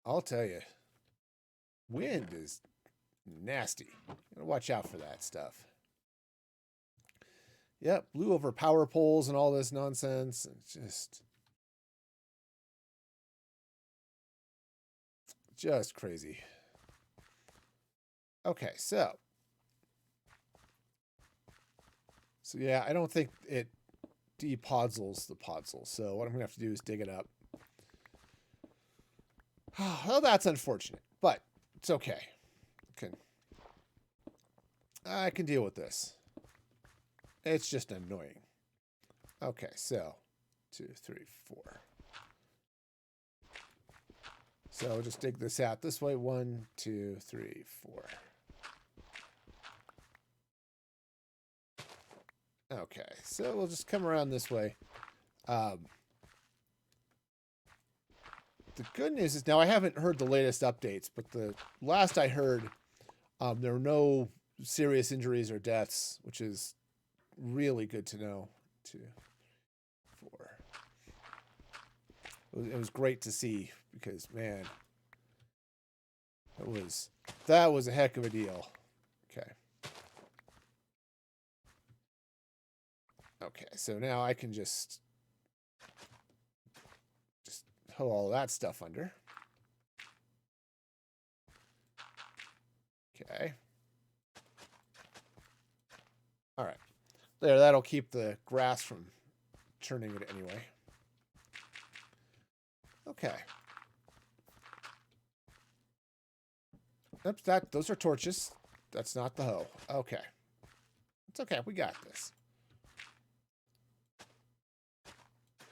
I'll tell you, wind is nasty. Gotta watch out for that stuff. Yep, blew over power poles and all this nonsense. And just crazy. Okay, so yeah, I don't think it depodzels the podzol. So what I'm gonna have to do is dig it up. Well, that's unfortunate, but it's okay. I can deal with this. It's just annoying. Okay, so 2, 3, 4. So I'll just dig this out this way. 1, 2, 3, 4. Okay, so we'll just come around this way. The good news is now I haven't heard the latest updates, but the last I heard, there were no serious injuries or deaths, which is really good to know. 2, 4. It was great to see because man, that was a heck of a deal. Okay. Okay, so now I can just hoe all that stuff under. Okay. All right. There, that'll keep the grass from turning it anyway. Okay. Oops, those are torches. That's not the hoe. Okay. It's okay. We got this.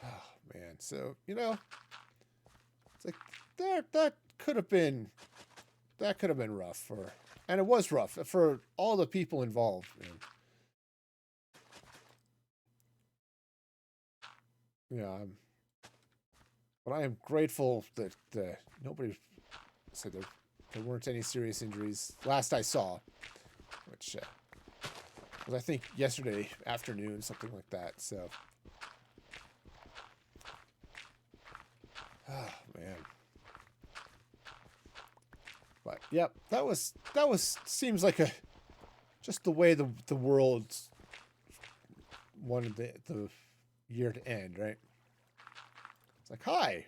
Oh, man. So, you know, it's like that could have been that could have been rough, and it was rough for all the people involved. Man. Yeah, but I am grateful that nobody said there weren't any serious injuries last I saw, which was I think yesterday afternoon, something like that. So, oh man. But yep, that was seems like just the way the world wanted the year to end, right? It's like, hi,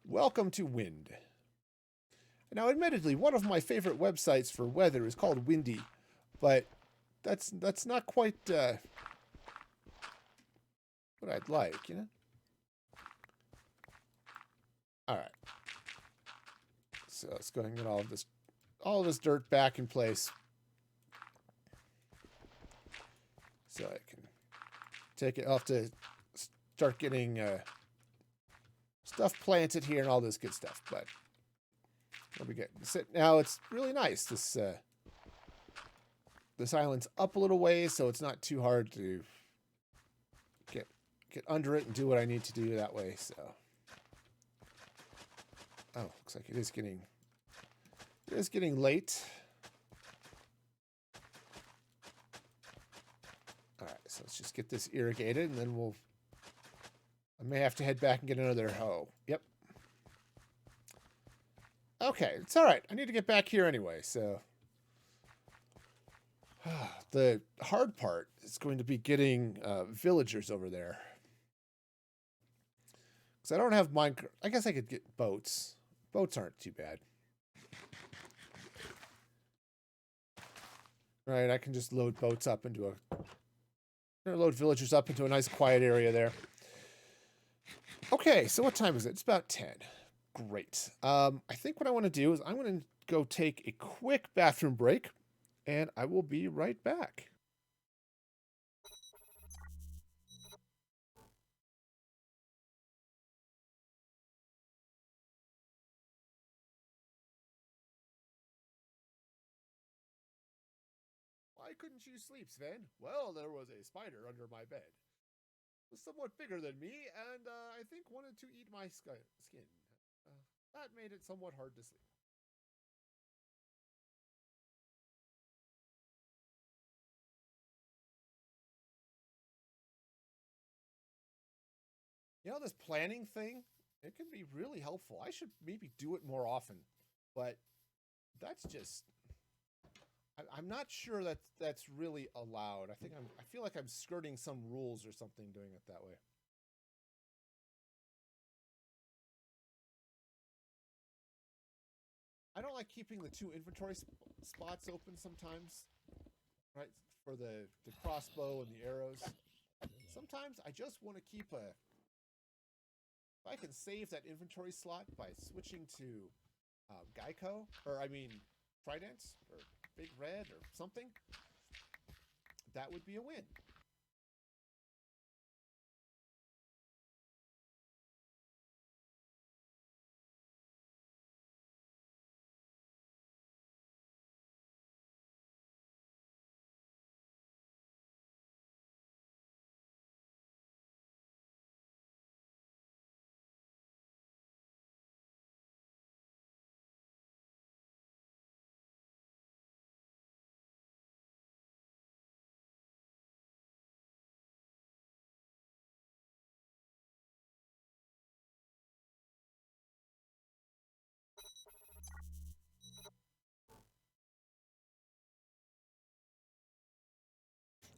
welcome to Wind. Now, admittedly, one of my favorite websites for weather is called Windy, but that's not quite what I'd like, you know. All right, so let's go ahead and get all of this dirt back in place, so I can take it off to start getting stuff planted here and all this good stuff. But what we get now, it's really nice. This island's up a little ways, so it's not too hard to get under it and do what I need to do that way. So, oh, looks like it is getting late. All right, so let's just get this irrigated, and then I may have to head back and get another hoe. Yep. Okay, it's all right. I need to get back here anyway, so the hard part is going to be getting villagers over there. Because I don't have Minecraft. I guess I could get boats. Boats aren't too bad. Right, I can just load boats up into load villagers up into a nice quiet area there. Okay, so what time is it? It's about 10. Great. I think what I want to do is I'm going to go take a quick bathroom break, and I will be right back. Why couldn't you sleep, Sven? Well, there was a spider under my bed. It was somewhat bigger than me, and I think wanted to eat my skin. That made it somewhat hard to sleep. You know, this planning thing, it can be really helpful. I should maybe do it more often, but that's just. I'm not sure that that's really allowed. I feel like I'm skirting some rules or something doing it that way. I don't like keeping the two inventory spots open sometimes, right? For the crossbow and the arrows. Sometimes I just want to keep if I can save that inventory slot by switching to Geico, or I mean Trident, or Big Red, or something, that would be a win.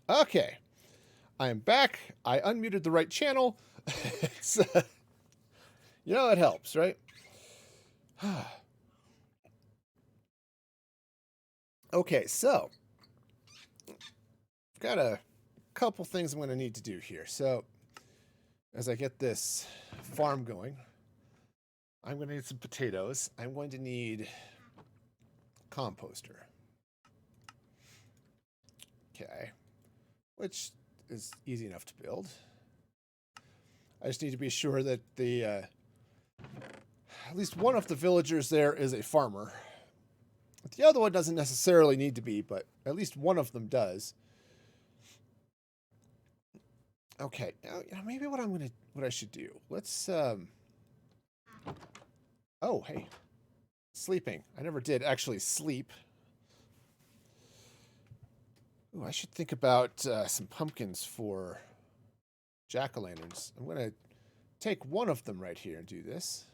Okay, I am back. I unmuted the right channel. It's, it helps, right? Okay, so I've got a couple things I'm going to need to do here. So as I get this farm going, I'm going to need some potatoes. I'm going to need composter. Okay, which is easy enough to build. I just need to be sure that at least one of the villagers there is a farmer. The other one doesn't necessarily need to be, but at least one of them does. Okay, now maybe what I should do. Let's oh, hey. Sleeping. I never did actually sleep. Ooh, I should think about some pumpkins for jack-o'-lanterns. I'm going to take one of them right here and do this.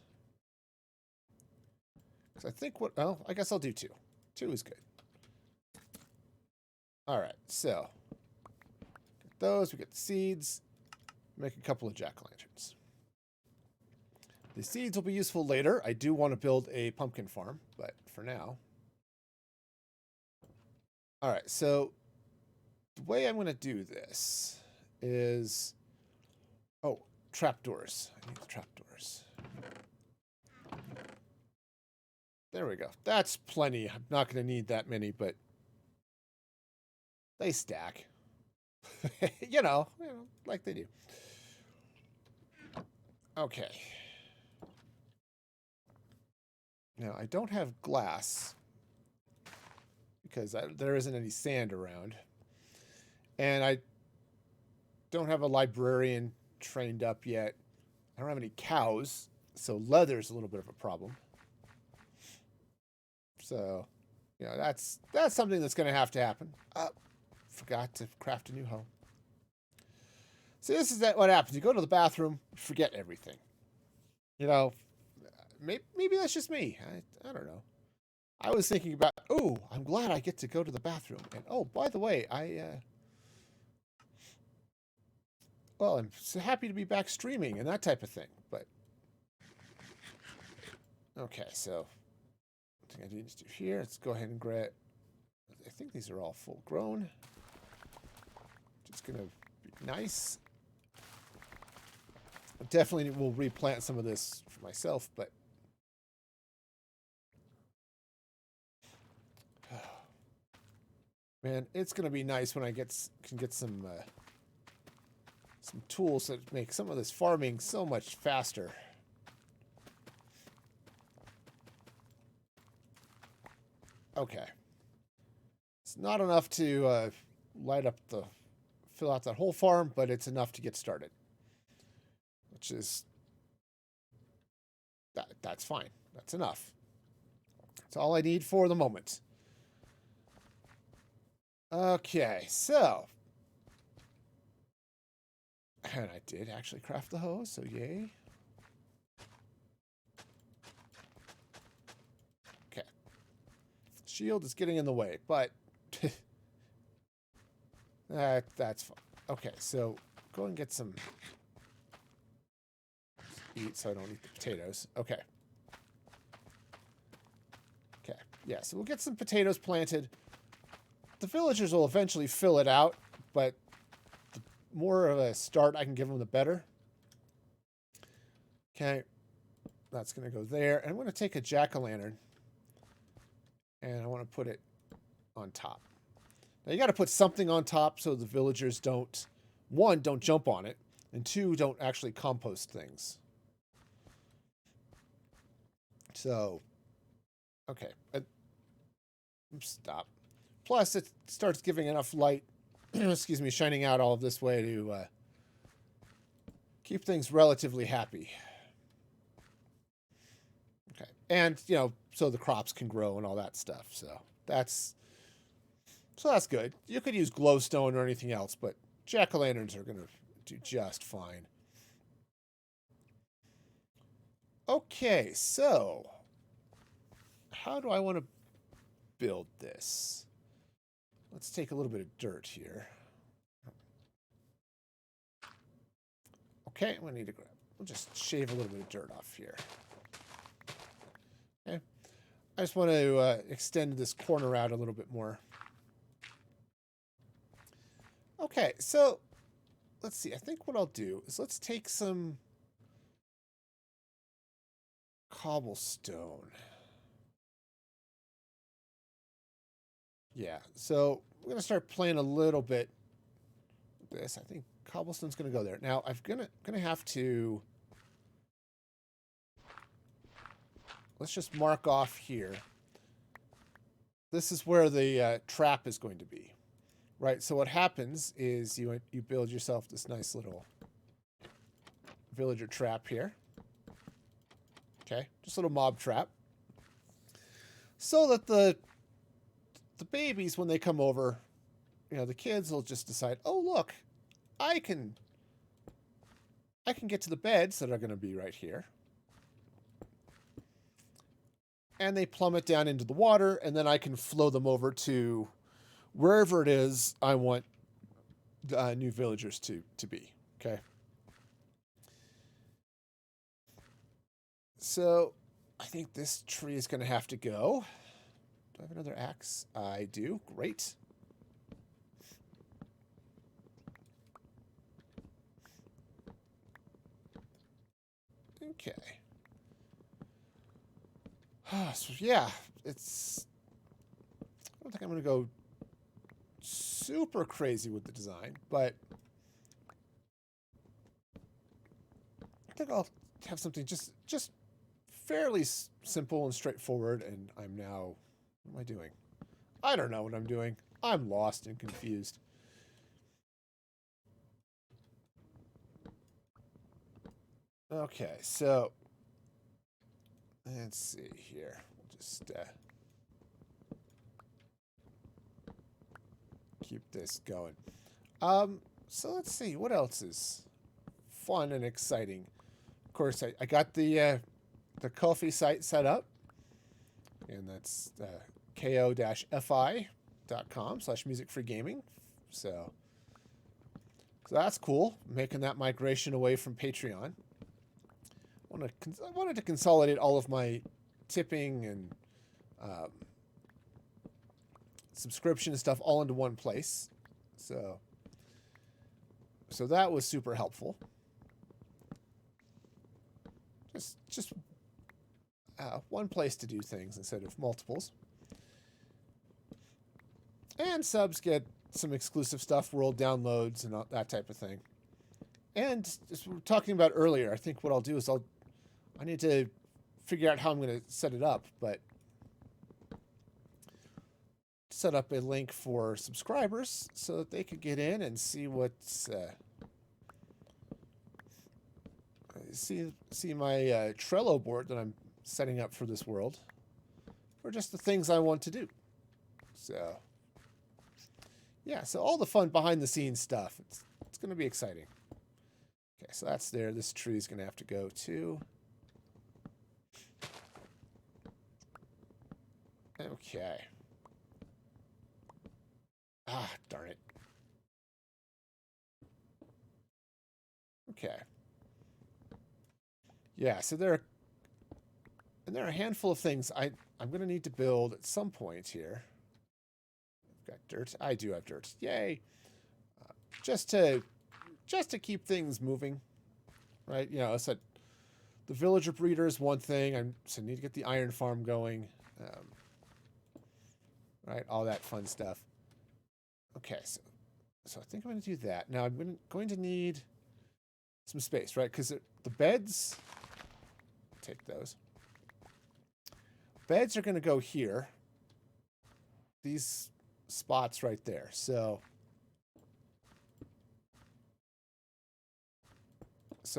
Because I think I guess I'll do two. Two is good. All right, so get those. We get the seeds. Make a couple of jack-o'-lanterns. The seeds will be useful later. I do want to build a pumpkin farm, but for now. All right, so the way I'm going to do this is... Oh, trapdoors. I need the trapdoors. There we go. That's plenty. I'm not going to need that many, but they stack. you know, like they do. Okay. Now, I don't have glass because there isn't any sand around. And I don't have a librarian trained up yet. I don't have any cows, so leather's a little bit of a problem. So, that's something that's going to happen. Forgot to craft a new hoe. See, this is what happens. You go to the bathroom, forget everything. Maybe that's just me. I don't know. I was thinking about, oh, I'm glad I get to go to the bathroom. And, oh, by the way, well, I'm so happy to be back streaming and that type of thing. But, okay, so I think I need to do here. Let's go ahead and grab, I think these are all full grown. Just going to be nice. I definitely will replant some of this for myself, but man, it's going to be nice when I can get some tools that make some of this farming so much faster. Okay. It's not enough to fill out that whole farm, but it's enough to get started. Which is, that's fine. That's enough. That's all I need for the moment. Okay, so. And I did actually craft the hoe, so yay. Okay. Shield is getting in the way, but that's fine. Okay, so go and get some eat so I don't eat the potatoes. Okay. Okay, yeah, so we'll get some potatoes planted. The villagers will eventually fill it out, but the more of a start I can give them, the better. Okay, that's going to go there. And I'm going to take a jack-o'-lantern, and I want to put it on top. Now, you got to put something on top so the villagers don't jump on it, and two, don't actually compost things. So, okay. Stop. Plus, it starts giving enough light, excuse me, shining out all of this way to keep things relatively happy. Okay. And, so the crops can grow and all that stuff. So that's good. You could use glowstone or anything else, but jack-o'-lanterns are going to do just fine. Okay, so how do I want to build this? Let's take a little bit of dirt here. Okay, we'll just shave a little bit of dirt off here. Okay. I just want to extend this corner out a little bit more. Okay, so let's see. I think what I'll do is let's take some cobblestone. Yeah, so we're going to start playing a little bit with this. I think cobblestone's going to go there. Now, I'm going to have to... Let's just mark off here. this is where the trap is going to be, right? So what happens is you build yourself this nice little villager trap here. Okay, just a little mob trap, so that the babies, when they come over, the kids will just decide, oh look, I can get to the beds that are going to be right here. And they plummet down into the water, and then I can flow them over to wherever it is I want new villagers to be. Okay. So I think this tree is going to have to go. Do I have another axe? I do. Great. Okay. So yeah, it's... I don't think I'm going to go super crazy with the design, but I think I'll have something just fairly simple and straightforward. And I'm now... What am I doing? I don't know what I'm doing. I'm lost and confused. Okay, so let's see here. We'll just keep this going. So let's see what else is fun and exciting. Of course, I got the Ko-fi site set up, and that's ko-fi.com/musicfreegaming. So that's cool. Making that migration away from Patreon. I wanted to consolidate all of my tipping and subscription stuff all into one place. So that was super helpful. Just one place to do things instead of multiples. And subs get some exclusive stuff, world downloads, and all that type of thing. And as we were talking about earlier, I think what I'll do is I need to figure out how I'm going to set it up, but set up a link for subscribers so that they could get in and see what's see my Trello board that I'm setting up for this world, or just the things I want to do. So yeah, so all the fun behind the scenes stuff. It's going to be exciting. Okay, so that's there. This tree is going to have to go too. Okay. Ah, darn it. Okay. Yeah, so there are a handful of things I'm going to need to build at some point here. I've got dirt. I do have dirt. Yay. Just to keep things moving, right? I said the villager breeder is one thing. I need to get the iron farm going, right? All that fun stuff. Okay, so I think I'm going to do that. Now I'm going to need some space, right? Because the beds, take those. Beds are going to go here. These spots right there. So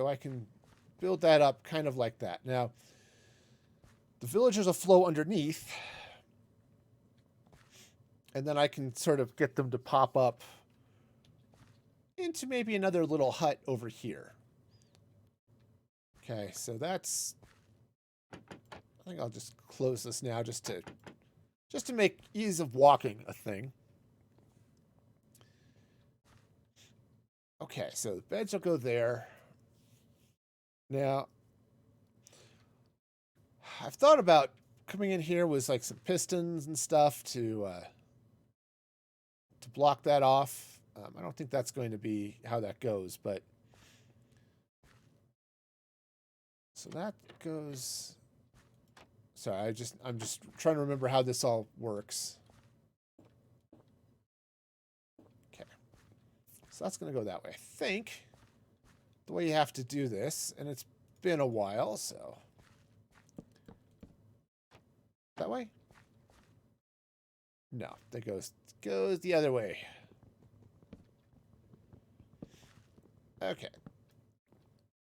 I can build that up kind of like that. Now, the villagers will flow underneath, and then I can sort of get them to pop up into maybe another little hut over here. Okay, so that's... I think I'll just close this now just to make ease of walking a thing. Okay, so the beds will go there. Now, I've thought about coming in here with like some pistons and stuff to block that off. I don't think that's going to be how that goes, but so that goes. Sorry, I'm just trying to remember how this all works. Okay, so that's going to go that way. I think the way you have to do this, and it's been a while, so that way. No, that goes the other way. Okay.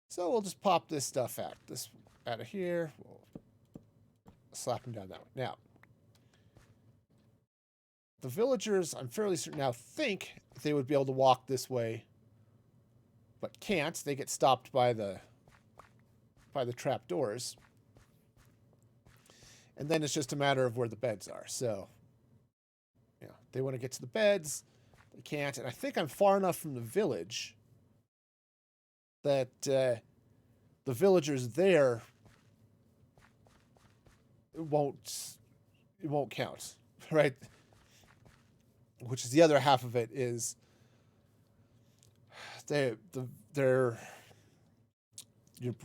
So we'll just pop this stuff out of here. We'll slap them down that way. Now, the villagers, I'm fairly certain now, think they would be able to walk this way, but can't. They get stopped by the trap doors. And then it's just a matter of where the beds are. So, they want to get to the beds. They can't. And I think I'm far enough from the village that the villagers there it won't count, right? Which is the other half of it is your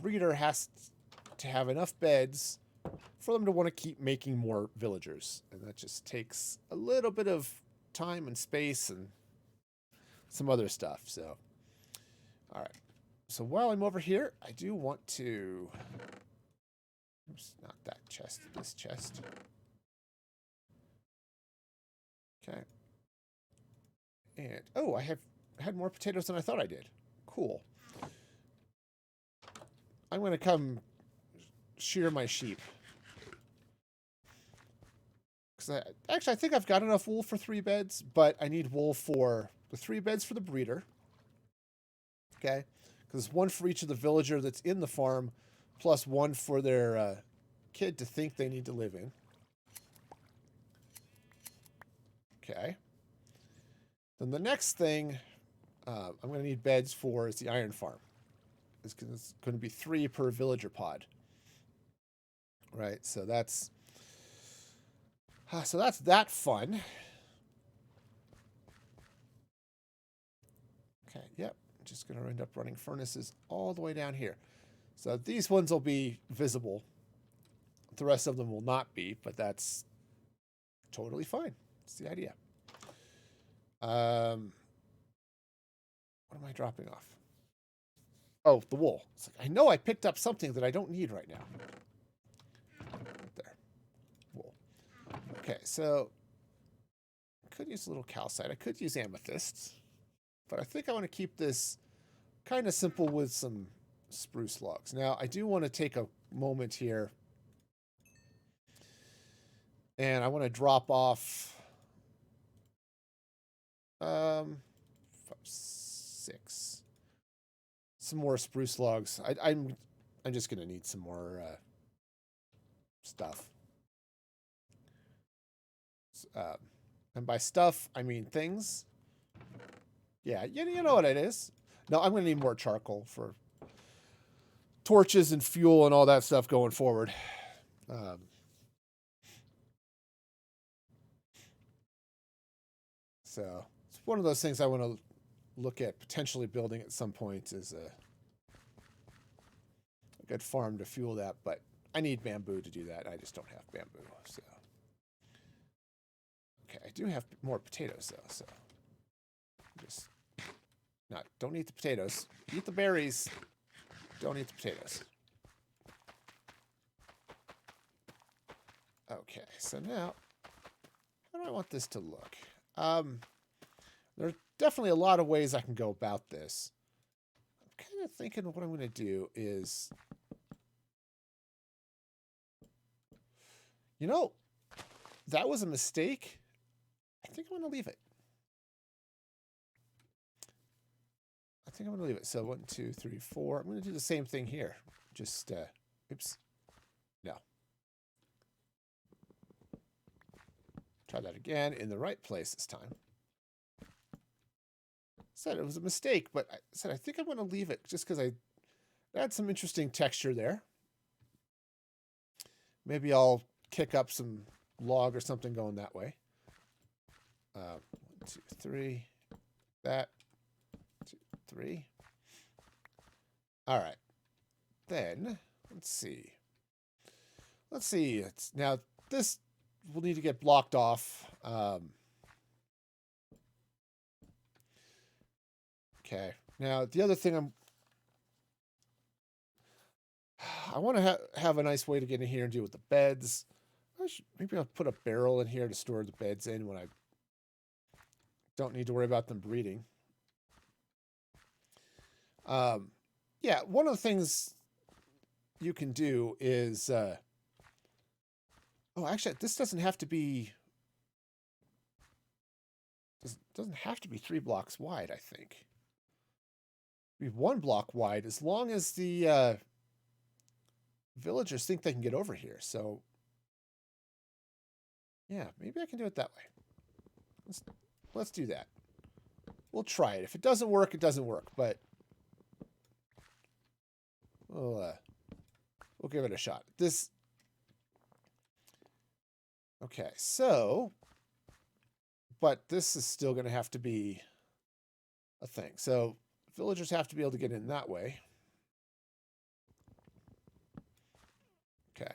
breeder has to have enough beds for them to want to keep making more villagers. And that just takes a little bit of time and space and some other stuff. So, all right. So while I'm over here, I do want to... Oops, not that chest, this chest. Okay. And, oh, I had more potatoes than I thought I did. Cool. I'm going to come shear my sheep. Actually, I think I've got enough wool for 3 beds, but I need wool for the 3 beds for the breeder. Okay? Because it's 1 for each of the villager that's in the farm, plus 1 for their kid to think they need to live in. Okay. Then the next thing I'm going to need beds for is the iron farm. It's going to be 3 per villager pod. Right? So that's that fun. Okay, yep. Just going to end up running furnaces all the way down here. So these ones will be visible. The rest of them will not be, but that's totally fine. That's the idea. What am I dropping off? Oh, the wool. It's like, I know I picked up something that I don't need right now. Right there. Wool. Okay, so I could use a little calcite. I could use amethysts. But I think I want to keep this kind of simple with some spruce logs. Now, I do want to take a moment here. And I want to drop off 6. Some more spruce logs. I'm just going to need some more stuff. And by stuff, I mean things. Yeah, you know what it is. No, I'm going to need more charcoal for torches and fuel and all that stuff going forward. So it's one of those things I want to look at potentially building at some point is a good farm to fuel that, but I need bamboo to do that. I just don't have bamboo. So okay, I do have more potatoes though, so just don't eat the potatoes. Eat the berries. Don't eat the potatoes. Okay, so now how do I want this to look? There's definitely a lot of ways I can go about this. I'm kind of thinking what I'm going to do is, that was a mistake. I think I'm going to leave it. So 1, 2, 3, 4. I'm going to do the same thing here. Just, oops. No. Try that again in the right place this time. Said it was a mistake, but I think I'm going to leave it just because I had some interesting texture there. Maybe I'll kick up some log or something going that way. 1, 2, 3. That. 2, 3. All right. Then let's see. Now this will need to get blocked off. Okay. Now the other thing I want to have a nice way to get in here and deal with the beds. Maybe I'll put a barrel in here to store the beds in when I don't need to worry about them breeding. Yeah, one of the things you can do is... oh, actually, this doesn't have to be... doesn't have to be 3 blocks wide, I think. Be 1 block wide as long as the villagers think they can get over here. So, yeah, maybe I can do it that way. Let's do that. We'll try it. If it doesn't work, it doesn't work. But we'll give it a shot. Okay, so, but this is still going to have to be a thing. So villagers have to be able to get in that way. Okay.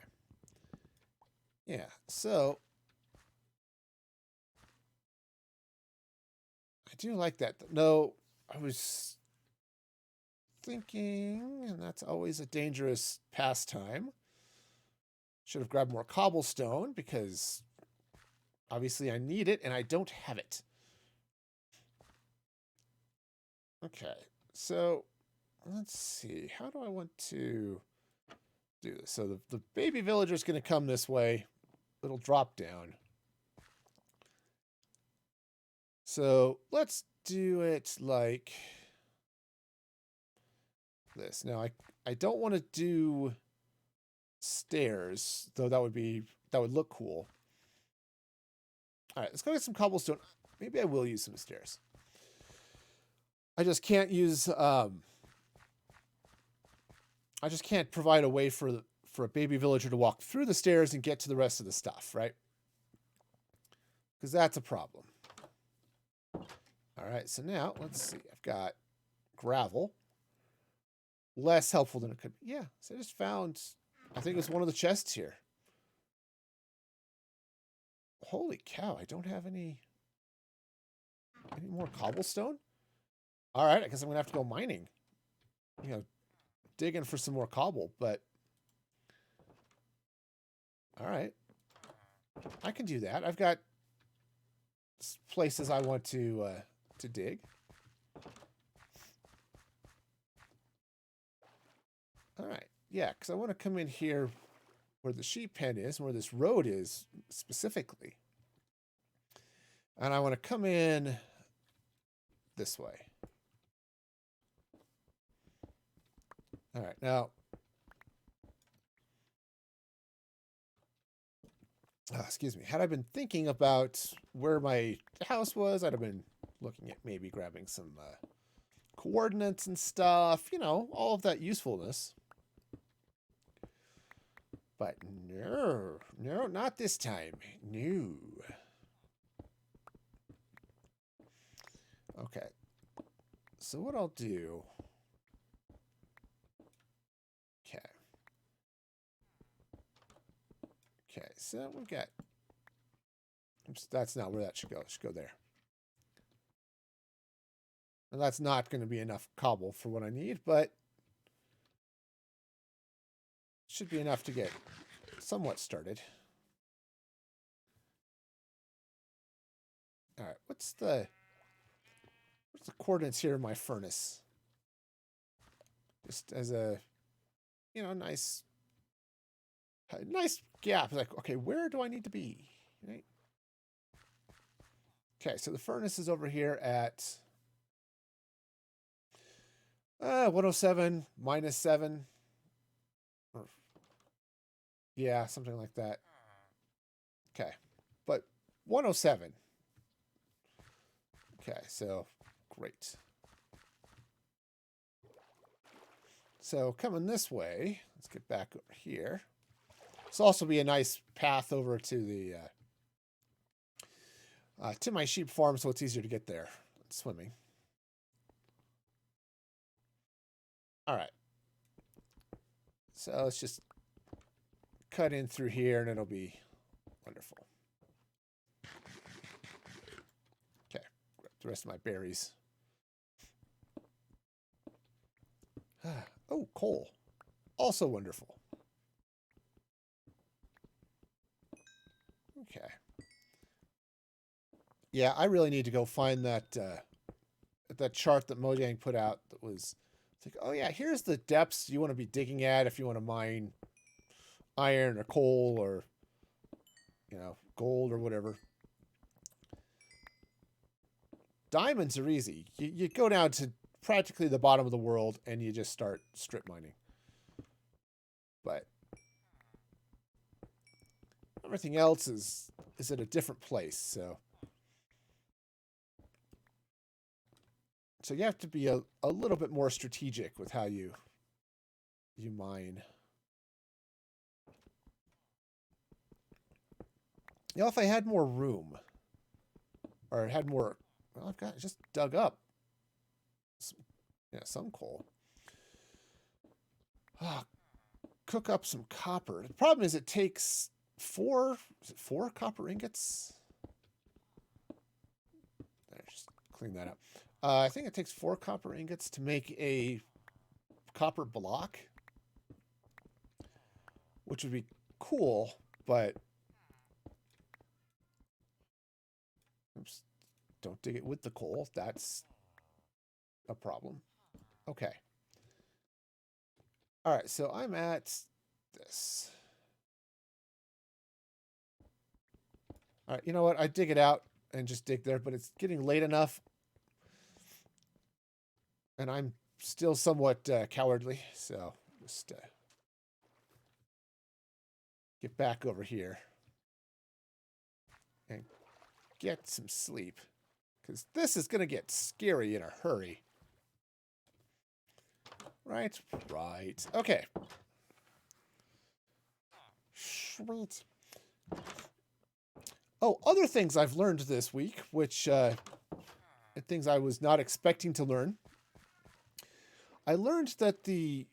Yeah, so I do like that. No, I was thinking, and that's always a dangerous pastime. Should have grabbed more cobblestone because obviously I need it and I don't have it. Okay, so let's see. How do I want to do this? So the baby villager is going to come this way. It'll drop down. So let's do it like this. Now I don't want to do stairs, though that would look cool. All right, let's go get some cobblestone. Maybe I will use some stairs. I just can't use I just can't provide a way for a baby villager to walk through the stairs and get to the rest of the stuff, right? Because that's a problem. All right, so now let's see. I've got gravel. Less helpful than it could be. Yeah, so I just found, I think it was one of the chests here. Holy cow, I don't have any more cobblestone? All right, I guess I'm going to have to go mining. You know, digging for some more cobble, but all right. I can do that. I've got places I want to dig. All right. Yeah, because I want to come in here where the sheep pen is, where this road is specifically. And I want to come in this way. All right. Now, excuse me. Had I been thinking about where my house was, I'd have been looking at maybe grabbing some coordinates and stuff. You know, all of that usefulness. But no, not this time. No. Okay. So what I'll do... Okay. Okay, so we've got... Oops, that's not where that should go. It should go there. And that's not going to be enough cobble for what I need, but... should be enough to get somewhat started. All right, what's the coordinates here in my furnace? Just as a, you know, nice gap. Like, okay, where do I need to be? Right? Okay, so the furnace is over here at 107 minus 7. Or, yeah, something like that. Okay, but 107. Okay, so great. So coming this way, let's get back over here. This will also be a nice path over to the to my sheep farm, so it's easier to get there swimming. All right. So let's just cut in through here, and it'll be wonderful. Okay, grab the rest of my berries. Oh, coal. Also wonderful. Okay. Yeah, I really need to go find that that chart that Mojang put out that was it's like, oh yeah, here's the depths you want to be digging at if you want to mine iron or coal or gold or whatever. Diamonds are easy. You go down to practically the bottom of the world and you just start strip mining. But everything else is at a different place, so you have to be a little bit more strategic with how you mine. If I had more room or had more, well, I've got just dug up some coal. Cook up some copper. The problem is it takes four copper ingots? Just clean that up. I think it takes 4 copper ingots to make a copper block, which would be cool, but oops, don't dig it with the coal. That's a problem. Okay. All right, so I'm at this. All right, you know what? I dig it out and just dig there, but it's getting late enough. And I'm still somewhat cowardly, so just get back over here and get some sleep. Because this is going to get scary in a hurry. Right? Right. Okay. Sweet. Oh, other things I've learned this week, which things I was not expecting to learn. I learned that the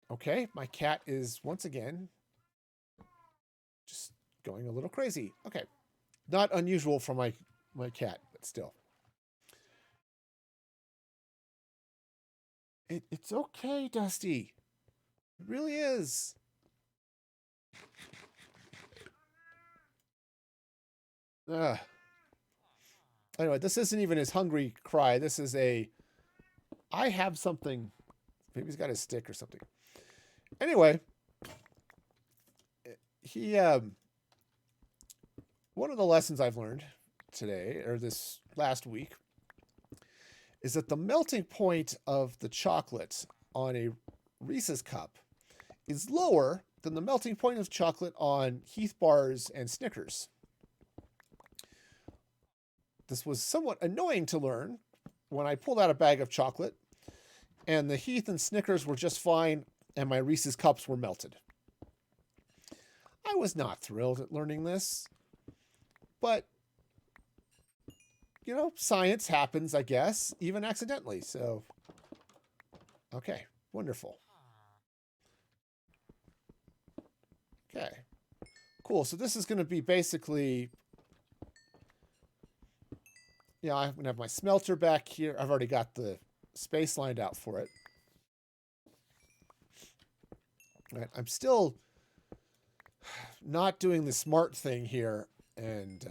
okay, my cat is once again just going a little crazy. Okay. Not unusual for my cat, but still. It's okay, Dusty. It really is. Anyway, this isn't even his hungry cry. This is I have something. Maybe he's got a stick or something. Anyway, he one of the lessons I've learned today or this last week is that the melting point of the chocolate on a Reese's cup is lower than the melting point of chocolate on Heath bars and Snickers. This was somewhat annoying to learn when I pulled out a bag of chocolate and the Heath and Snickers were just fine and my Reese's cups were melted. I was not thrilled at learning this, but science happens, I guess, even accidentally. So, okay, wonderful. Okay, cool. So this is going to be basically, I'm going to have my smelter back here. I've already got the space lined out for it. All right, I'm still not doing the smart thing here and,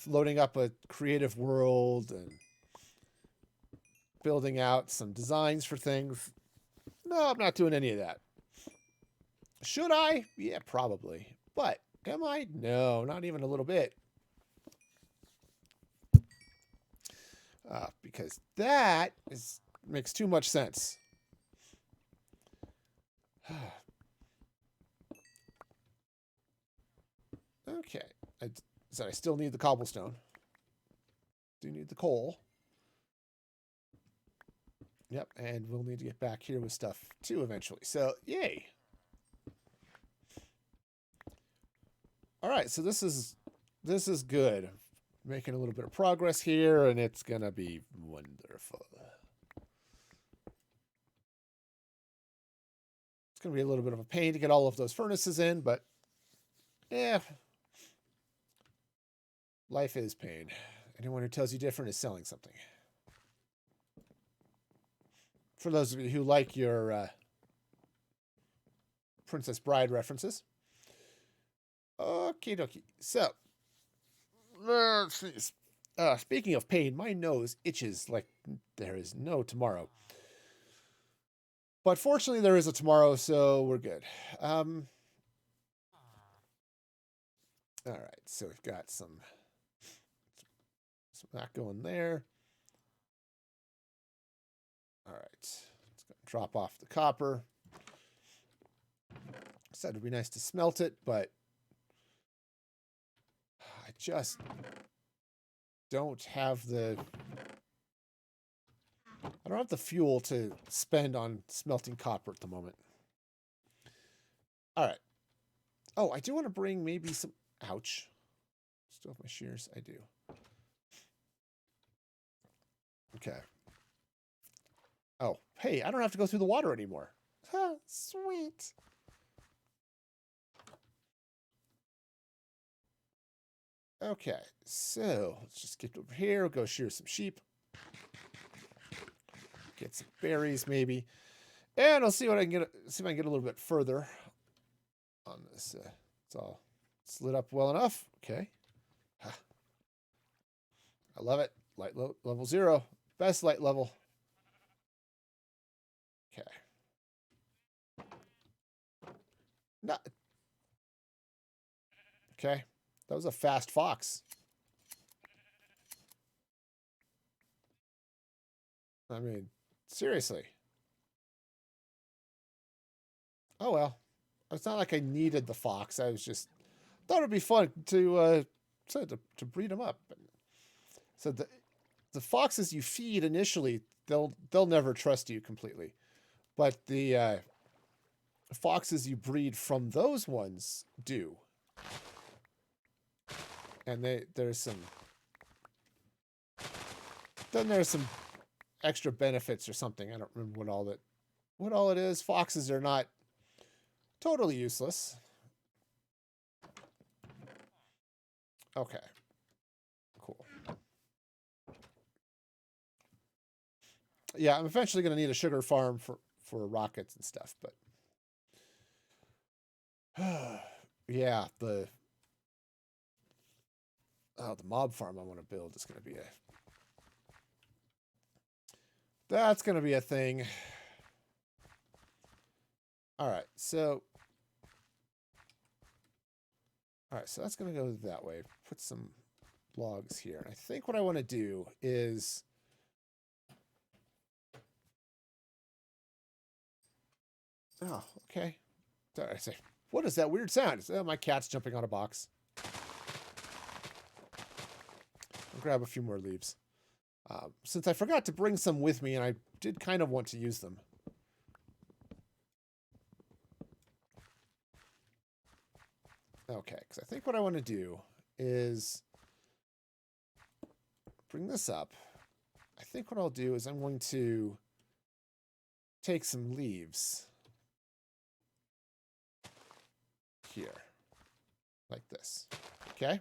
loading up a creative world and building out some designs for things. No, I'm not doing any of that. Should I? Yeah, probably. But am I? No, not even a little bit. Because that makes too much sense. Okay. I still need the cobblestone. Do need the coal. Yep, and we'll need to get back here with stuff too eventually. So, yay. All right, so this is good. Making a little bit of progress here, and it's going to be wonderful. It's going to be a little bit of a pain to get all of those furnaces in, but yeah. Life is pain. Anyone who tells you different is selling something. For those of you who like your Princess Bride references. Okie dokie. So, speaking of pain, my nose itches like there is no tomorrow. But fortunately, there is a tomorrow, so we're good. All right, so we've got some that going there. All right, let's drop off the copper. Said it'd be nice to smelt it, but I just don't have the fuel to spend on smelting copper at the moment. All right. Oh, I do want to bring maybe some. Ouch. Still have my shears. I do. Okay. Oh, hey, I don't have to go through the water anymore. Huh, sweet. Okay, so let's just get over here. We'll go shear some sheep. Get some berries, maybe. And I'll see what I can get. See if I can get a little bit further on this. It's all slid up well enough. Okay. I love it. Light level 0. Best light level. Okay. Not. Okay. That was a fast fox. I mean, seriously. Oh, well. It's not like I needed the fox. I was just thought it'd be fun to breed them up. So the foxes you feed initially, they'll never trust you completely. But the foxes you breed from those ones do. And there's some extra benefits or something. I don't remember what all it is. Foxes are not totally useless. Okay. Cool. Yeah, I'm eventually going to need a sugar farm for rockets and stuff, but yeah, the mob farm I want to build is going to be that's going to be a thing. All right, so that's going to go that way. Put some logs here. And I think what I want to do is oh, okay. Sorry, I say, what is that weird sound? It's, my cat's jumping on a box. I'll grab a few more leaves. Since I forgot to bring some with me, and I did kind of want to use them. Okay, because I think what I want to do is bring this up. I think what I'll do is I'm going to take some leaves here, like this. Okay.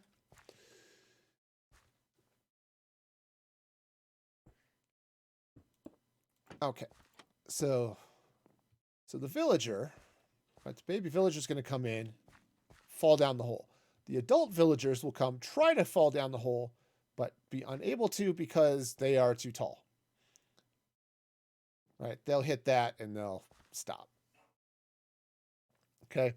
Okay, so the villager, right, the baby villager is going to come in, fall down the hole. The adult villagers will come, try to fall down the hole, but be unable to because they are too tall. Right, they'll hit that and they'll stop. Okay.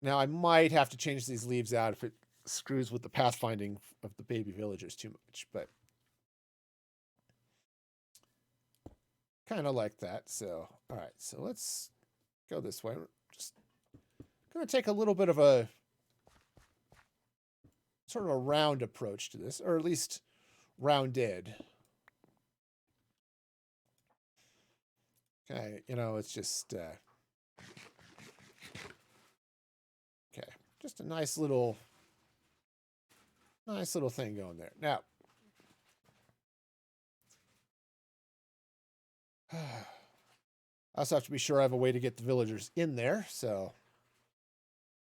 Now I might have to change these leaves out if it screws with the pathfinding of the baby villagers too much, but kind of like that. So, all right, so let's go this way. We're just going to take a little bit of a sort of a round approach to this, or at least rounded. Okay, it's just okay, just a nice little thing going there. Now, I also have to be sure I have a way to get the villagers in there, so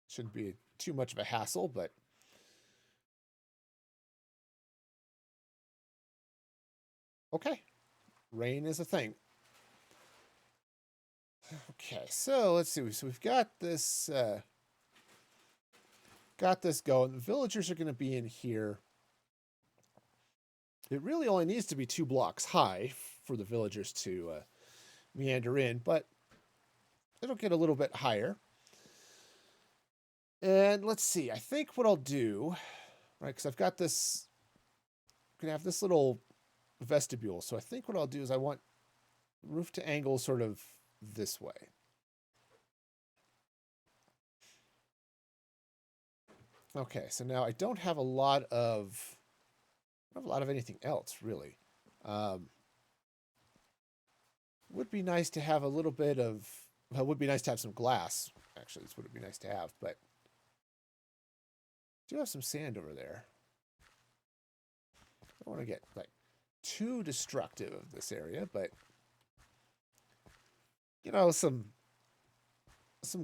shouldn't be too much of a hassle, but okay. Rain is a thing. Okay, so let's see. So we've got this going. The villagers are going to be in here. It really only needs to be 2 blocks high for the villagers to meander in, but it'll get a little bit higher. And let's see. I think what I'll do, right, because I've got this, I'm going to have this little vestibule. So I think what I'll do is I want roof to angle sort of this way. Okay, so now I don't have a lot of anything else really. Would be nice to have a little bit of. Well, it would be nice to have some glass. Actually, this would be nice to have, but I do have some sand over there. I don't want to get like too destructive of this area, but you know, some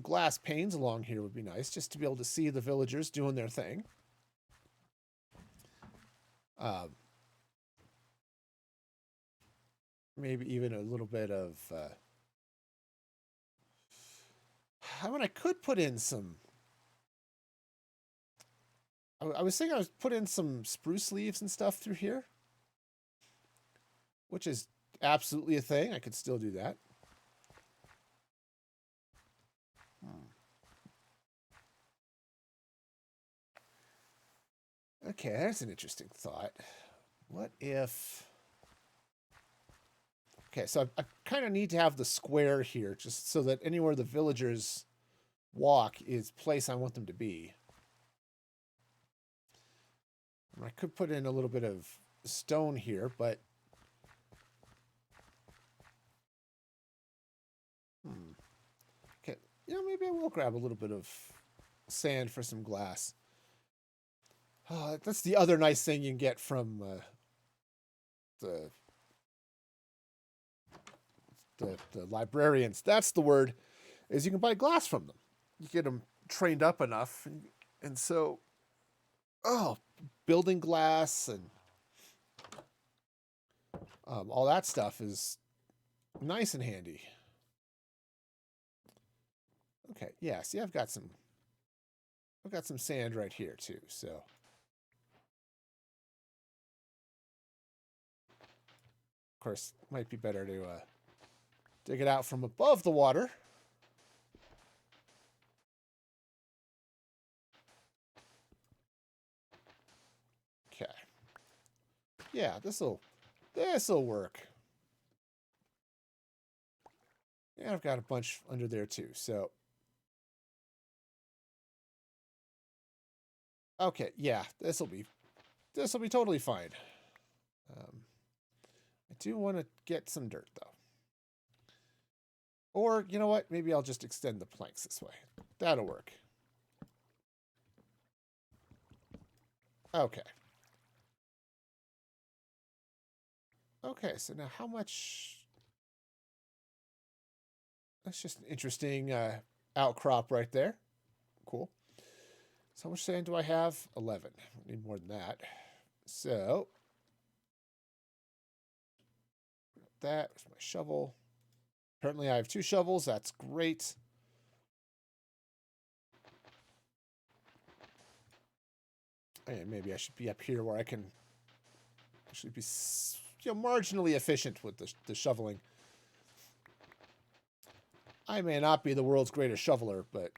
glass panes along here would be nice, just to be able to see the villagers doing their thing. Maybe even a little bit of. I mean, I could put in some. I was thinking I was put in some spruce leaves and stuff through here, which is absolutely a thing. I could still do that. Okay, that's an interesting thought. What if... Okay, so I kind of need to have the square here, just so that anywhere the villagers walk is place I want them to be. And I could put in a little bit of stone here, but... Okay, you know, maybe I will grab a little bit of sand for some glass. That's the other nice thing you can get from the librarians. That's the word, is you can buy glass from them. You get them trained up enough, and so, building glass and all that stuff is nice and handy. Okay, yeah. See, I've got some sand right here too. So, of course, it might be better to dig it out from above the water. Okay. Yeah, this'll work. Yeah, I've got a bunch under there too. So, okay, yeah, this'll be totally fine. I do want to get some dirt though. Or, you know what? Maybe I'll just extend the planks this way. That'll work. Okay. Okay, so now how much... That's just an interesting outcrop right there. Cool. So how much sand do I have? 11. I need more than that. So... That's my shovel. Apparently I have 2 shovels. That's great. And maybe I should be up here where I can actually be, you know, marginally efficient with the shoveling. I may not be the world's greatest shoveler, but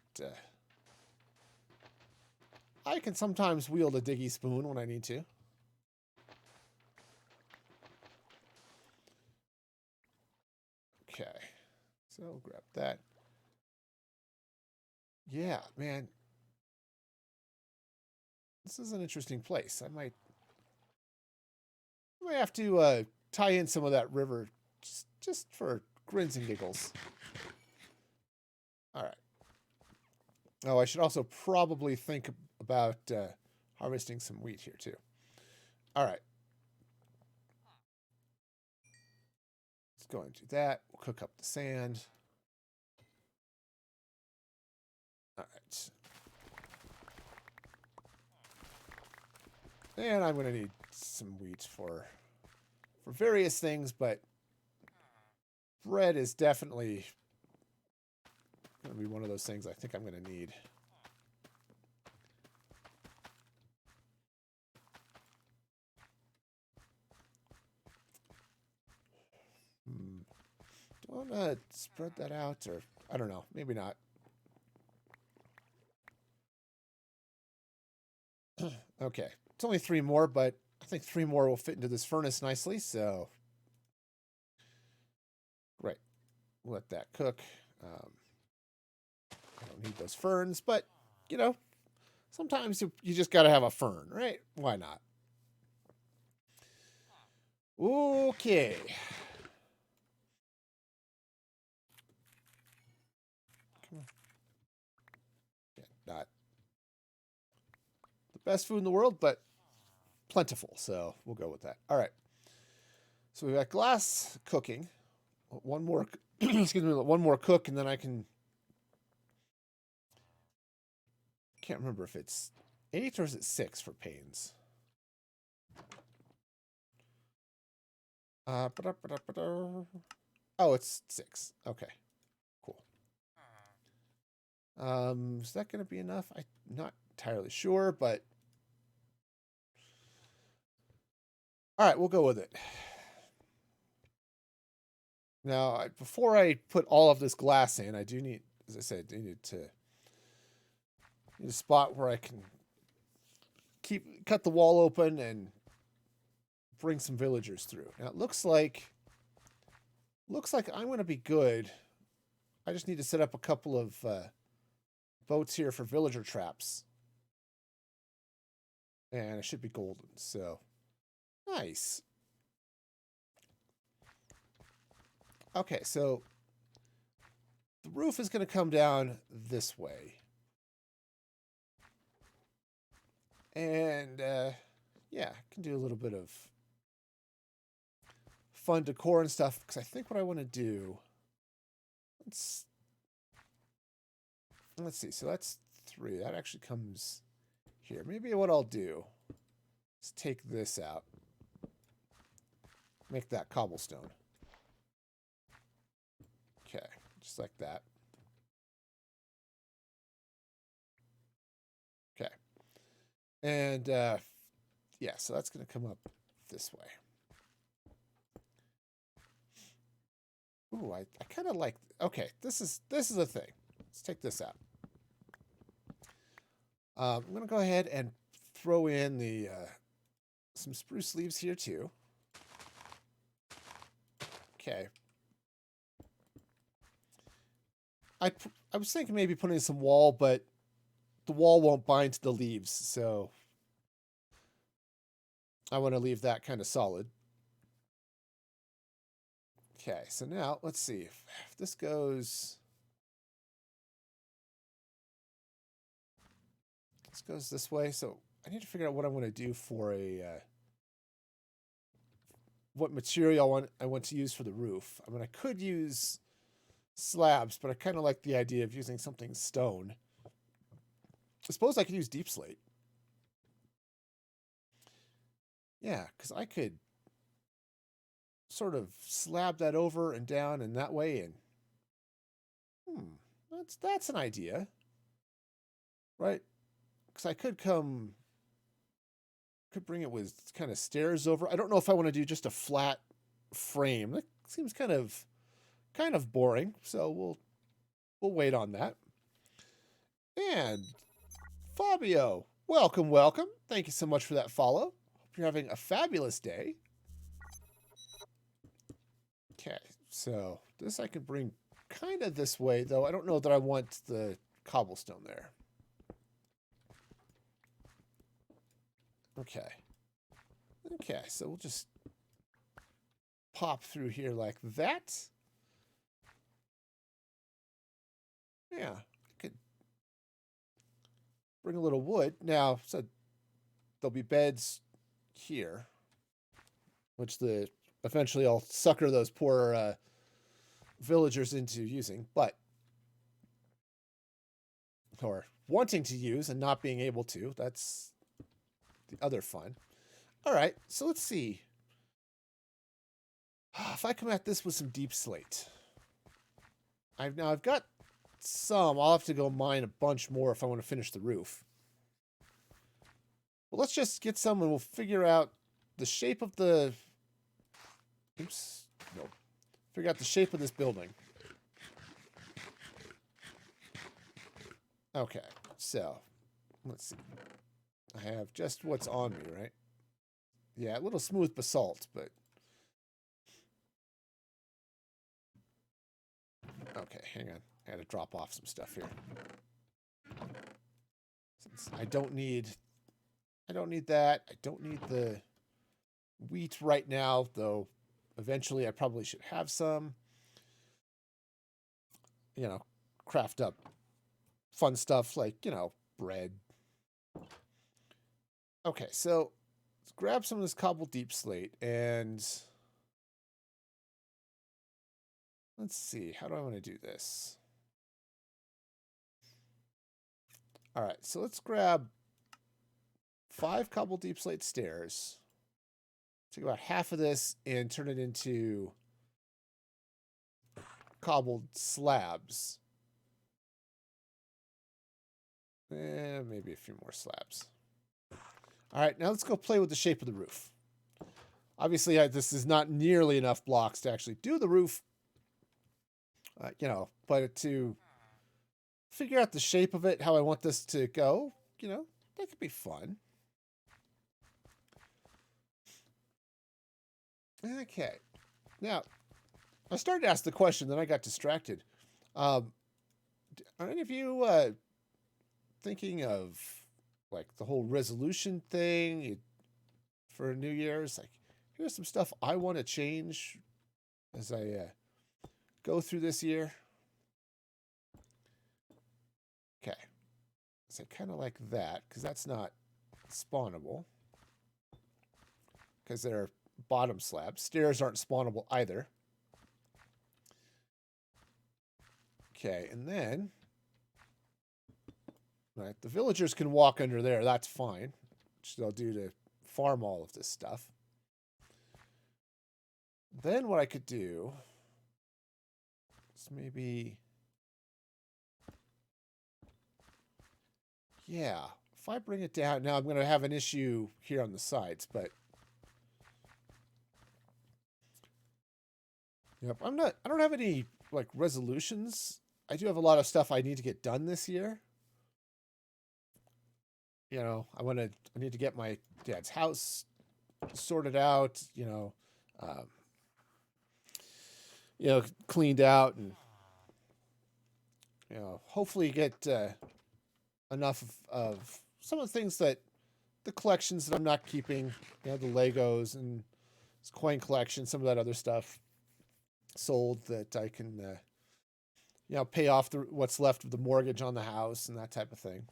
I can sometimes wield a diggy spoon when I need to. Okay, so I'll grab that. Yeah, man. This is an interesting place. I might have to tie in some of that river just for grins and giggles. All right. Oh, I should also probably think about harvesting some wheat here too. All right. Let's go and do that. We'll cook up the sand. All right. And I'm going to need some wheat for various things, but bread is definitely Gonna be one of those things I think I'm gonna need. Do I want to spread that out, or I don't know, maybe not. Okay, it's only 3 more, but I think 3 more will fit into this furnace nicely, so great. We'll let that cook. I don't need those ferns, but, you know, sometimes you just got to have a fern, right? Why not? Okay. Come on. Yeah, not the best food in the world, but plentiful, so we'll go with that. All right. So we've got glass cooking. One more, excuse me, one more cook, and then I can't remember if it's 8 or is it 6 for panes. Oh, it's 6. Okay, cool. Is that going to be enough? I'm not entirely sure, but all right, we'll go with it. Now, before I put all of this glass in, I do need, as I said, need a spot where I can cut the wall open and bring some villagers through. Now it looks like I'm going to be good. I just need to set up a couple of boats here for villager traps, and it should be golden. So nice. Okay, so the roof is going to come down this way. And, yeah, I can do a little bit of fun decor and stuff, because I think what I want to do... Let's see. So that's 3. That actually comes here. Maybe what I'll do is take this out. Make that cobblestone. Okay, just like that. Okay. And, yeah, so that's going to come up this way. Ooh, I kind of like... Okay, this is a thing. Let's take this out. I'm going to go ahead and throw in the some spruce leaves here, too. Okay. I was thinking maybe putting some wall, but the wall won't bind to the leaves, so I want to leave that kind of solid. Okay, so now let's see if this goes. This goes this way, so I need to figure out what I want to do for a what material I want to use for the roof. I mean, I could use slabs, but I kind of like the idea of using something stone. I suppose I could use deep slate. Yeah, because I could sort of slab that over and down and that way, and that's an idea, right? Because I could bring it with kind of stairs over. I don't know if I want to do just a flat frame. That seems kind of boring, so we'll wait on that. And Fabio, welcome. Thank you so much for that follow. Hope you're having a fabulous day. Okay, so this I can bring kind of this way, though. I don't know that I want the cobblestone there. Okay. Okay, so we'll just pop through here like that. Yeah, I could bring a little wood. Now, so there'll be beds here, which eventually I'll sucker those poor villagers into using, or wanting to use and not being able to. That's the other fun. All right, so let's see. If I come at this with some deep slate. I've got some. I'll have to go mine a bunch more if I want to finish the roof. Well, let's just get some and we'll figure out the shape of the... Oops. No. Figure out the shape of this building. Okay. So, let's see. I have just what's on me, right? Yeah, a little smooth basalt, but... Okay, hang on. I gotta drop off some stuff here. Since I don't need that. I don't need the wheat right now, though eventually I probably should have some. You know, craft up fun stuff like, you know, bread. Okay, so let's grab some of this cobbled deep slate and let's see, how do I want to do this? All right, so let's grab 5 cobbled deep slate stairs. Take about half of this and turn it into cobbled slabs. Maybe a few more slabs. All right, now let's go play with the shape of the roof. Obviously, this is not nearly enough blocks to actually do the roof. You know, but to figure out the shape of it, how I want this to go, you know, that could be fun. Okay. Now, I started to ask the question, then I got distracted. Are any of you thinking of like the whole resolution thing for New Year's? Like, here's some stuff I want to change as I go through this year. Okay. So kind of like that, because that's not spawnable. Because they're bottom slabs. Stairs aren't spawnable either. Okay, and then... Right, the villagers can walk under there. That's fine. Which they'll do to farm all of this stuff. Then what I could do is maybe... Yeah, if I bring it down... Now I'm going to have an issue here on the sides, but... Yep, I don't have any, like, resolutions. I do have a lot of stuff I need to get done this year. You know, I need to get my dad's house sorted out, you know, cleaned out and, you know, hopefully get enough of some of the things that the collections that I'm not keeping, you know, the Legos and this coin collection, some of that other stuff sold that I can, you know, pay off what's left of the mortgage on the house and that type of thing.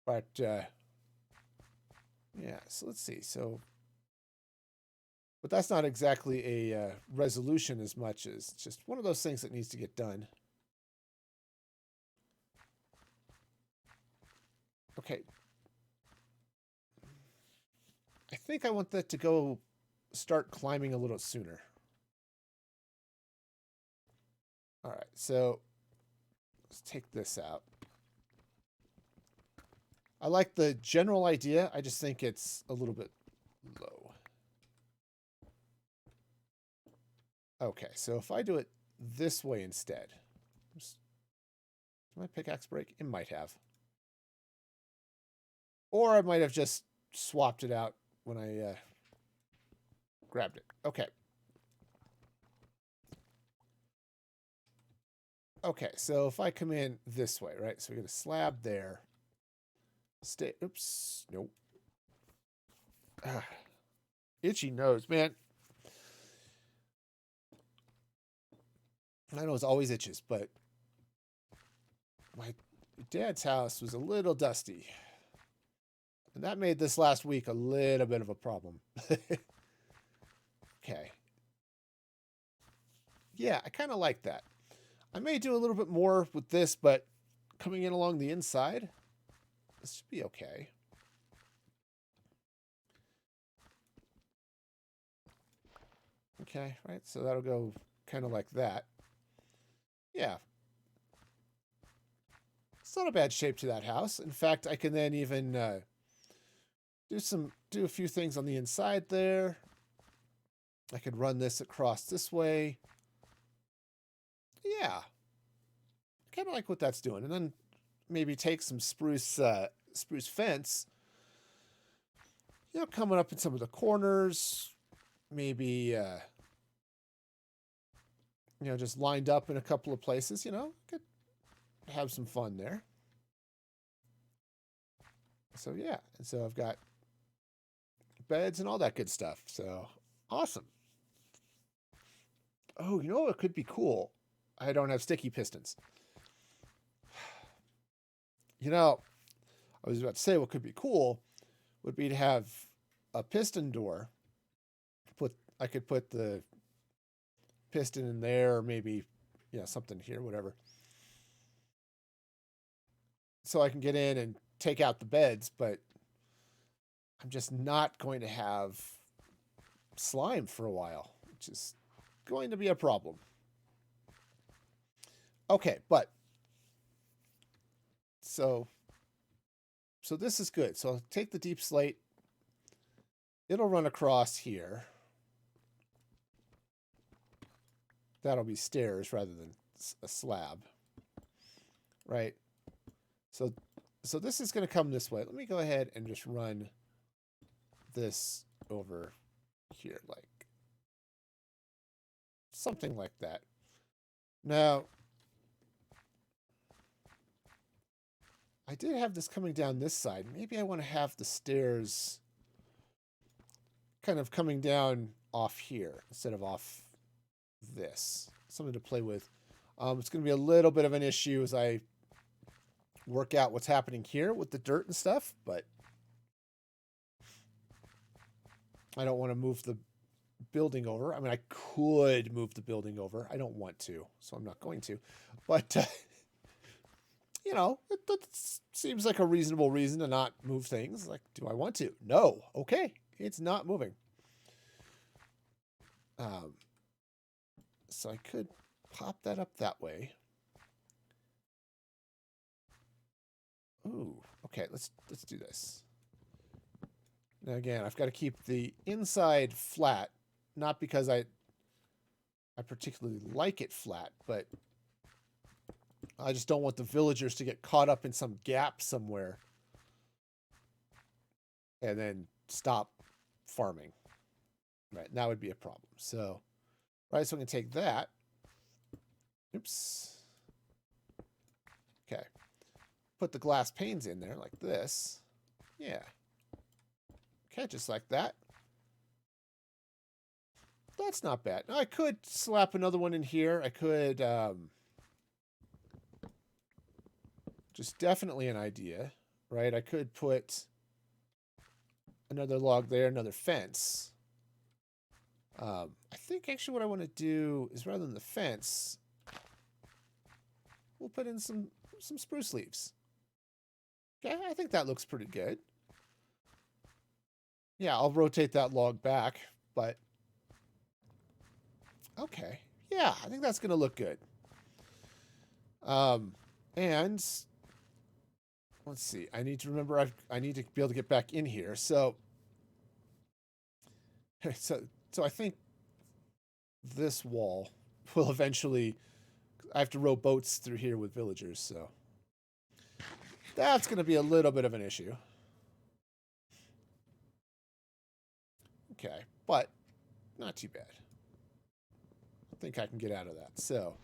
But, yeah, so let's see. So, but that's not exactly a resolution as much as it's just one of those things that needs to get done. Okay. I think I want that to go start climbing a little sooner. All right, so let's take this out. I like the general idea. I just think it's a little bit low. Okay, so if I do it this way instead. Did my pickaxe break? It might have. Or I might have just swapped it out when I grabbed it. Okay. Okay, so if I come in this way, right? So we get a slab there. Oops. Nope. Itchy nose, man. I know it's always itches, but my dad's house was a little dusty. And that made this last week a little bit of a problem. Okay. Yeah, I kind of like that. I may do a little bit more with this, but coming in along the inside, this should be okay. Okay, right? So that'll go kind of like that. Yeah. It's not a bad shape to that house. In fact, I can then even do a few things on the inside there. I could run this across this way. Yeah. I kind of like what that's doing. And then maybe take some spruce fence, coming up in some of the corners, maybe just lined up in a couple of places, could have some fun there. So yeah, and so I've got beds and all that good stuff. So awesome. Oh, you know what could be cool? I don't have sticky pistons. I was about to say what could be cool would be to have a piston door. I could put the piston in there, or maybe something here, whatever. So I can get in and take out the beds, but I'm just not going to have slime for a while, which is going to be a problem. Okay, but so this is good. So I'll take the deep slate. It'll run across here. That'll be stairs rather than a slab, right? So this is going to come this way. Let me go ahead and just run this over here, like something like that. Now, I did have this coming down this side. Maybe I want to have the stairs kind of coming down off here instead of off this. Something to play with. It's going to be a little bit of an issue as I work out what's happening here with the dirt and stuff, but I don't want to move the building over. I mean, I could move the building over. I don't want to, so I'm not going to. But, it seems like a reasonable reason to not move things. Like, do I want to? No. Okay. It's not moving. So I could pop that up that way. Ooh, okay, let's do this. Now again, I've got to keep the inside flat, not because I particularly like it flat, but I just don't want the villagers to get caught up in some gap somewhere and then stop farming. Right, and that would be a problem. So, right, so I'm going to take that. Oops. Okay. Put the glass panes in there like this. Yeah. Okay, just like that. That's not bad. Now, I could slap another one in here. I could, just definitely an idea, right? I could put another log there, another fence. I think actually what I want to do is rather than the fence, we'll put in some spruce leaves. Okay, I think that looks pretty good. Yeah, I'll rotate that log back, but okay. Yeah, I think that's going to look good. And let's see. I need to remember I need to be able to get back in here. So I think this wall will eventually, I have to row boats through here with villagers, so that's going to be a little bit of an issue. Okay, but not too bad. I think I can get out of that. So,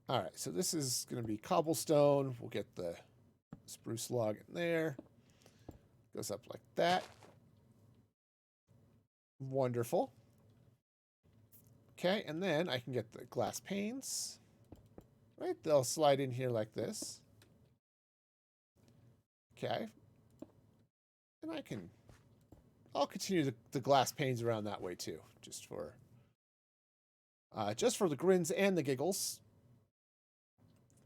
all right, so this is going to be cobblestone. We'll get the spruce log in there. Goes up like that. Wonderful. Okay, and then I can get the glass panes. Right, they'll slide in here like this. Okay. And I'll continue the glass panes around that way too, just for the grins and the giggles.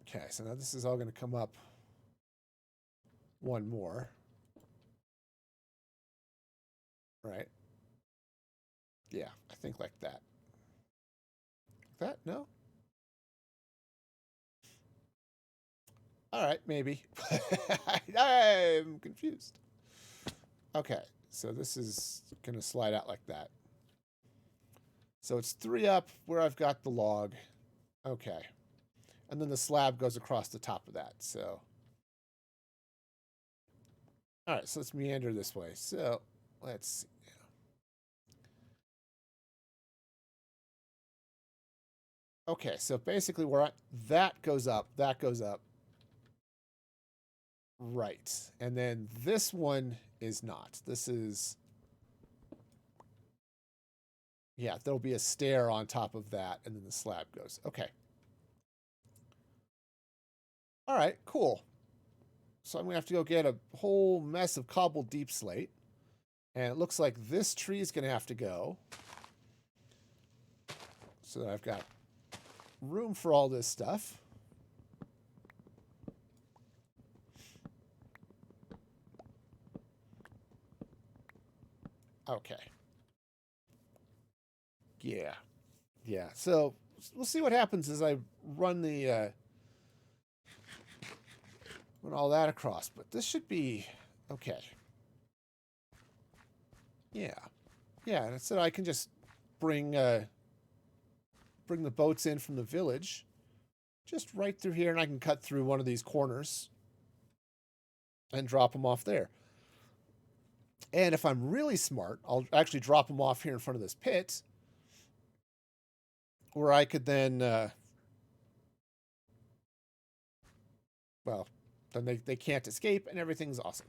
Okay, so now this is all going to come up one more. Right? Yeah, I think like that. Like that? No? All right, maybe. I'm confused. Okay, so this is going to slide out like that. So it's 3 up where I've got the log. Okay. And then the slab goes across the top of that. So, all right, so let's meander this way. So let's see. Okay, so basically that goes up, that goes up. Right. And then this one is not. This is, yeah, there'll be a stair on top of that, and then the slab goes. Okay. All right, cool. So I'm going to have to go get a whole mess of cobbled deep slate. And it looks like this tree is going to have to go. So that I've got room for all this stuff. Okay. Yeah. Yeah. So we'll see what happens as I run the run all that across. But this should be okay. Yeah. Yeah. And so I can just bring the boats in from the village, just right through here, and I can cut through one of these corners and drop them off there. And if I'm really smart, I'll actually drop them off here in front of this pit, where I could then, well, then they can't escape, and everything's awesome.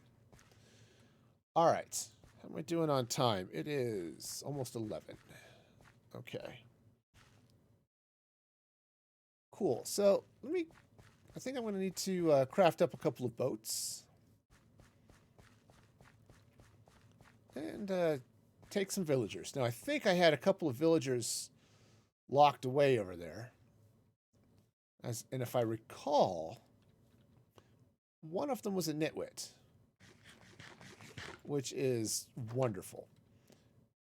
All right. How am I doing on time? It is almost 11. Okay. Cool. So I think I'm going to need to craft up a couple of boats. And take some villagers. Now, I think I had a couple of villagers locked away over there. And if I recall, one of them was a nitwit, which is wonderful.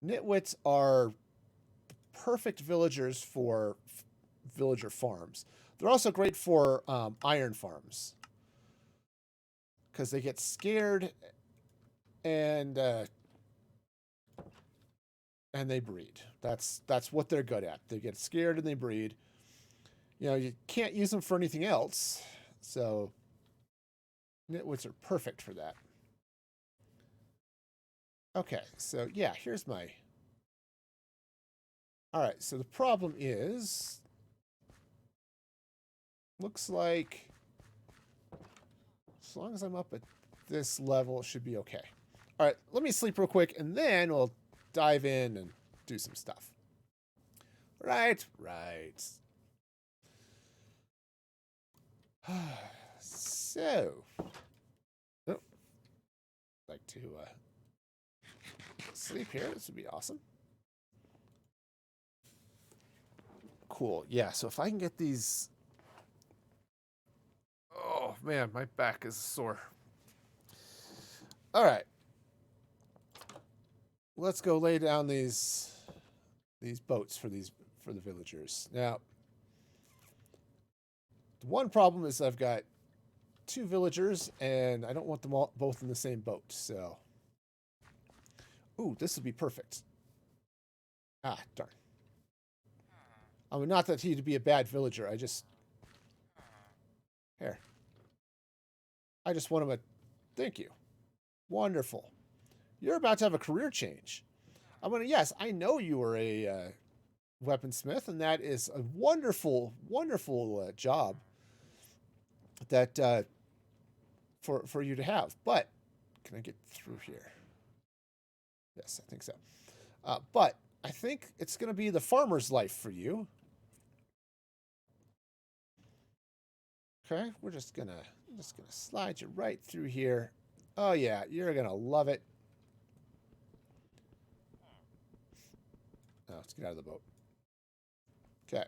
Nitwits are perfect villagers for villager farms. They're also great for iron farms because they get scared and they breed. That's what they're good at. They get scared and they breed. You know, you can't use them for anything else, so nitwits are perfect for that. Okay, so yeah, here's my... All right, so the problem is... Looks like... As long as I'm up at this level, it should be okay. All right, let me sleep real quick, and then we'll dive in and do some stuff. Right. So, oh, like to sleep here. This would be awesome. Cool. Yeah. So if I can get these, oh man, my back is sore. All right. Let's go lay down these boats for the villagers. Now, the one problem is I've got 2 villagers, and I don't want them all both in the same boat. So, ooh, this would be perfect. Ah, darn. I mean, not that he'd be a bad villager. I just want him to. Thank you. Wonderful. You're about to have a career change. Yes, I know you were a weaponsmith, and that is a wonderful, wonderful job that for you to have. But can I get through here? Yes, I think so. But I think it's going to be the farmer's life for you. Okay, we're just gonna slide you right through here. Oh yeah, you're gonna love it. Oh, let's get out of the boat. Okay.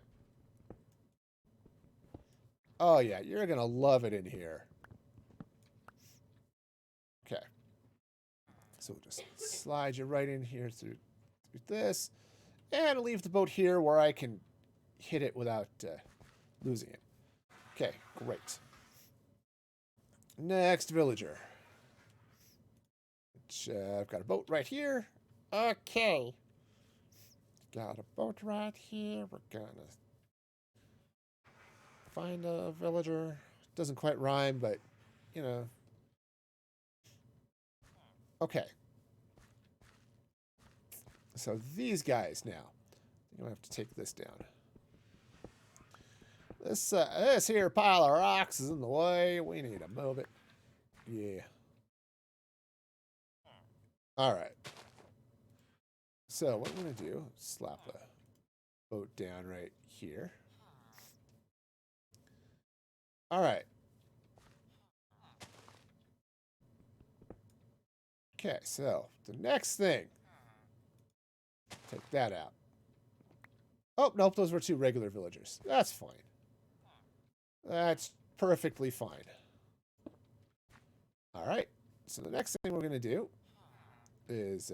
Oh yeah, you're gonna love it in here. Okay. So we'll just slide you right in here through this, and I'll leave the boat here where I can hit it without losing it. Okay, great. Next villager. Which, I've got a boat right here. Okay. Got a boat right here. We're gonna find a villager. Doesn't quite rhyme, but, you know. Okay. So these guys now. I'm going to have to take this down. This here pile of rocks is in the way. We need to move it. Yeah. All right. So what I'm going to do, slap a boat down right here. All right. Okay, so the next thing. Take that out. Oh, nope, those were two regular villagers. That's fine. That's perfectly fine. All right. So the next thing we're going to do is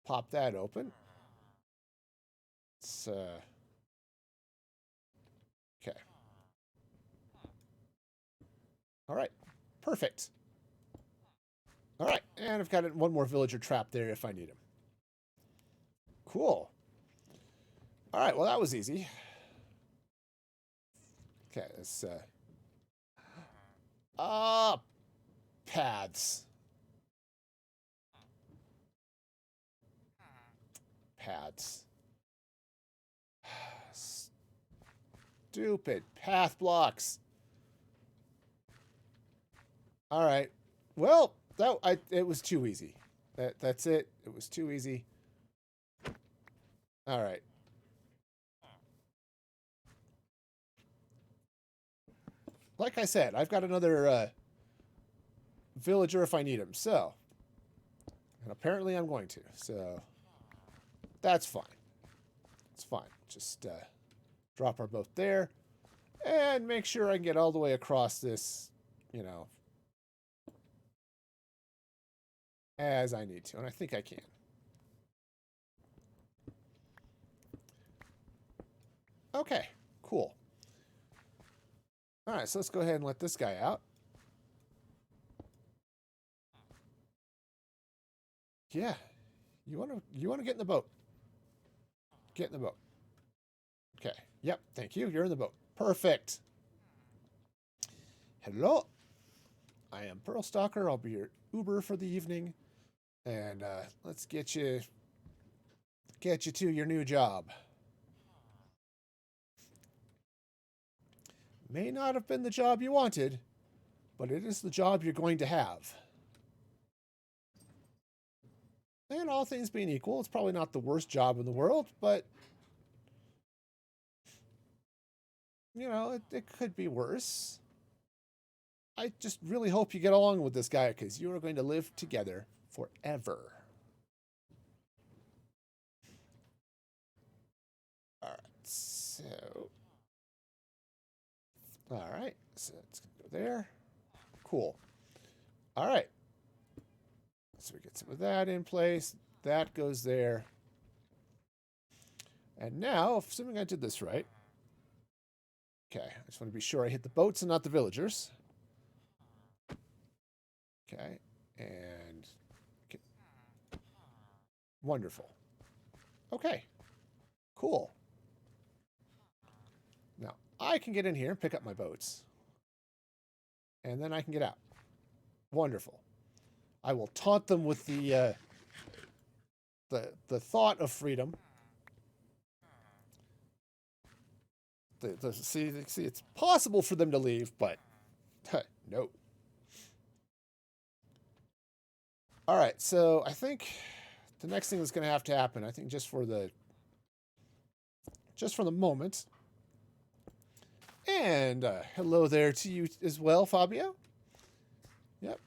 pop that open. It's, okay. All right. Perfect. All right. And I've got one more villager trapped there if I need him. Cool. All right. Well, that was easy. Okay. Let's, paths. Paths. Stupid path blocks. All right. Well, it was too easy. That's it. It was too easy. All right. Like I said, I've got another villager if I need him. So, and apparently I'm going to. So, that's fine. It's fine. Just drop our boat there and make sure I can get all the way across this, you know, as I need to. And I think I can. Okay, cool. All right, so let's go ahead and let this guy out. Yeah, you want to get in the boat. Get in the boat. Okay. Yep. Thank you. You're in the boat. Perfect. Hello. I am Pearl Stalker. I'll be your Uber for the evening, and let's get you to your new job. May not have been the job you wanted, but it is the job you're going to have. And all things being equal, it's probably not the worst job in the world, but you know, it could be worse. I just really hope you get along with this guy because you are going to live together forever. All right, so let's go there. Cool. All right. So we get some of that in place. That goes there. And now, assuming I did this right. Okay, I just want to be sure I hit the boats and not the villagers. Okay, and wonderful. Okay, cool. Now, I can get in here and pick up my boats. And then I can get out. Wonderful. I will taunt them with the thought of freedom. See, it's possible for them to leave, but no. All right, so I think the next thing that's going to happen, I think just for the moment. And hello there to you as well, Fabio. Yep.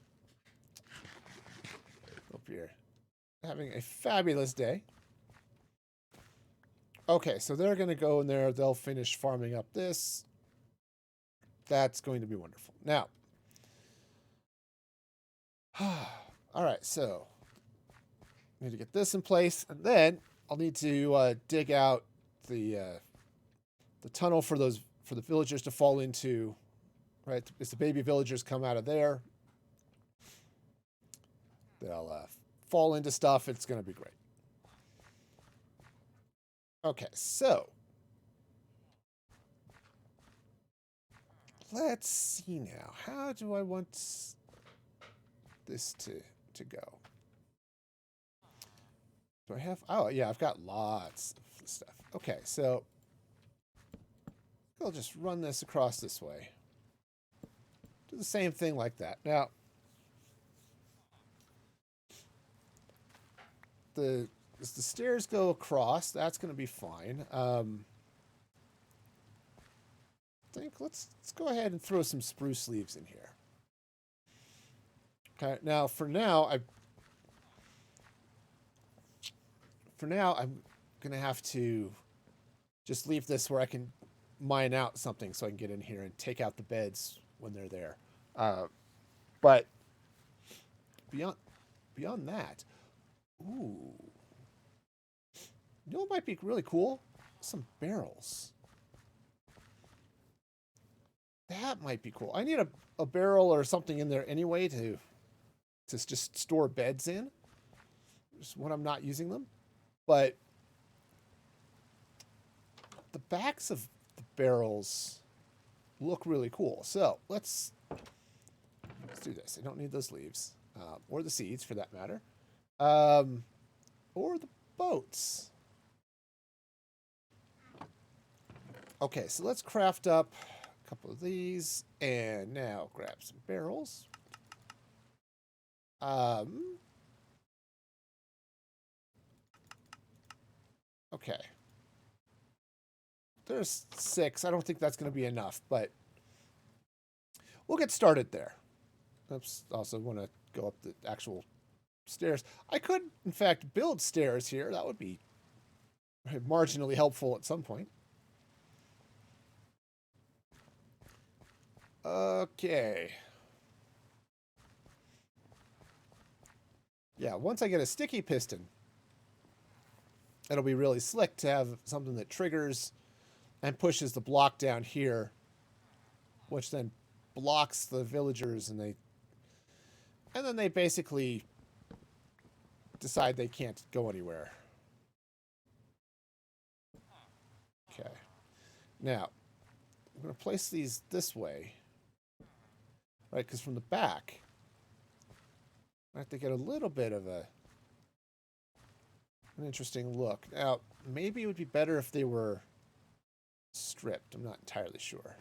Hope you're having a fabulous day. Okay, so they're going to go in there. They'll finish farming up this. That's going to be wonderful. Now, all right, so I need to get this in place, and then I'll need to dig out the tunnel for the villagers to fall into right? As the baby villagers come out of there, they'll fall into stuff. It's going to be great. Okay, so let's see now. How do I want this to go? Do I have? Oh, yeah, I've got lots of stuff. Okay, so I'll just run this across this way. Do the same thing like that. Now, as the stairs go across, that's going to be fine. I think let's go ahead and throw some spruce leaves in here. Okay, now for now I'm gonna have to just leave this where I can mine out something so I can get in here and take out the beds when they're there. But beyond that, ooh, you know what might be really cool? Some barrels. That might be cool. I need a barrel or something in there anyway to just store beds in. Just when I'm not using them. But the backs of the barrels look really cool. So let's do this. I don't need those leaves. Or the seeds, for that matter. Or the boats. Okay, so let's craft up a couple of these. And now grab some barrels. Okay. There's 6. I don't think that's going to be enough, but we'll get started there. Oops, also want to go up the actual stairs. I could, in fact, build stairs here. That would be marginally helpful at some point. Okay. Yeah, once I get a sticky piston, it'll be really slick to have something that triggers and pushes the block down here, which then blocks the villagers, and then they basically decide they can't go anywhere. Okay. Now, I'm going to place these this way, right? Because from the back, I have to get a little bit of an interesting look. Now, maybe it would be better if they were stripped. I'm not entirely sure.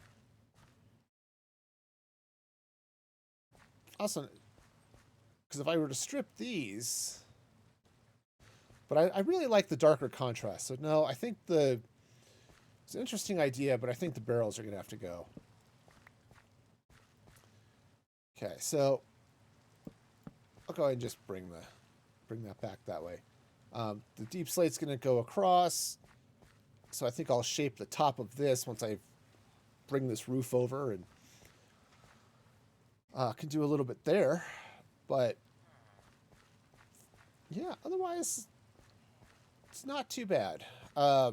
Also, because if I were to strip these, but I really like the darker contrast. So no, I think it's an interesting idea, but I think the barrels are going to have to go. Okay, so I'll go ahead and just bring that back that way. The deep slate's going to go across. So I think I'll shape the top of this once I bring this roof over, and can do a little bit there. But yeah, otherwise it's not too bad. Yeah,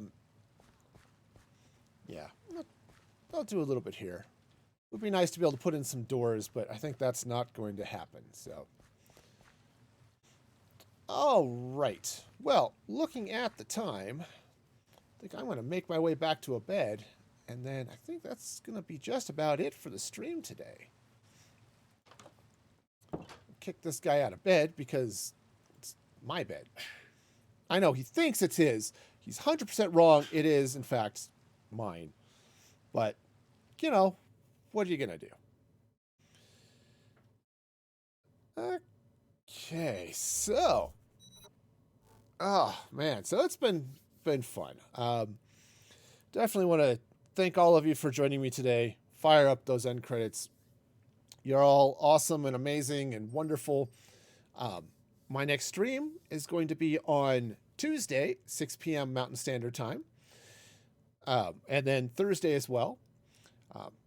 I'll do a little bit here. It would be nice to be able to put in some doors, but I think that's not going to happen. So, all right. Well, looking at the time, I think I'm going to make my way back to a bed, and then I think that's going to be just about it for the stream today. Kick this guy out of bed because it's my bed. I know he thinks it's his. He's 100% wrong. It is, in fact, mine. But, what are you going to do? Okay, so. Oh, man. So it's been fun. Definitely want to thank all of you for joining me today. Fire up those end credits. You're all awesome and amazing and wonderful. My next stream is going to be on Tuesday, 6 p.m. Mountain Standard Time. And then Thursday as well.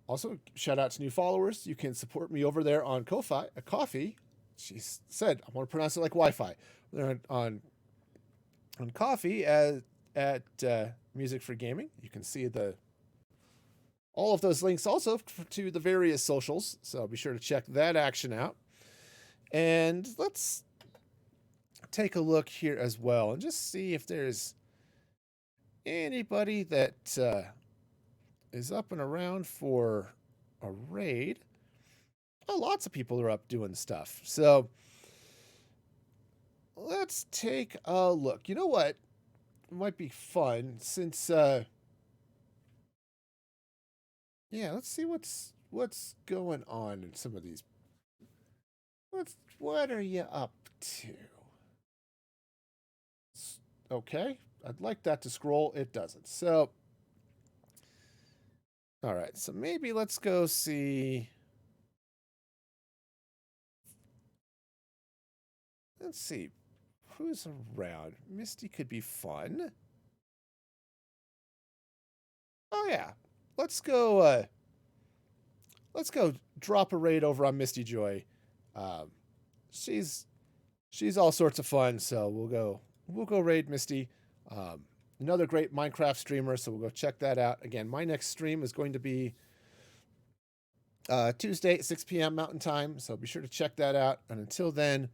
Also, shout out to new followers. You can support me over there on Ko-fi. She said, I want to pronounce it like Wi-Fi. They're on Ko-fi at Music for Gaming. You can see the All of those links also to the various socials, so be sure to check that action out. And let's take a look here as well and just see if there's anybody that is up and around for a raid. Oh, lots of people are up doing stuff. So let's take a look. You know what? It might be fun since yeah, let's see what's going on in some of these. What are you up to? Okay, I'd like that to scroll. It doesn't. So all right, so maybe let's go see. Let's see who's around. Misty could be fun. Oh yeah, let's go. Let's go drop a raid over on Misty Joy. Um, she's all sorts of fun, so we'll go raid Misty. Another great Minecraft streamer, so we'll go check that out. Again, my next stream is going to be Tuesday at 6 p.m. Mountain Time, so be sure to check that out. And until then,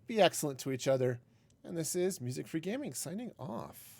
be excellent to each other. And this is Music Free Gaming signing off.